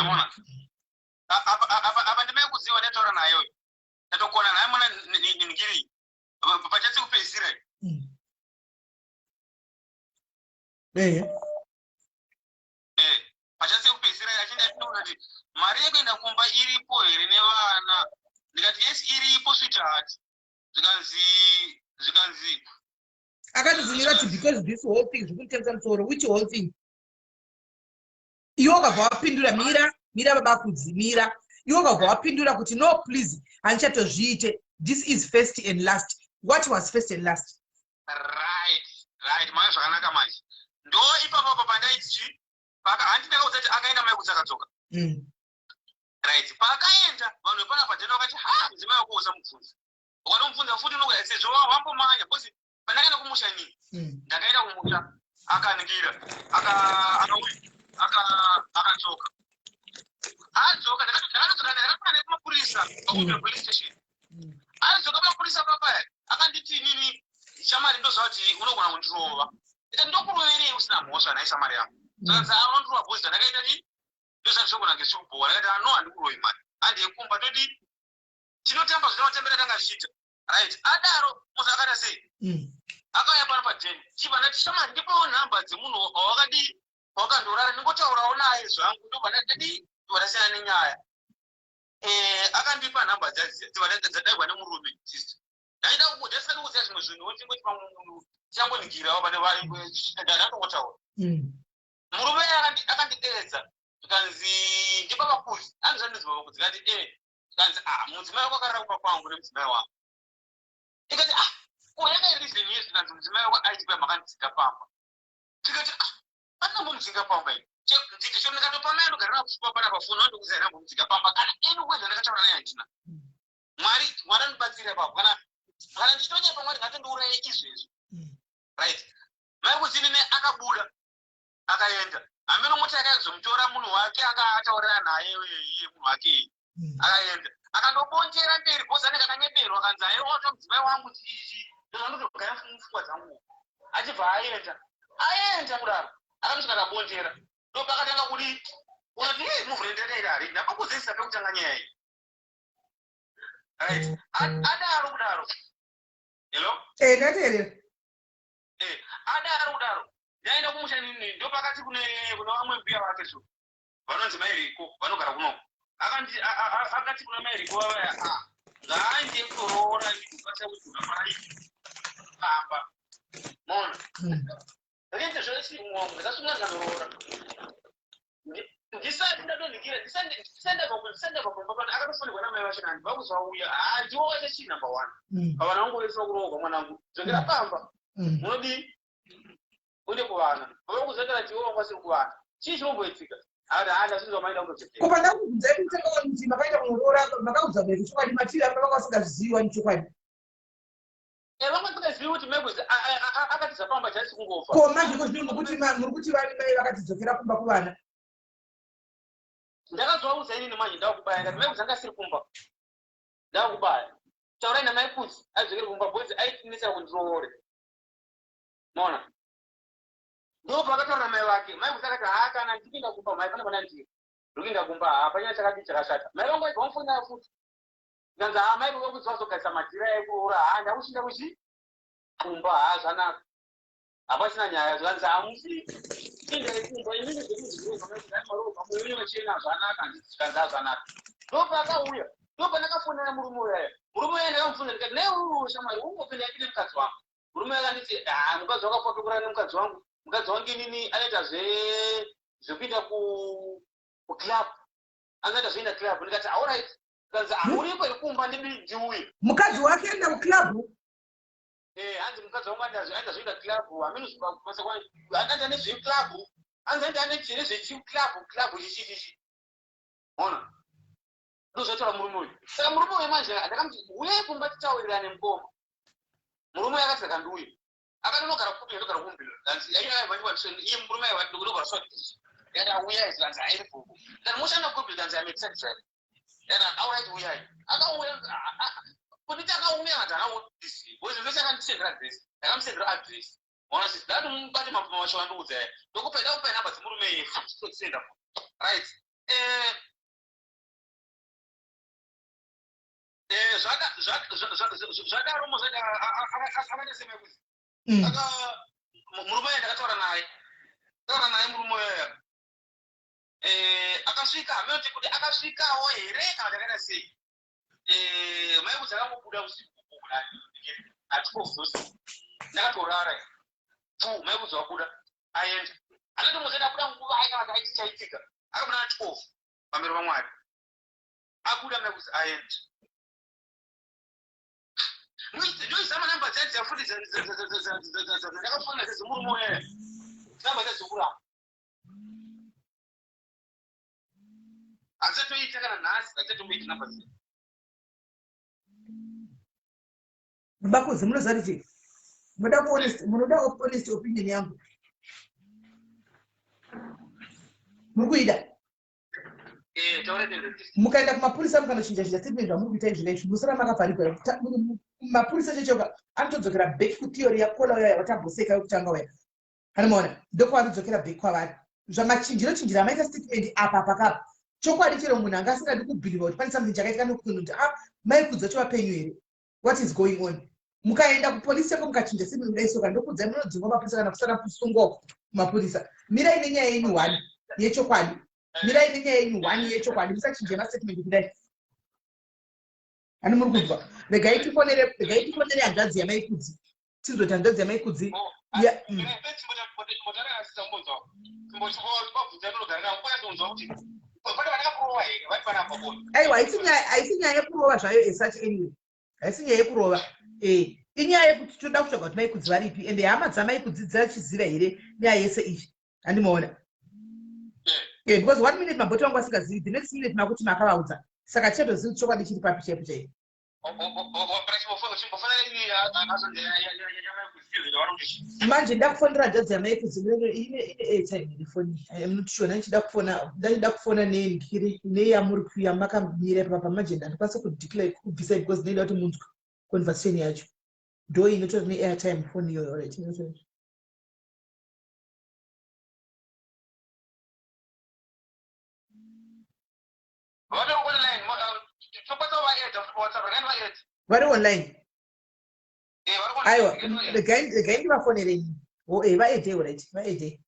apa ndimai kuziva ndataura nayo ndatokona naye mona ndingiri pachatsi kupedzisira pachatsi kupedzisira achinda tinoona kuti mari yekuenda kumba iripo here nevana ndikati yes iripo sweetheart zvikanzi akatizivira kuti because this whole thing zvikutengesa musoro which whole thing iwe ukabva wapindura mira baba kudzimira iwe ukabva wapindura kuti no please hanichatozviite this is first and last. What was first and last? Right manje zvakanaka manje ndo ipapo pandaiti handina kuti akaenda mai kuti akadzoka right pakaenda vanhu vepana padhena vakati mudzimai wako usamubvunza ukatomubvunza futi unokuda sezvo wambomanya bcause pandakaenda kumusha inini ndakaenda kumusha akaningira akadzoka adzoka ndakatoka nekumapurisa pakuda police station adzoka pamapurisa papaya akanditi nini shamari ndozva kuti unogona kundirova ndokuroverei usina mhosva naye shamari yangu saka unondirova bhozi ndakaita ti ndozvatishogona ngesubhoa ndakati no handikurovi mari handiyekumba toti tinotamba zvinotambera tanga zvichiita right adaro musi akata sei akauya pano padheni chibva ndati shamari ndipowo nhamba dzemunhu wawakadi wakandorara ndingotaurawo naye zvangu ndobva ndati ndivadasiyana nenyaya akandipa nhamba dzadaigwa nemurume sister ndaida ndasati kuziva zvimwe zvinhu tingoti pamwe munhu changonigirawo pane ndatongotaura murume akandideredza zvikanzi ndipa vakuzi andizvandiziva vakuzi kati zvikanzi mudzimai wako akarara kupa kwangu nemudzimai wangu ikati yakairirizeni yesu zvikanzi mudzimai wako aitipa makandidzinga pamba tikati andinombomudzinga pamba ini ndicho ndikatopamai ndogarira kushupa pana pafoni wandokuzai ndambomudzinga pamba kana anyway ndakataura naye handina mwari andibatsira papo kana ndichitonya pamwari ngatondiuraye izvezvo right mai kudzinine akabuda akaenda hameno moti akazomutora munhu wake akataurira naye iye munhu wake akaenda akandobonjera mberi bhozi anenge akanyeberwa akanzi aiwata mudzimai wangu chichi ndozvandotogara mupfungwa dzangu achibva aenda kudaro akandosvika akabonjera ndopakatanga kuti unati muvhurenderaira hari ndapakuzisa pekutanga nyaya iyi right adaro kudaro hello ndateerera adaro kudaro ndaenda kumusha nini ndopakati kune vamwe mbiya vake so vanonzi mairiko vanogara kunoko akati kuna mairiko vavaya ngaanje kuroora ndikubasa kuti unamaraiiki kamba mona rinde zvese mwangu ndakasunga ngandoroora ndisati ndadonhikira ndisandabva kumba pana akatofonirwa namai vacho nani vakuzvauya ndiwo wacho chii number 1 pavana vangu veswa kuroorwa mwanangu dzokera pamba munodii uende kuvana vavakuzatara chiwo vangasiri kuvana chii chinomboitika ndasinzwa maida kundozekera kuba ndakubvunzai kutenga kuti makaita kuroora makaudza kuti chokwadi matiri apa vakasingazviziva nechokwadi vamwe ndingazivi kuti mekuzi akati zapamba chaisi kungofa koma zviko zvino muri kuti vani mai vakatidzokera kumba kuvana ndakazvaudza inini manje ndakubaya ngati mekuzi anga asiri kumba ndakubaya taurai namai kuti aidzokere kumba bhozi aitinisa kundiroore maona ndobva akataura mai vake mai kuti akati kana ndipinda kumba mai pane pana ndiri ndokuinda kumba hapanyaya chakati chakashata mai vangu aibva mufonera futi ndanzi mai kuti vazogaisa madhira ekuroora ndakushinda kuchi kumba zvanaka hapasina nyaya zvanzi hamusi indai kumba inini zvekuziroaaimaroamuyochena zvanaka zvikanzi zvanaka ndopa akauya ndopa ndakafonera murume uyaya murume uya ndakamufunza ndikati neu shamwari ungopinda yakine mukadzi wangu murume akanditi mukadzi wakapotokora nemukadzi wangu mukadzi wangu inini anoita zvekuinda kuclub anoita zvoinda club ndikati alright kanzi uripo ikumba ndiuye mukadzi wake enda kuclub hanzi mukadzi wangu aita zvoinda club anaita nezveclub hanzi aita nezveclub chichichichi ona ndozotora murume uyu. Saka murume uyu manje ndakamti uye kumba titaurirane mukoma. Murume akasaka nduyu. Akanogara kupi ndogara kumbira. Danzi yaiya vachwa iye murume wati ndogara swati. Yada uya izanza airifuku. Dan mushanda kupi danzi ametsetse. Yada await uya. Akauya kuti akaumya ati anaudisi. Bozi zvese akandisendera address. Ndakamsendera address. Ona sisi dadu mubati mapuma wacho wanduudza. Ndokupeda kupa namba dzimurume iye. Senda. Right. Zvadaro muzada avanasema kuzi. Aka murume ndakataura naye murume uya. Akasvika ameti kuti akasvikawo here kana ndakada sei. Mai kuti akangobuda usiku kubuda. Atikofuzi. Ndakatorara. Mai kuti wabuda aenda. Anoti muzada abuda nguva aikana aichaitika. Akabuda na 12 pamberi paMwari. Abuda mai kuti aenda. Ndoizama namba dzacho futi dzakafona dzemurume uya. Namba dzazokura. Achatoita kana nhasi achatomuita namba dzacho. Bakuzi munoziva kuti munoda honest opinion yangu. Muri kuida? Mukaenda kumapurisa mukandochinja statement zvamuri kuita izvi musara makavharikwa. Mapurisa chechoka anotodzokera back kutheory yakola uya yavatamboseka yokutanga uya. Anomaona ndokwaanodzokera back kwavari. Zvamachinjiro amaita statement apa pakapa. Chokwadi chero munhu anga asingadi kubhiliva kuti pane something chakaitika nokukunhu kuti maikudza chivapenyu here. What is going on? Mukaenda kupolisi yako mukachinja statement mudaisoka ndokudzai munodzingwa mapurisa kana kusara kusungwa kumapurisa. Mirai nenyaya yenyu 1 yechokwadi. Mirai nenyaya yenyu 1 yechokwadi. Musachinja mastatement kudai. Ani muri kunzwa. Regai tifonere hanzvadzi yamaikudzi. Tizoti hanzvadzi yamaikudzi. Aiwa, haisi nyaya yekurova zvayo esati anyway. Haisi nyaya yekurova. Inyaya yekuti toda kutsvaga kuti maikudzi varipi ende hama dzamaikudzi dzachiziva here nyaya yese izvi. Handimaona. Because 1 minute mabhoti wangu asingazivi, the next minute makuti makavaudza. Saka chatozivi chokwadi chiri papi chaipo chaipo. Manje ndakufonera hanzvadzi yamaikudzi ine airtime irifoni. I am not sure ndichida kufona neyamuri kuya makamira papa manje ndandikwanisa kudeclare kubvisa because ndinoda kuti munzwe conversation yacho. Ndo inotori neairtime phone iyoyo already. Vari online. Aiwa, regai ndivafonere. Vaede already. Vaede.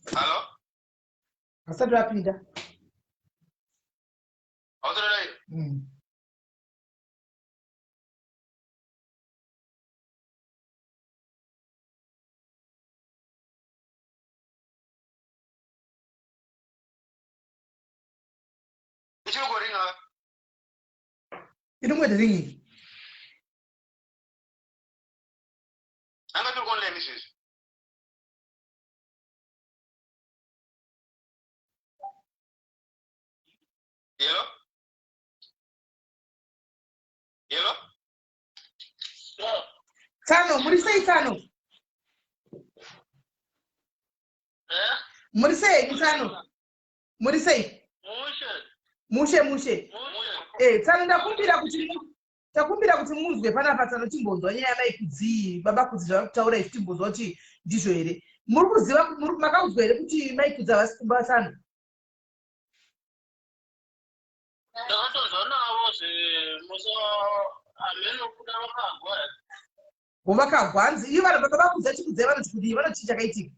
Hello? Asati rapinda. Inongwete ringi. Anga turi online isizvi. Hello? Hello? Tsano, muri sei Tsano? Muri sei Tsano? Muri sei? Mushe. Tsano ndakumbira kuti muzwe panapa Tsano timbonzwa nyaya yamaikudzi baba kudzi zvakutaura ichi timbonzwa kuti ndizvo here. Muri kuziva makaudzwa here kuti maikudzi havasi kumba Tsano? Ndakatonzwa navo zvemuso ameno kuda vakagwa. Vakagwanzi ivo vanhu baba kudzi chikudzai vanoti kuti vanoti chakaitika.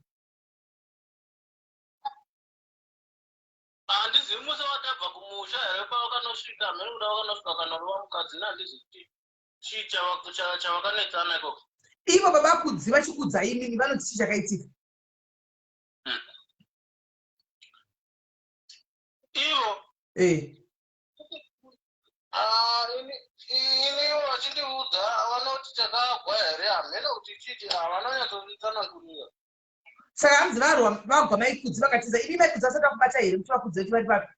Handizivi musi watabva kumusha here pavakanosvika mhene kuda vakanosvika kanorova mukadzi nehandizivi kuti chii chavakanetsana ikoko. Ivo baba kudzi vachikudzai imini vanoti chii chakaitika. ini vachindiudza havana kuti takagwa here hamena kuti chiti havanonyatsoitsanangurira saka hanzi varwa vagwa maikudzi vakatiza ini maikudzi asati akubata here kuti vakudzi vechi vari papi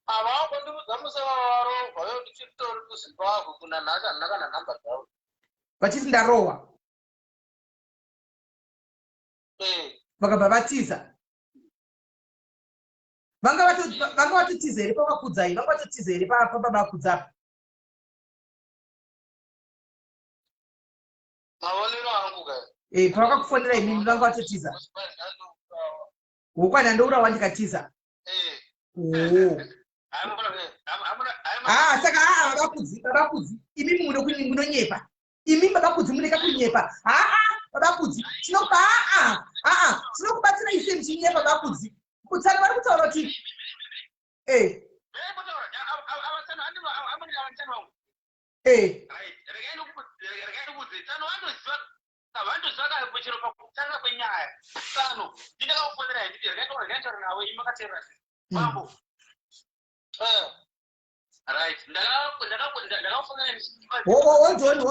havakondibudza musava varohwa yo ndichitori kuzimbabwe kuna nhasi handina kana nhamba dzavo vachiti ndarohwa vakabva vatiza vanga vatotiza here pavakudza iyi vanga vatotiza here pavakudza mavonero angu kai pavakakufonera imimi vanga vatotiza wokwana ndourawa ndikatiza saka vavakudzi imimi munonyepa imimi vavakudzi muneka kunyepa vavakudzi tinokubatsira ise mchinyepa vavakudzi kutsana vari kutaura kuti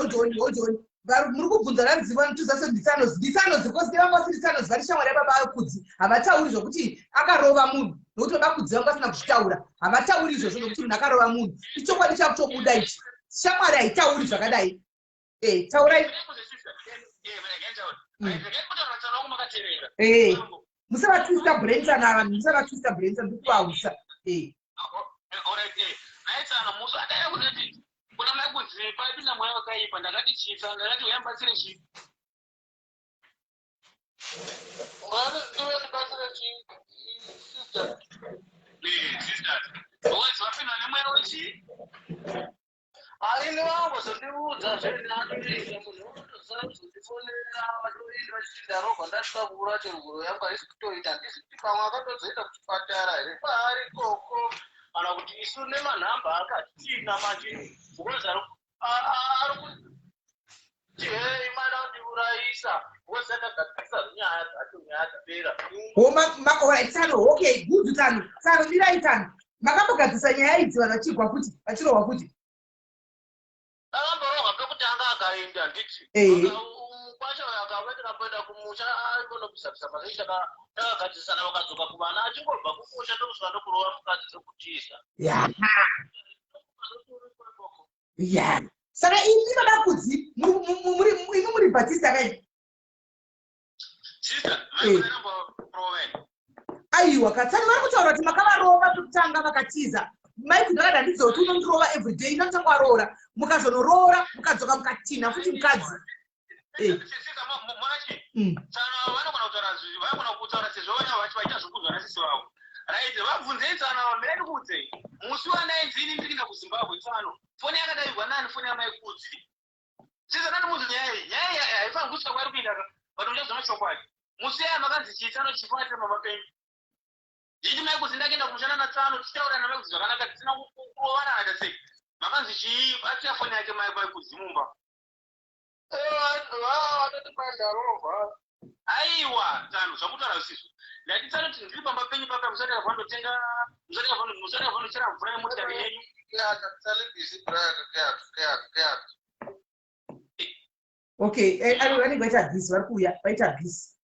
holdoni muri kubvunza rariziva nituzaso nditsanozi kosi vangasi nditsanozi vari shamwari yababakudzi havatauri zvokuti akarova munhu nokuti vabakudzi vanga vasina kuzvitaura havatauri izvozvo nokuti munhu akarova munhu ichokwadi chakutobuda ichi shamwari haitauri zvakadai taurai musavatwista brensana vanhu musavatwista brensana ndikuvausa kuna maikudzi paipinda mweya wakaipa ndakati chisa ndakati uyambatsire chi ngani ndiwe ndibatsire chi sister uwezi wapinda nemweya wechi aini vangozondiudza zvenandisa munhu unotozondifonera vatoenda vachindarogwa ndatikakura chiruguro yangu haisi kutoita handisi kuti pamwe akatozoenda kuchipatara here paari koko kana kuti isu nemanhamba akatina manje ukozi ari kuti hei mana kundiurayisa ukozi akagadzisa nyaya dzacho nyaya dzapera tsano okay good tsano mirai tsano makambogadzisa nyaya idzi vanhu vachigwa kuti vachirohwa kuti akamborohwa pekuti anga akaenda nditi kwacho akawetikapenda kumusha aikonobisabisa pasaisha takagadzisana vakadzoka kuvana achingobva kukusha tokusva ndokurova mukadzi dzekutiza saka ini vabakudzi imi muri bhatista kai aiwa katsani vari kutaura kuti makavarova pekutanga vakatiza maikudzi vakada ndidzo kuti unondirova everyday inotanga waroora mukazonoroora mukadzoka mukatina futi mukadzi vanogona kutaura sezvo vanya vacho vaita zvokuzwa nasisi vavo right vabvunzei tsana vamire ndikuudzei musi wa19 ndikuenda kuzimbabwe tsano foni yakadaigwa nani foni yamaikudzi sisa ndandimuudza nyaya haifaniri kusvika kwari kuenda vanhu muchaziva chokwadi musi yaya makanzi chitsano chifate mamapenyu ichi maikudzi ndakuenda kumushana natsano tichitaura namaikudzi zvakanaka tisina kurovana hata sei makanzi chii atsiya foni yake maikudzi mumba vatotipaidarovha aiwa tsano zvakutaura zvisizvo ndati tsano kuti ndiri pamba penyu papa musati avandotenga musati avandochera mvura yemotikari yenyu okay vanenge vaita bhisi vari kuuya vaita bhisi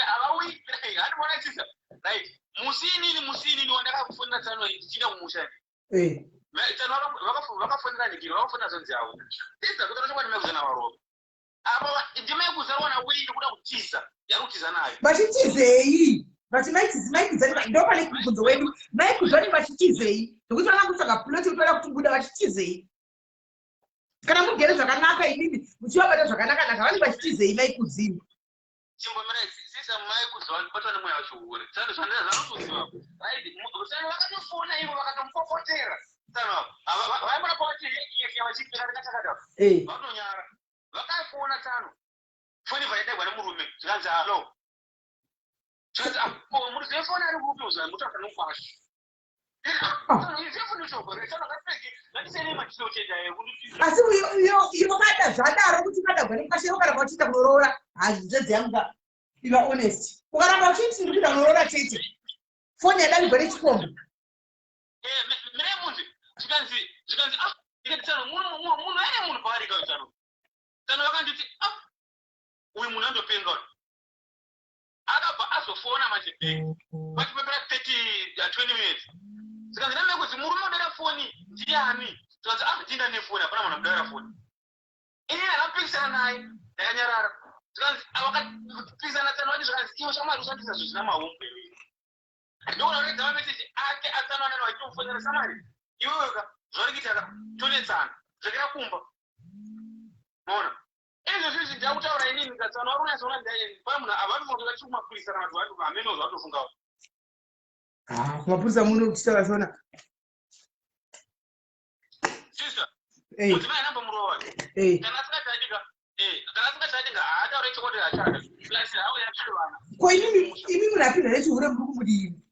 havauyi handiona chisa right musinini wandakakufonera tsano tichienda kumusha tsano vakafonera ndigiri vakafonera zonzi avo idza kuti anochokwadi maikuzana varoba apa ndimaikuzarwana wei ndokuda kutiza yari kutiza nayo vachitizei vati maikuzani ndopane kubvunzo wedu maikuzani vachitizei ndokuti vana kutsvaga ploti kutoda kuti buda vachitizei kana mugere zvakanaka imimi muchivabata zvakanaka-naka vanenge vachitizei maikudzini chimbomira sisa maikudzi vanobatwa nemweya wacho uri tsano zvanotoziva sano vakatofona ivo vakatomupopotera sano vaimona pavati vachipira rikatakata vanonyara vakafona tsano foni vaidegwa nemurume zvikanzi halo zvikanzi muri zefoni ari kupi uzai mutaka nokwasho asi ivo kada zvadaro kuti kadagwa nemukashero kana vachiita kunoroora hazvidzedzi yangu iva honest ukaramba uchiti ndiri kuita kunoroora chete foni yadani gore chikombo memunzi zikanzi ikati tsano munhu ane munhu paari ka tsano tsano vakanditi uyu munhu andopenga akabva azofona manje vachipepera 20 minutes zikanzi namekuti murume udara foni ndiani zikanzi ndinda nefoni hapana munhu amudara foni ini akapikisana naye ndakanyarara zikanzi avakapikisana tsano vachi zvikanzi iwe shamwari ushandisa zvo zvina mahombe ndokuna kuredza mameseji ake atsanwanana vachimufonera samari iweweka zvarikitaka tonetsana zvakira kumba mona izvo zvizvi ndakutaura inini katsano varunasaona ndapamunhu avamumotoka chikumapurisa kana vantu vatu vamenoza vatofungawo kumapurisa muno kuchitaura sona sister mudzimai anamba murowa wake kana asingatadika haataure chokwadi achada plus hawe yachivana ko imi munapinda nechihure muri kumudini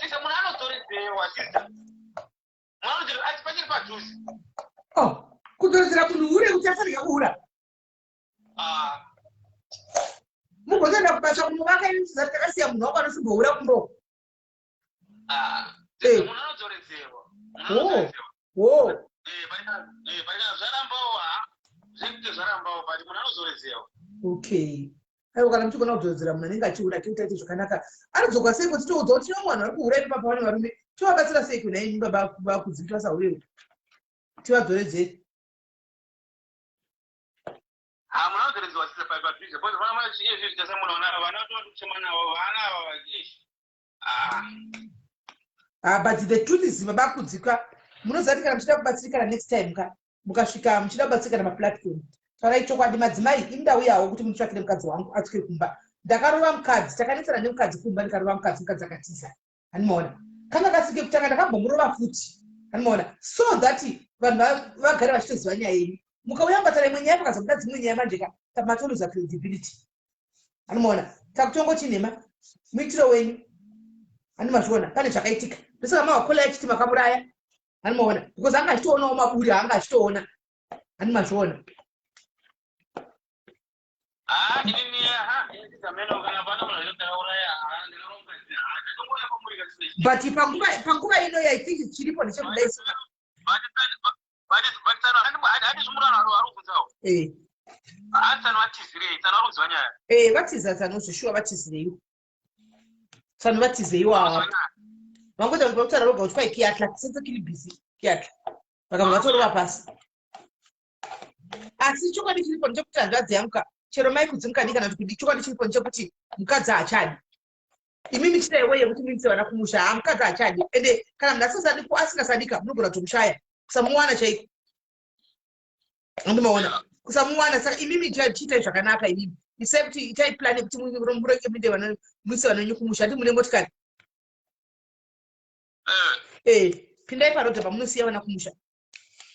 sisa munhu anodzoredzewa sisa munhu anodzoredzewa asi pachiri padhuze kudzoredzera munhu hure kuti afanika kuhura mugotoenda kubasa munhu vakainzisa takasiya munhu wako anosimbohura kumbo munhu anodzoredzewa zvarambawo zvekuti zvarambawo but munhu anodzoredzewa okay aiwa kana muchigona kudzoredzera munhu anenge achihura tiutaiti zvakanaka anodzoka sei kuti toudza kuti tino vanhu vari kuhura ipapa vane varume tovabatsira sei kuna ini baba vakudzimi twasahureu tivadzoredzei munhu anodzoredzewa sisa padhuze bcause vana izvi zvitasa munhu vana vatochema navo vana but the truth is baba kudzika munozati kana muchida kubatsirikana next time ka mukasvika muchida kubatsirikana maplatform tarai chokwadi madzimai indauyawo kuti mutsvakire mukadzi wangu atsvike kumba ndakarova mukadzi takanetsana nemukadzi kumba ndikarova mukadzi akatiza hanimaona kana kasike kutanga ndakambomurova futi hanimaona so that vanhu vagare vachitoziva nyaya yenyu mukauyabatana imwe nyaya pakazobuda dzimwe nyaya manjeka tamatoluza credibility hanimaona takutongo chinhema muitiro wenyu hanimazviona pane zvakaitika ndosaka mavakola achiti makamuraya hanimaona because anga achitoonawo maburi anga achitoona hanimazviona but panguva ino yaithingi chiripo nechekudaisika vatiza tsano zvishuwa vatizirei tsano vatizeiwo ava vangoita kutaura roga kuti kwai kiatla sese kiri bhizi kiatla vakabva vatorova pasi asi chokwadi chiripo ndechekuti hanzvadzi yamuka chero maikudzimuka kana kuti chokwadi chiripo ndechekuti mukadzi haachadi imimi chitaiwo yekuti muise vana kumusha mukadzi haachadi ende kana munhu asasadiko asingasadika munogona kutomushaya kusamuwana chaiko andimaona kusamuwana saka imimi chiitai zvakanaka imimi isai kuti itai plani kuti murenge muinde muise vanonyu kumusha ndi mune motikari pindai parodhi pamunosiya vana kumusha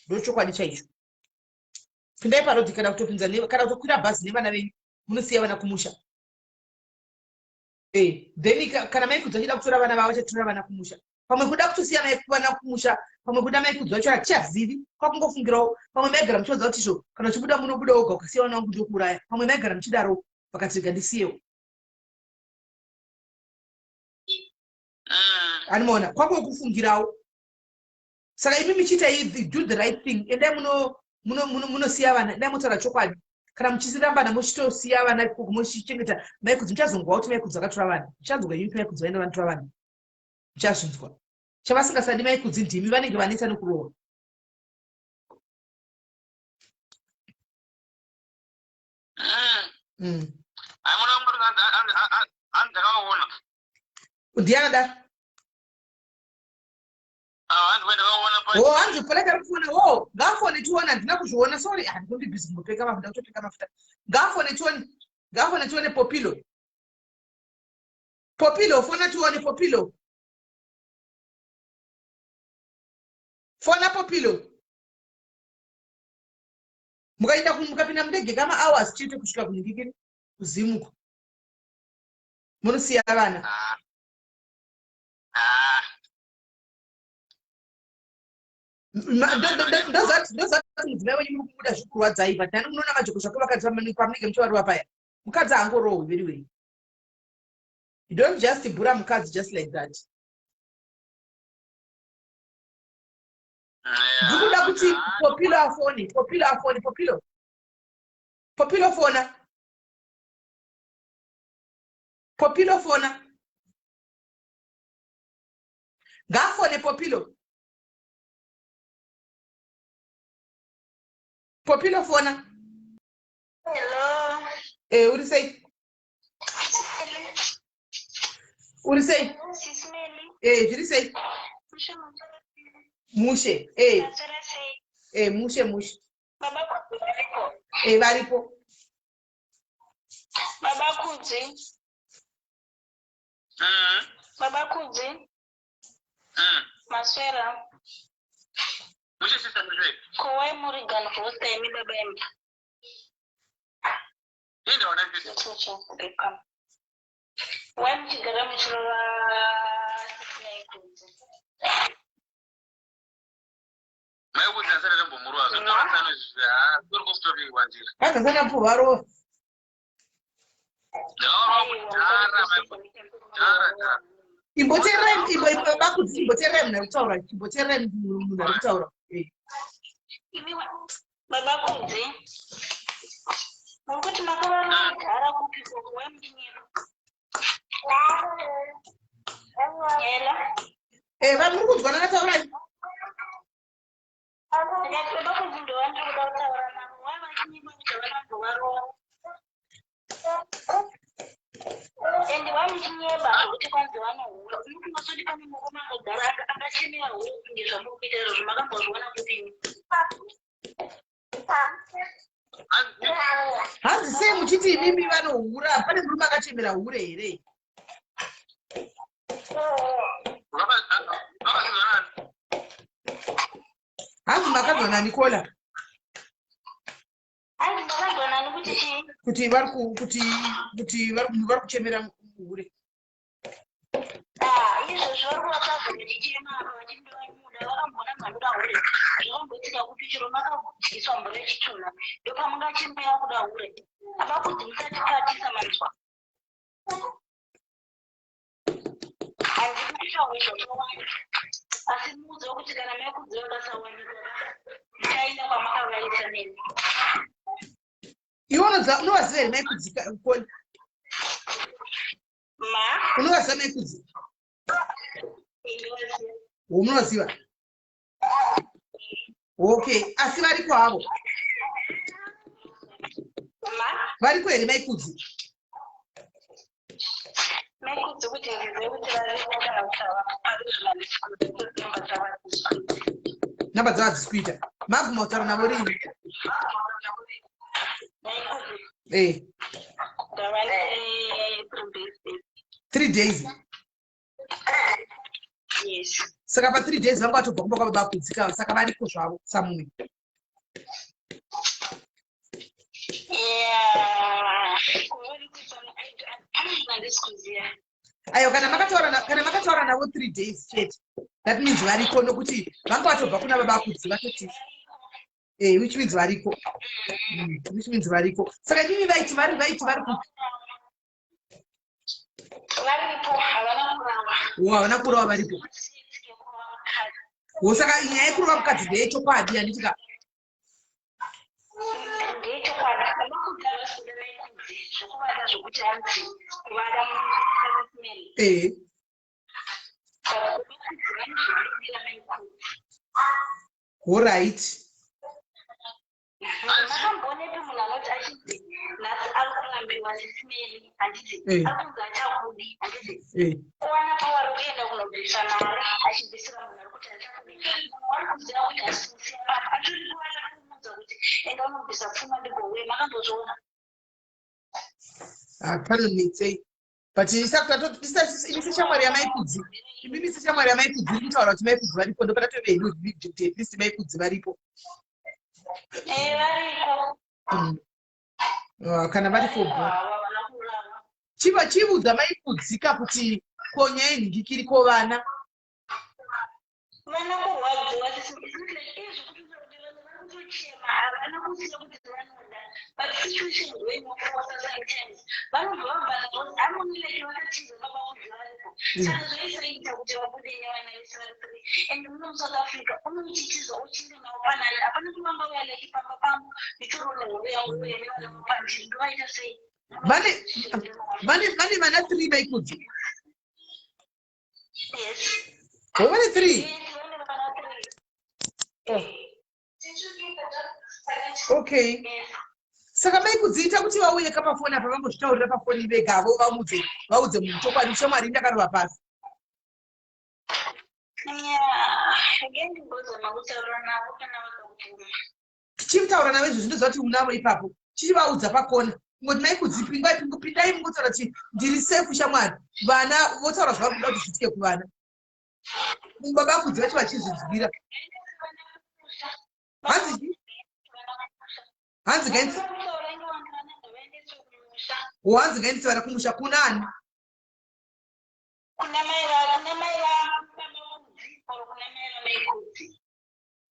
ndochokwadi chaicho pindai parodhi kana kutopinza kana kutokwira bhazi nevana venyu munosiya vana kumusha then kana maikudzi achida kutora vana vavo chatora vana kumusha pamwe kuda kutosiya vana kumusha pamwe kuda maikudzi vacho hatichazivi kwakungofungirawo pamwe maigara muchiodza kuti izvo kana uchibuda munobuda woga ukasiya vana vangu ndokuuraya pamwe maigara muchidaro vakatiga ndisiyewo animaona kwakungofungirawo saka imi michiita do the right thing endai munosiya vana endai motaura chokwadi kana muchisirambana muchitosiya vana muchichengeta maikudzi muchazonzwa kuti maikudzi akatora vana muchazonzwa yupi maikudzi vaenda vanotora vana muchazvinzwa chavasingasadi maikudzi ndimi vanenge vanetsa nekurova ndianada hanzi pala tari kuona ngafone tione handina kuzviona sorry handikondi bhizi kumbopeka mafuta kutopeka mafuta ngafone tione popilo fona tione popilo fona popilo mukaenda mukapinda mundege kama hours chete kusvika kuningikini kuzimuka munosiya vana ndozati mudzimai wenyu muri kubuda zvikurwadzai but nani munoona majoko zvako vakati pamunenge muchivarova paya mukadzi angorohwe veriwei You don't just bura mukadzi just like that. Ndikuda kuti Popilo afoni, Popilo fona. Ngafone Popilo fona. Hello. What do you say? What do you say? SIS MELLY. What do you say? Mushe. Mushe. Baba varipo. Baba Kudzi. Baba Kudzi. Maswera. Mushe sister mzee. Kowai Murigan Fosta emi baba emi. Ndio wanafisi. Wai mchigara mchirora Mayo sana jambo murwa sana zuri kustopi wanjira. Hata sana puvaro. Imboterem na kutaura imboterem munhu ari kutaura. Baba Kudzi. Ngokuti makavara gara kupiko kuwe mchinyero. Hela. Vanhu muri kunzwa nakataura. Baba Kudzi ndo vandiri kuda kutaura navo. Wai vachinyima kuti vanambovaro. And why muchinyeba kuti kwanzi vanohura. Unokungasoti pane murume akagara akachemera huro kunge zvamukuita izvo makambozviona kudini. Hanzi sei muchiti imimi vanohura, pane murume akachemera hure here? Hanzi makazwa naNicola. Hanzi makazwa nani kuti chii? Kuti vari kuchemera hure. Izvozvo vari kuvakazva vachichema apa vachindovanmuda vakamboona mhandu hure. Zvakamboitika kuti chiro makadyiswa mvura yechituna ndopamungachemera kuda hure. Ava kuti musati kwatisa manzwa. Hanzi kuti shangwe zvakawanda. Asi muudza kuti kana maikudziwa kasawanikwa muchaenda kwamakavaisa neni. Iwo unovaziva here maikudzika koni? Unovaziva maikudzi? Munovaziva? Okay, asi variko havo? Variko here maikudzi? Maikudzi kuti ndizive kuti variko kana kuti namba dzavadzisikuita. Maguma kutaura navo rini? 3 days. Yes. Saka pa 3 days vanga vatobva kumba kwababa kudzika, saka variko zvavo samumwe. Ayo kana makataura navo 3 days chete, that means variko nokuti vanga vatobva kuna baba kudzi vatoti which means variko. Which means variko. Saka ndimi vaiti vari havana kurava varipo. Saka nyaya yekurova mukadzi ndeyechokwadi handitika. All right. Makambonepi munhu anoti achiti nhasi ari kurambiwa SIS MELLY handiti akunzi achakudi handiti owana pavari kuenda kunobvisa mari achibvisira munhu ari kuti achakudi munhu ari kuziva kuti asisiya apa atori kuwana kumudza kuti enda unobvisa pfuma ndigowe makambozviona Panonetsei but inisi shamwari yamaikudzi imimi shamwari yamaikudzi iri kutaura kuti maikudzi varipo ndopatatovei at least maikudzi varipo. Kana varipo chivudza maikudzika kuti konya inhingikiriko vana kurwadziwa izvi kuti vana vari kutochema havana kuziva kuti vanoda but situation when you force sometimes. One of them, I'm only like you want to choose about so they say that we are putting and you know South Africa, only teachers or children of Panama. I don't remember where like Papa, the children we are I just say. Mani mana 3 by Kuji. Yes. Over 3. Okay. Saka mai kudzita kuti vauye kapafoni apa vambozvitaurira pafoni vega avo vaudze muntu kwadi shamwari ndakarova pasi. Chimutaura nawe izvo zvinoziva kuti unavo ipapo chichivaudza pakona ngoti mai kudzipingai pindai mungotaura kuti ndiri safe shamwari vana votaura zvavari kuda kuti zviitike kuvana baba kudziva chi vachizvidzivira hanzi gaindisi vana kumusha kuna ani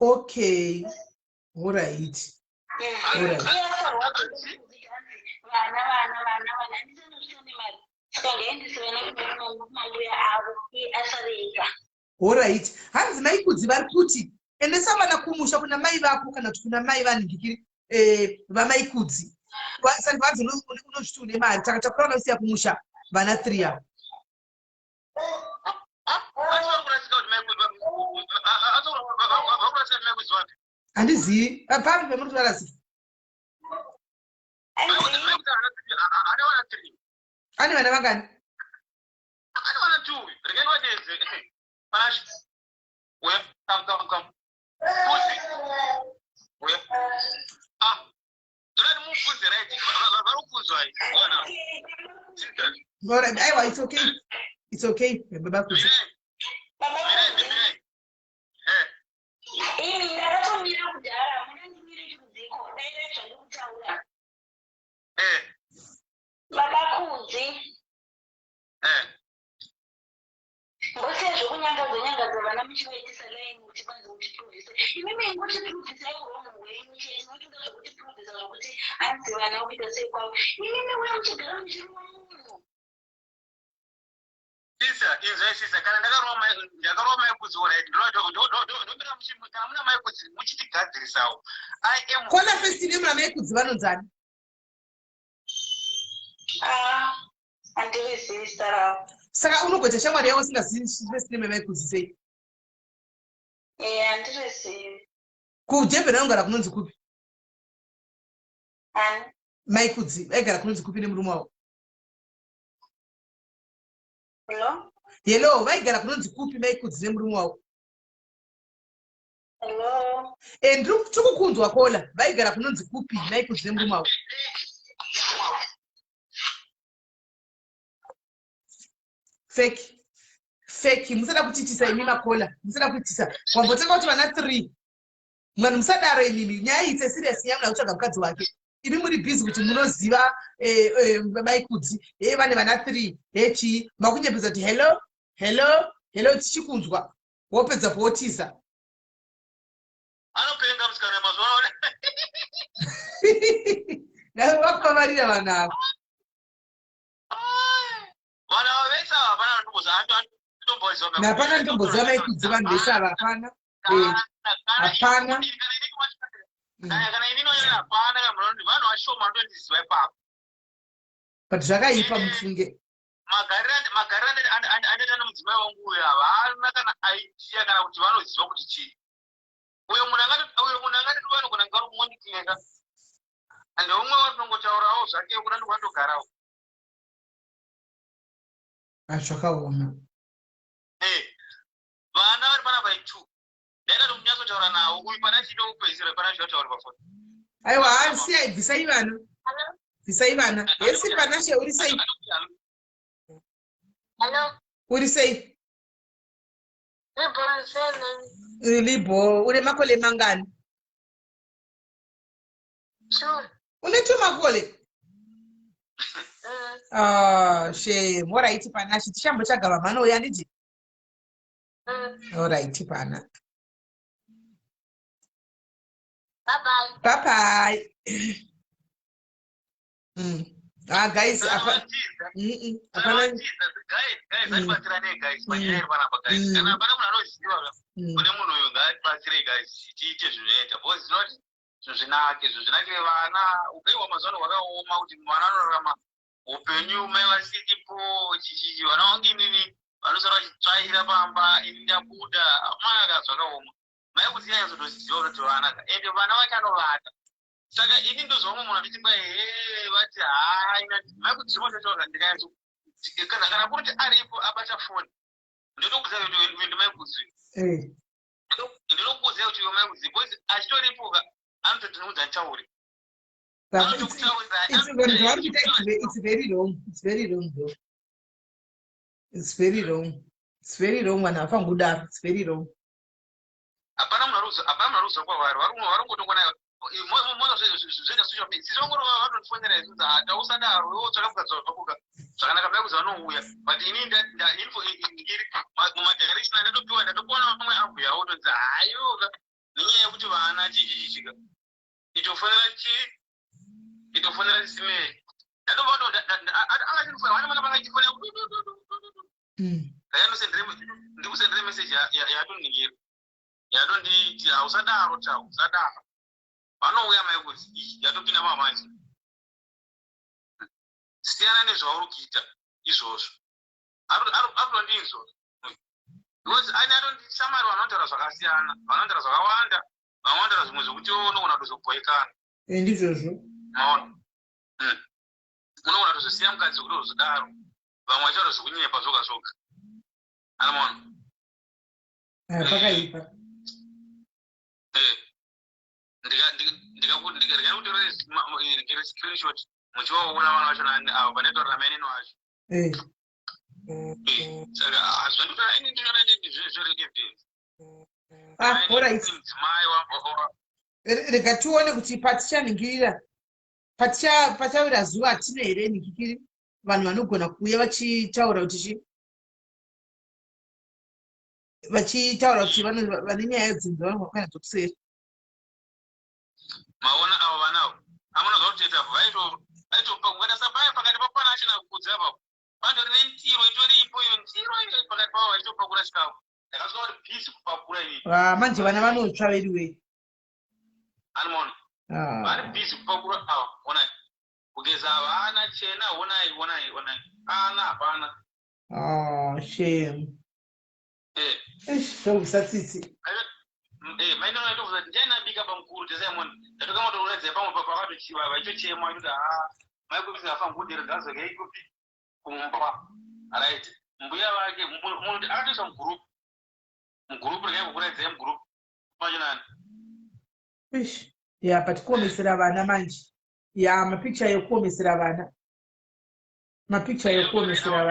okay all right all right hanzi mai kudzi vari kuti endesa vana kumusha kuna mai vako kana kuti kuna mai vanhingikiri vamai kudzi sani vanzi unozviti une mari takatakura vanosiya kumusha vana 3 avo handizivi papi pemuri kutaura zivi ane vana vangani aiwa it's okay baba kuzi Você jogou na casa na minha noite salém, muito bem, muito produção. E mesmo muito produção, eu não vou, muito muito produção, muito antes vai não vida sei qual. E mesmo eu te grande irmão. Isso, cara, ndakaroma mai kuzora ndo mira muchimuka amuna mai kudzi muchitigadzirisawo. I am kona festine mura mai kudzi vanonzani andiri sister. Saka unogoita shamwari yavo usingazivi festine mai kudzi sei andiri sister. Kujebhera vanogara kunonzi kupi mai kudzi vaigara kunonzi kupi nemurume wavo hello vaigara kunonzi kupi mai kudzi nemurume wavo ndiri kukunzwa kola vaigara kunonzi kupi mai kudzi nemurume wavo feki musada kutitisa imi makola musada kutitisa wambotanga kuti vana 3 mwana musadaro inini nyaya ite serious nyaya kutsvaga mukadzi wake imi muri busy kuti munoziva mai kudzi vane vana 3 chii makunyepedza kuti hello tichikunzwa wopedza pootisa anopenga musikana mazuva nawe wakuvavarira vanhu avo vana vavesa hapana napana ndomboziva mai kudzi vanhu vese ava hapana hapana kana inini noyera hapana kamunoti vanhu vashoma ndondiziva ipapo but zvakaipa mufunge magariro anoita nemudzimai wangu uyo havana kana idea kana kuti vanoziva kuti chii uyo munhu angati vanogona ngari kumonikineka ande umwe watinongotaurawo zvake kuna ndokandogarawo zvakaoma vana vari pana by 2 ndaida kuti munyatsotaura nawo uyu pana chide kupedzisira pana zvataura pafoni aiwa hansiya bvisai vana yesi panashe uri sei uri sei libo une makole mangani une 2 makole shame oraiti panashe tichambo chagava mhano uya nditi oraiti pana bye bye Guys, guys, kana pana munhu anoziva kune munhu uyu ngatibatsirei guys tiite zvinoita because not zvinake vana upenyu hwamazuva hwakaoma kuti mwana anorarama upenyu mai vasiripo vana vangu inini vanosara vachitsvaira pamba ini ndabuda mwana akazvakaoma mai kuziva yazotoziva kuti vanaka ende vana vake anovata saka ini ndozvamwe munhu anditi kwai vati mai kuti zvimo zvachoga ndikayacho kana kuti aripo abata foni ndotokuziva kuti mai kuziva ndinokuziva kuti mai kuziva because achitoripoka anototinudza tauri it's very wrong though. It's very wrong when I found good art. It's very wrong. Apana mnaruza kwa waru ngotongona mozo zvega social media sizongoro vanonfonera izvo hatausada wewo tsvakabudza pakuka zvakanaka bai kuziva nouya but ini info ngiri mumadirection andatopiwa ndatokuona mamwe ambuya otonzi hayoka nenyaya yekuti vana chichichika itofonera simei ndatovaangachinofonera vana mana vangachifonera ndikusendere message yatoningira yatonditi hausadaro usadaro vanouya mai kuti yatopinda mamanje siyana nezvauri kuita izvozvo arikutondinzwa because ani atondisamari vanotaura zvakasiyana vanotaura zvakawanda vamwe vanotaura zvimwe zvokuti unogona kutozobhoekana ndizvozvo maona unogona kutozosiya mukadzi kuti uzodaro vamwe vachitaura zvokunyepa zvoga zvoga anamaona pakaipa ndikakutorere screenshot muchivaona vana vacho avo vanotaurira mainini vacho saka hazvanditora ini ndinoona zvoreevidence mudzimai rega tione kuti patichaningirira pachawira zuva hatino here nikikiri vanhu vanogona kuuya vachitaura kuti vane nyaya dzinza vanokwana dzokuseri maona avo vanavo amunozva kuteta vaitopakukatasa paya pakati papana achina kukudza papo pandori nentiro itoripo iyo ntiro iyo pakati pavo vachitopakura chikafu ndakasvika kuti pisi kupakura iyi manje vana vanotsva veriwei anomaona vari bhizi kupakura avo onai kugeza havana chena onai ana hapana shame zvokusatsitsi maindonaitokuza kuti ndiainabika pamukuru tesaimoni ndatokamatouradzai pamwe pakatochivava ichochema ichoti maikuti afa ngudere dzazvake ikupi kumba right mbuya vake munhu akatoisa mugurupu rekaimbokuradzai mugurupu machinani patikuomesera vana manje mapicha yekuomesera vana mapicha yekuomesera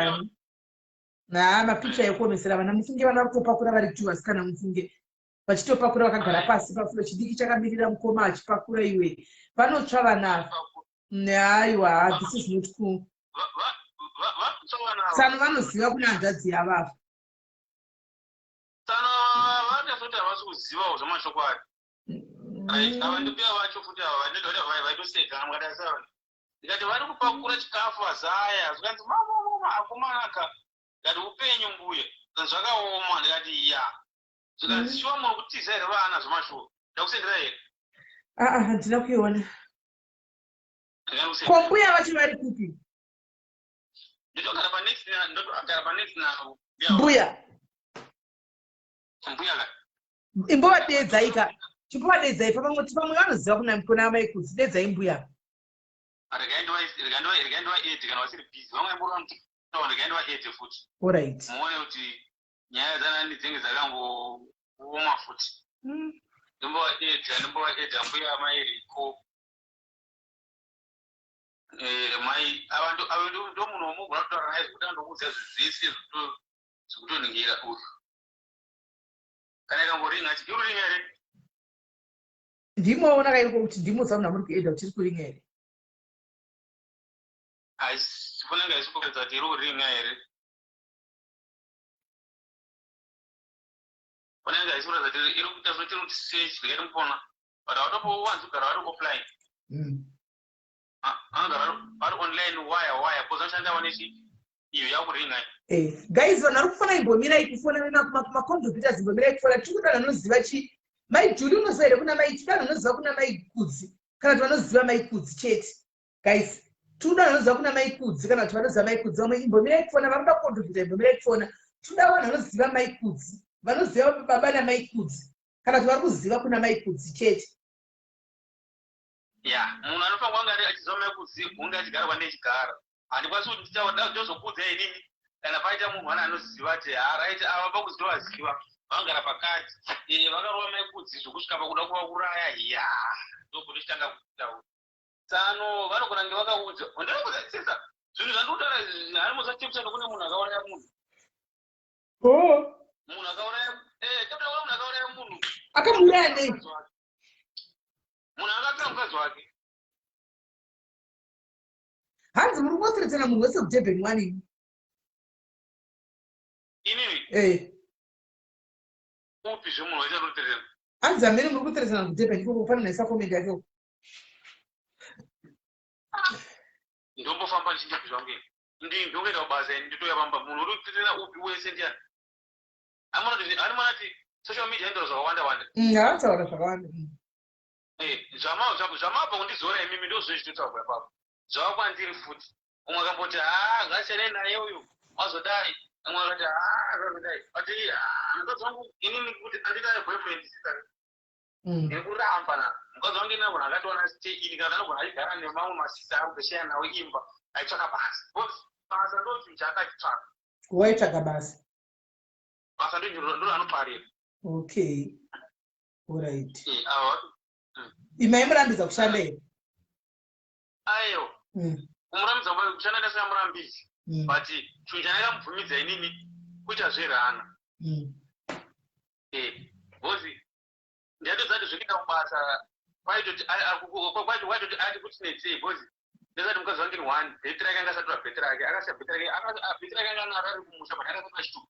vana mufunge vana kutopakura vari tu vasikana mufunge vachitopakura vakagara pasi pafulo chidiki chakamirira mukoma achipakura iwe vanotsva vana aiwa this is not cool sano vanoziva kuna hanzvadzi yavavo sano vatazoti havasi kuzivawo zvamashoko ati ava ndopia vacho futi ava vaitoseka mwadasava ndikati vari kupakura chikafu azaya zvikanzi mama akomanaka ndikati upenyu mbuya zvakaoma ndikati ya zvikanzi shiwa munhu kutiza here vana zvamashoko ndakusendera here handina kuiona ko mbuya vacho vari kupi ndotogara panext navo mbuya ka imbovadedzaika chimbovadedzai pamwe vanoziva kuna amaikudzi dedzai mbuya regaindova 8 kana vasiri bhizi vamwe regaindova 8 futi alright muone kuti nyaya dzanani dzinge dzakangooma futi ndimbova 8 mbuya mairiko mai ava ndo munhu womugona kutaura naye zvekuti andokuudza zvizvese zvekutoningira uyu kana ikangoringa ati iruringa here ndimoona kaiko kuti ndimoza munhu amuri kuedha kuti iri kuringa here aifonanga isipokadza kuti iri kuringa here fonanga isipokadza kuti iri kuita zvoti iri kuti search rikaiti mupona but hawatopo wanzi kugara vari offline vari online wire pozashanda vanechi iyo yakuringa. Guys, vanhu vari kufona imbomirai kufona macomputers imbomirai kufona tikuda vanoziva chi mai Julie unoziva here kuna mai tikuda vanoziva kuna mai Kudzi kana kuti vanoziva mai Kudzi chete. Guys, tikuda vanoziva kuna mai Kudzi kana kuti vanoziva mai Kudzi vamwe imbomirai kufona vari kuda computer imbomirai kufona tikuda vanhu vanoziva mai Kudzi vanoziva baba namai Kudzi kana kuti vari kuziva kuna mai Kudzi chete. Ya, munhu anofanira kunge ari achiziva mai Kudzi hunge achigara kwandechigara. Handikwanisi kuti ndizokudza inini kana paita munhu wana anoziva kuti right ava pakuziva vaziva vagara pakati vakarova mai Kudzi zvokusvika pakuda kuvauraya ya ndokuti tichitanga kutaura tsano vanogona kunge vakaudza ndinokuzatsisa zvinhu zvandikutaura hari musachepsa nokune munhu akauraya munhu munhu akauraya munhu akauraya munhu akamuuraya nei munhu akapera mukadzi wake hanzi muri kuoteretana munhu wese kudhebheni wanini inini upi zvemunhu waita kuteerera hanzi amene muri kuteretana kudhebheni koko kufanana naisa komende yake ndombofamba ndichinda zvangu ndindokuenda kubasa nditoya pamba munhu uri kuteerera upi wese ndiani anomati social media ndo zvakawanda wanda havataura zvakawanda zvamabva kundizora imimi ndozvezvitotaura papo zvava kwandiri futi umwe akamboti ngasiyane naye uyu wazodai umwe akati zvazodai ati mukadzi wangu inini kuti andidai boyfriend sitari ndiri kuramba na mukadzi wangu ina munhu akationa ini kana anogona achigara nemamwe masista ari kugashaya nawo imba aitsvaka basa basa ndo chinhu chaakachitsvaka waitsvaka basa basa ndo anoparira okay alright imai murambidza kushanda here aiyo kumurambidza kushanda ndasingamurambidzi but chinhu chandakamubvumidza inini kuita zverana bhozi ndiyatozati zvekuenda kubasa kwaitoti ati kuti netsei bhozi ndazati mukadzi wangu iri 1 bheti rake anga asatora bheti rake akasiya bheti rake anga narari kumusha but akasina chituku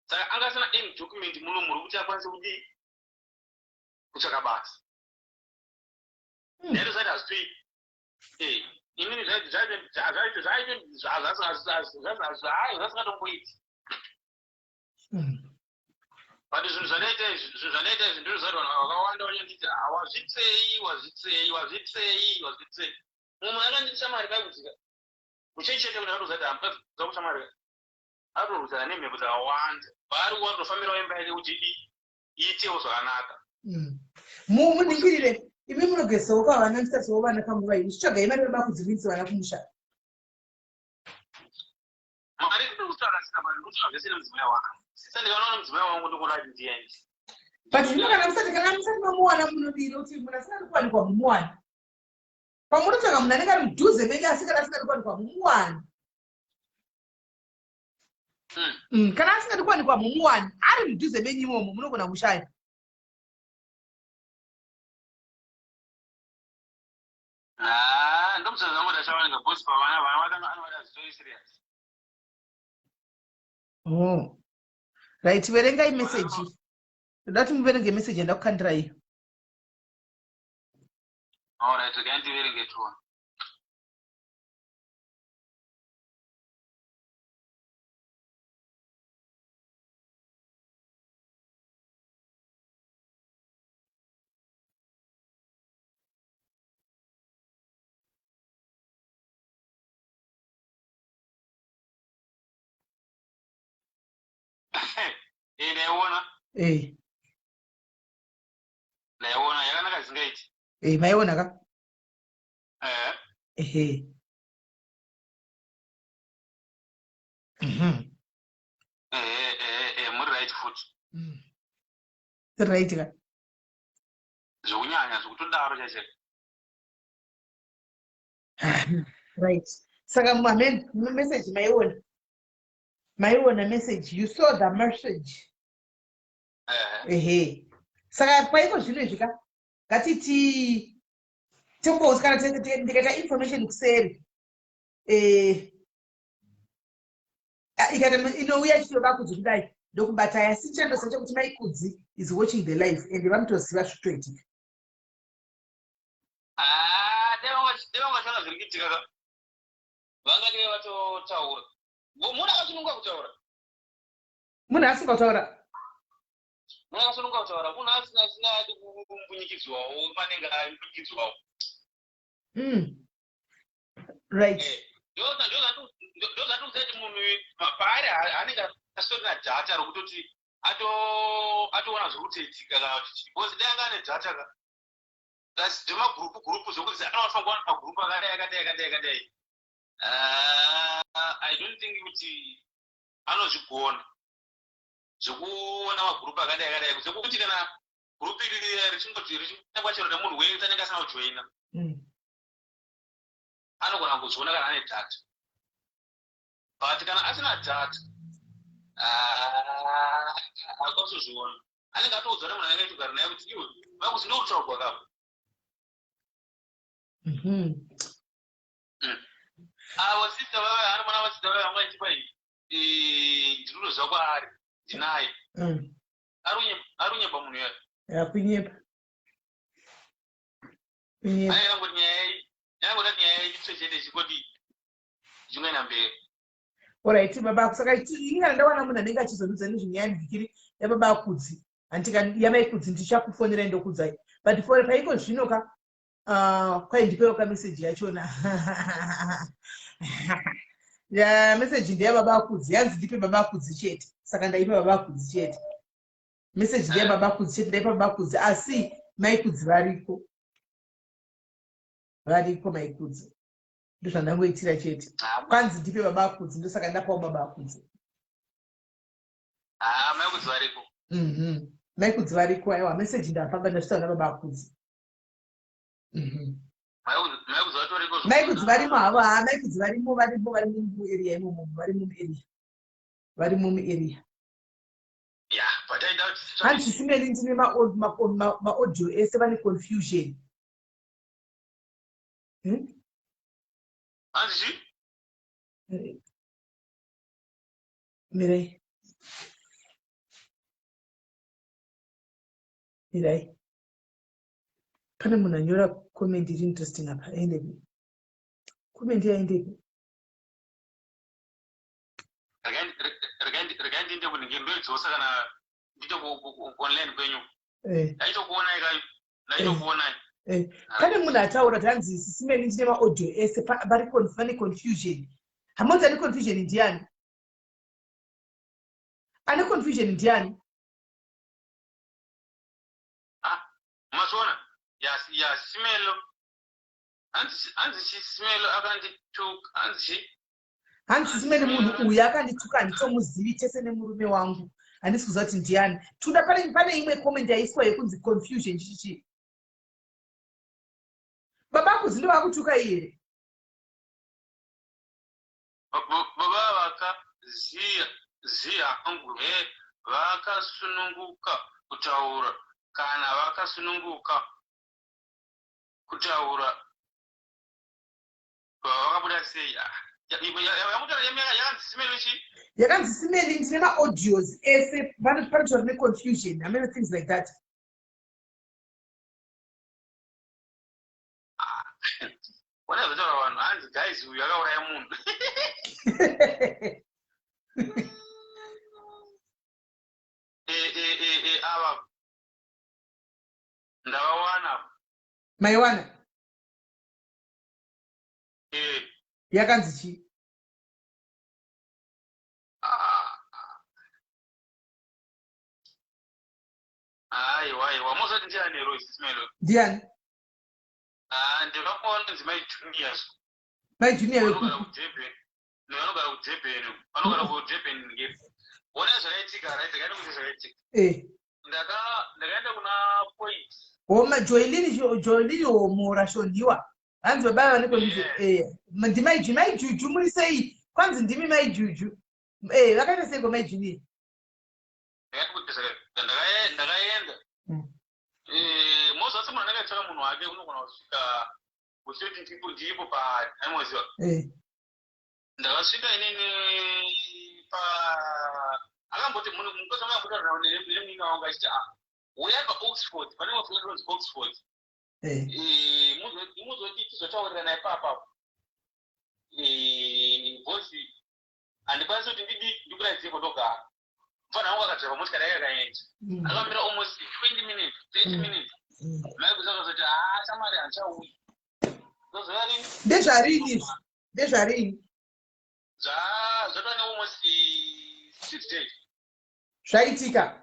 saka anga asina any document muno muri kuti akwanise kudii kutsvaka basa ndiyatozati hazitoi inini zvasingatomboiti but zvinhu zvanoita izvi ndinozati vanhu vakawanda vanyanditi wazvitsei mumwe akanditisa mari kaikudzika kuchechete kuti atozati hamukadzi kusa mari atoruzana nemhepo dzakawanda vari kutofambirawo imba yake kuti iitewo zvakanaka muningirire imi munogesawo kwavana ndisatiwo vana panguva iyi zvitsvaga imari vanoda kudzivinisa vana kumusha mari ndikutsvaga sina mari ndikutsvaga zvese nemudzimai wangu sisa ndikanoona mudzimai wangu ndikurati ndiende but zvino kana musati mamuwana munodiro kuti munhu asingadi kuwanikwa mumuwana pamunotsvaga munhu anenge ari mudhuze menyu asi kana asingadi kuwanikwa mumuwana kana asingadi kuwanikwa mumuwana ari mudhuze menyu imomo munogona kushaya ndomusaza wangu ndachawanika bhosi pavana vakanga anovada zitori serious right verengai meseji toda kuti muverenge meseji yandakukandirai alright okay ndiverenge tuona ndaiona ndaiona yakanaka zingaiti maiona ka muri right foot right ka zvekunyanya zvekutodaro chacheka right saka message maiona message you saw the message saka kwaiko zvino izvi ka ngatiti timbouti kana ndikaita information kuseri inouya ichitoda kudzi kudai ndokubata asi chandosa chekuti mai Kudzi is watching the life and vanotoziva zvitoitika vangashona zviri kuitika ka vangadei vatotaura munhu akasununguka kutaura munhu asingautaura munhu akasununguka kutaura munhu asingadi kumbunyikidzwawo panenge aimbunyikidzwawo right ndozvatikuzaiti munhu paari anenge astorina dhata rokutoti atoona zviri kutoitika kana kuti because dai anga ane dhata ka dzemagurupu zvokuti anofanira kuwana magurupu akadai I don't think kuti anozvigona zvokuona magurupu akadai zvekuti kana gurupu iri richingoita chero nemunhu wese anenge asina kujoina anogona kuzviona kana ane dhata but kana asina dhata akazozviona anenge atoudzwa nemunhu anenge aitogara naye kuti iwe vakuzi ndokutaura kwakako avo sista vave anomana vasista vave vangaitipa ndinonozva kwaari ndinaye ari unyepa munhu yayo kunyepa anengoti nyaya ichitso chete chikoti chinoenda mberi Alright, baba saka ingana ndawana munhu anenge achizodudza nezvenyaya ndikiri yababa akudzi antika yamaikudzi ndichakufonera ndokudzai but for paiko zvino ka kwai ndipewo ka message yachona ya message ndiye baba akudzi yanzi ndipe baba akudzi chete saka ndaipe baba akudzi chete message ndiye baba akudzi chete ndaipe baba akudzi asi maikudzi variko maikudzi ndozvandangoitira chete kwanzi ndipe baba akudzi ndosaka ndapawo baba akudzi maikudzi variko maikudzi variko aiwa message ndapanga ndachitaura baba akudzi maikudzi varimo havo maikudzi varimo vari muarea imomo vari muarea hanzi simeli ndine maaudio ese vane confusion mirai pane munhu anyora comment iri interesting apa aendepi comment yaendepi regai ndiende kunenge ndoidzosa kana ndite online kwenyu ndaitokuonai kayo ndaitokuonai pane munhu ataura kuti hanzi simeli ndine maaudio ese vane confusion hamonzi ane confusion ndiani ane confusion ndiani mazona ya simelo hanzi simelo akandituka hanzi simeli munhu uyu akandituka handitomuzivi chese nemurume wangu handisi kuziva kuti ndiani tunda pane imwe comment yaiswa yekunzi confusion chichichi baba akudzi ndo vakutuka here baba vakaziya angu vakasununguka kutaura kana vakasununguka kutaura vakabuda sei yakanzi simeli ndine maaudios ese panotaura neconfusion hamene things like that wanazotaura vanhu hanzi guys uyu akauraya munhu ava ndavawana maiwana yakanzi chii aiwa mozoti ndiani ro isimelo ndiani ndivakaonzi maijuniors maijunior vanogara kudebheni vanogara kudebheni ngepi ona zvakaitika rai dzakaenda kuti zvakaitika ndakaenda kuna point joilini homorashoniwa hanzi baba vaneko ndimaijuju muri sei kwanzi ndimi maijuju vakaita seiko maijunior ndakaenda mozasi munhu anenge achitsvaka munhu wake unogona kusvika kuti ndipo paimoziva ndakasvika inini akamboti mukosi akambotaura nemunhu wanga achiti uya paoxford panenge oxford munhu imuzoti tizotaurira naye papa bosi andikwanisa kuti ndikuratidze kundogara mfana wangu akadzva motikari yake akaenda akamira almost 20 minutes 30 minutes mai kuzakazoti shamwari handichauyi zozova rini ndezvarini zvatova ne almost 6 days zvaitika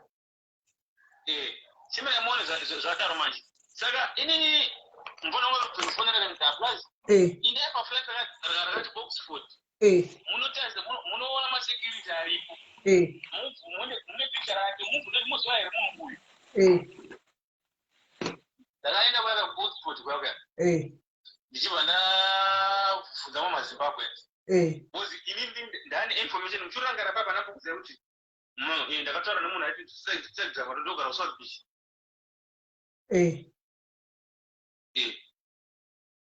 chimene mone zvadaro manje saka inini mfana wangu kuzofonera nemutaplazi inde paflight rakati Oxford munotaza munoona masecurity aripo mune picture rake muvhunde muziva here munhu uyu ndakaenda kwaka Oxford kwaka ndichibva ndabvunza mumazimbabwe because inini ndane information muchurangara papa nakukuziva kuti ndakataura nemunhu aiti tisedzava ndodogara South Beach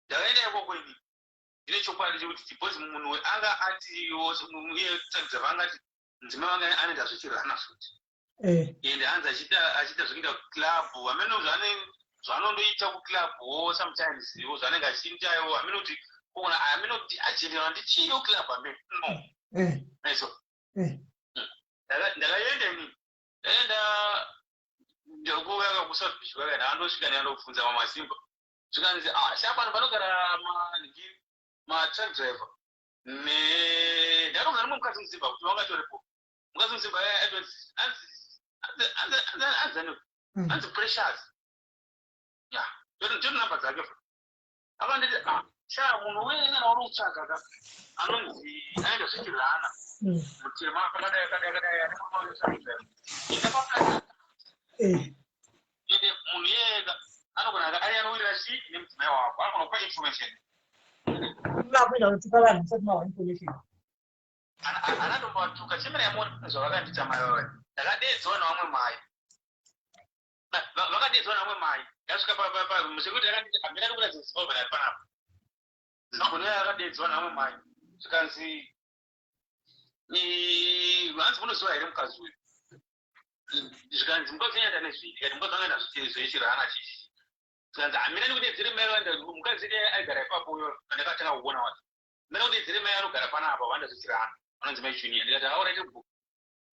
ndakaenda ikoko ini ndine chokwadi chekuti tibozi munhu anga atiwo iye tsagdzava anga ati nzima vanga anoita zvichirana futi ende anzi achiita zvokuita club amene zvaanondoita kuclubwo sometimes iwo zvaanenge achiitawo amene kuti kuona amene kuti achienderana ndichiyo club amene no aiso ndakaenda ini ndaenda ndakuvaka kuSouth Beach kwaka ndaandosvika ndandobvunza mamasimba zvikanzi shapano panogara matruck driver ndaronga nemwe mukadzi musimba kuti vangatoripo mukadzi musimba anzi pressures tori namba dzake akanditi sha munhu wena nauri kutsvaga ka anonzi aenda zvichirana mutema akadai ende munhu yega anogona ari anowirira chii nemudzimai wako anogona kupa information anandombatuka chimene yamona zvavakandita mai vavai ndakadedzwa nevamwe mai vakadedzwa nevamwe mai yasvika musekuti akanditi hamina ndikuratidza zimbabwe nari panapa zimbabwe yakadedzwa nevamwe mai zvikanzi hanzi munoziva here mukadzi uyu zvikanzi mukadzinyaenda nezviri kati mukadzi angaenda zvechirana chichi zvikanzi hamina ndikudedzere mai vanda mukadzi aigara ipapo uyo andakatanga kuona wati mena kudedzere mai anogara panapa vanda zvechirana anonzi mai junior ndikati auraite bhuku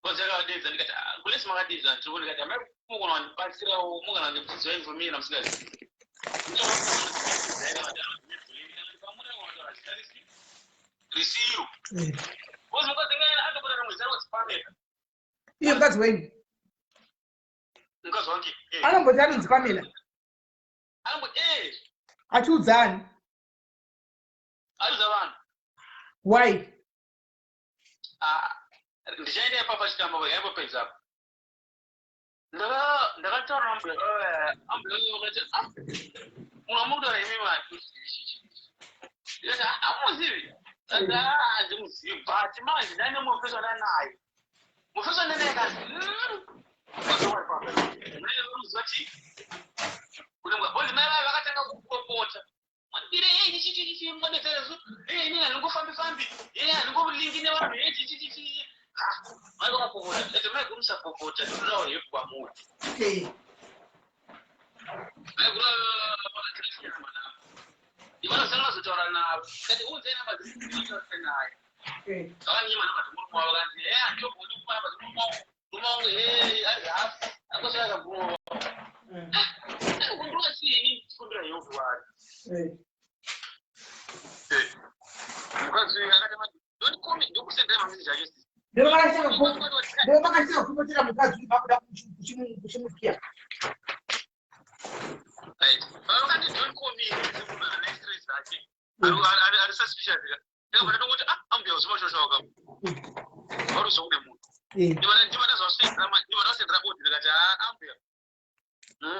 kozi akadedza ndikati kulesi makadedza ndiripo ndikati amai mugona wandibatsirawo mugana ndidzidzwa information namusikazi risiyo kozi mukadzi andokutana mwezi ari wadzipameka iye mukadzi wenyu mukadzi wangu anomboti anonzi Pamela achiudzani ariudza vanhu why ndichaenda ipapa chitamba yaipopedzapo ndakataura ambulansi vakati munhu amukutaura imi mati ndikati amuzivi handimuzivi but manje ndaine mufeso ndanaye mufeso ndanaye kazi uziva chii kuti mai vai vakatanga kupopota mandire chichichichi ngodetserezu ini handingofambi handingolingi nevanhu chichichichi mai vakapopota ati mai kumusapopota ndinodawo hepu kwamuri mai kura vakakirasiyana manavo ivanosanga vazotaura navo kati udzai namba dzinotaura naye vakanyima namba dzemuruma wavo vakanzi handiyogoni kupa namba dzemuruma wangu muruma wangu ari hafu akosvika akaguma kundua chini chikundira yehovha vari mukadzi akati ndonikomi ndokusendera mameseji acho ndovakachitanga kupotera mukadzi vakuda kuchimusiya vakati ndonikomi munhu ane stress ake ari suspicious ndakabva ndongoti ambuya uzima shoshawaka varuzokune munhu ndivadasendera bodi ndikati ambuya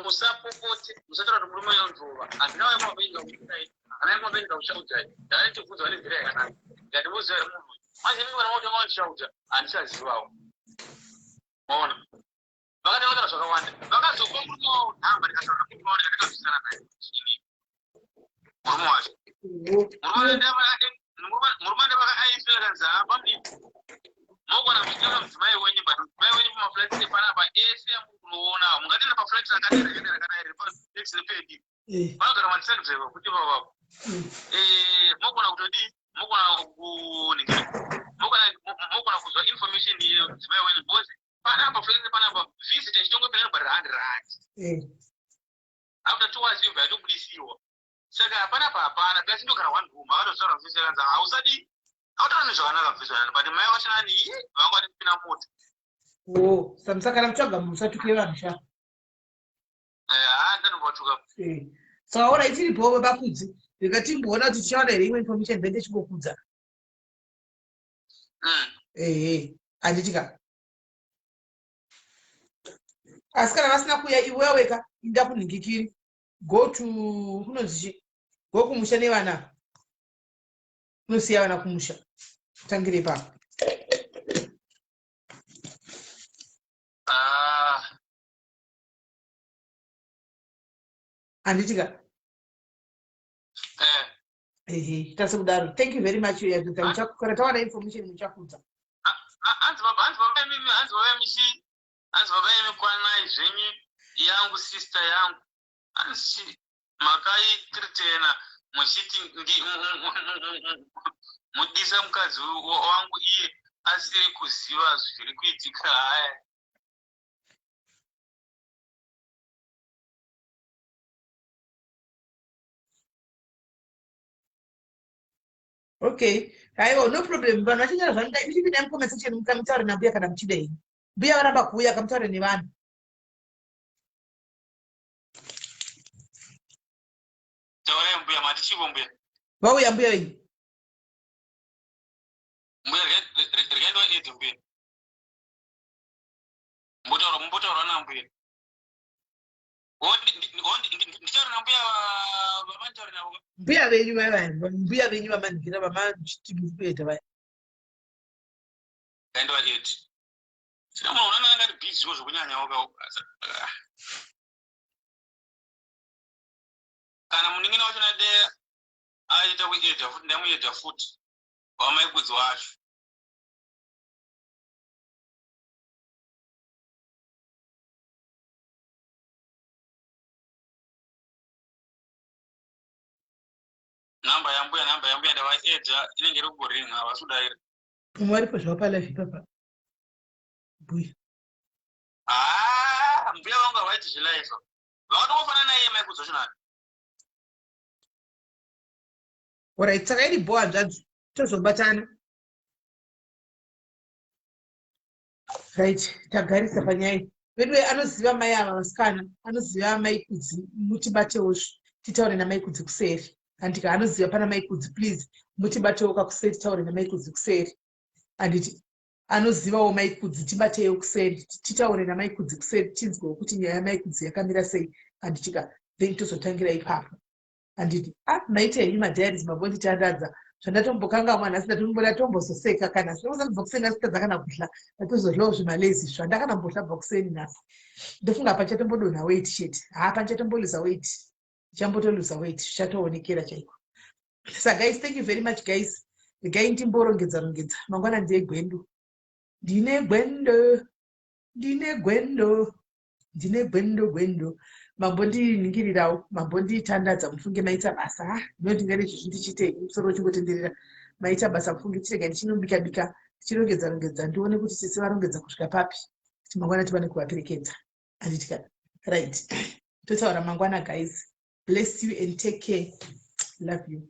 musapopote musatora kuti murume yonzova handinawo yamavenga kuai ana yamavenga kushaudzai ndaitibvunza vane nzira yakanaka ngandimuziva iri munhu manje mimi vana votanga vandishauta handichazivawo maona vakati vataura zvakawanda vakazopa murume wavo nhamba ndikataura murume wavo ndikatazvisana naye murume wacho murume ndavakaaisira kanzi pamii mogona muchitaura mudzimai wenyu but mudzimai wenyu pamaflights epanapa ese yamukunoona mungatoenda paflights akadairi riri paexpedi vanogara mandisendzeva kuti vavavo mogona kutodi mogona mogona kuzwa information yedziva wenyu because panapa fenze panapa visit chitongoperera pa100 after 2 hours yobva yatobudisiwa saka panapa hapana kasi ndogara 1 room avatotaura mfeseranza hausadi autaura nezvakanaka mfeserana but mai vachanani vanga vatipinda moto samusakana mutsvaga musatuke vanhu sha ndanobatuka saka ora itiripowo vapfudzi ndikatimboona kuti tichaona here imwe information then tichingokudza handitika asi kana vasina kuya iwewe weka inda kunhingikiri go to kunonzi go kumusha nevana unosiya vana kumusha tangire ipapo handitika tasekudaro. Thank you very much. Kana tawana information muchakudza hanzi baba mishi hanzi baba yemikwana zvenyu yangu sister yangu hanzi makaitritena muchiti mudisa mukadzi wangu iye asiri kuziva zviri kuitika haya okay aiwa no problem vanhu vachanyara zvanuda ichipinda mukoma section mukamutaure nambuya kana muchida ini mbuya varamba kuuya kamutaure nevanhu taurai mbuya matichivo mbuya vauya mbuya wenyu mbuya rikaendwa edzi mbuya mumbotaura na mbuya ndichaura na mbuya vamanitaura navo mbuya venyu mbuya venyu vamanhira vamachitimukuita vaya kaendwa edzi sina munhu unana angati bhiziwo zvokunyanyawo kana muningina wacho nadeya aita kuedha futi ndamuedha futi wamaikudzi wacho namba yambuya ndavaedha inenge iri kuringa havasudaira umwe aripo zvawapalive papa mbuya mbuya vangu havaiti zvilaifa vakatofanana naiye maikudzi wacho nani alright saka iri bho hanzvanzi tozobatana right tagarisa panyaya vedwe anoziva mai ava vasikana anoziva maikudzi mutibatewozvo titaure namaikudzi kuseri andika anoziva pana maikudzi please mutibatewo kakuseri titaure namaikudzi kuseri anditi anozivawo maikudzi tibatewo kuseri titaure namaikudzi kuseri tinzwewo kuti nyaya yamaikudzi yakamira sei anditika then tozotangira ipapo anditi maite henyu madhairis mabonditandadza zvandatombokanga mwana asina tomboda tombozoseka kana sinokusabva nasikadza kana kuhla atozodlawo zvimalezi zvandakanambosha bhokuseni nhasi ndofunga pachatombodonha weight chete panchatomboluza weight chambotoluza weight zvichatoonekera chaiko so guys thank you very much guys regai ndimborongedza mangwana ndiye gwendu ndine gwendo mambondiningirirawo mambonditandadza mufunge maita basa ndinotingane izvozvi ndichitei musoro uchingotenderera maita basa mufunge tirega ndichinobika tichirongedza ndione kuti tisi varongedza kusvika papi kuti mangwana tivane kuvaperekedza anditika right totaura mangwana guys bless you and take care love you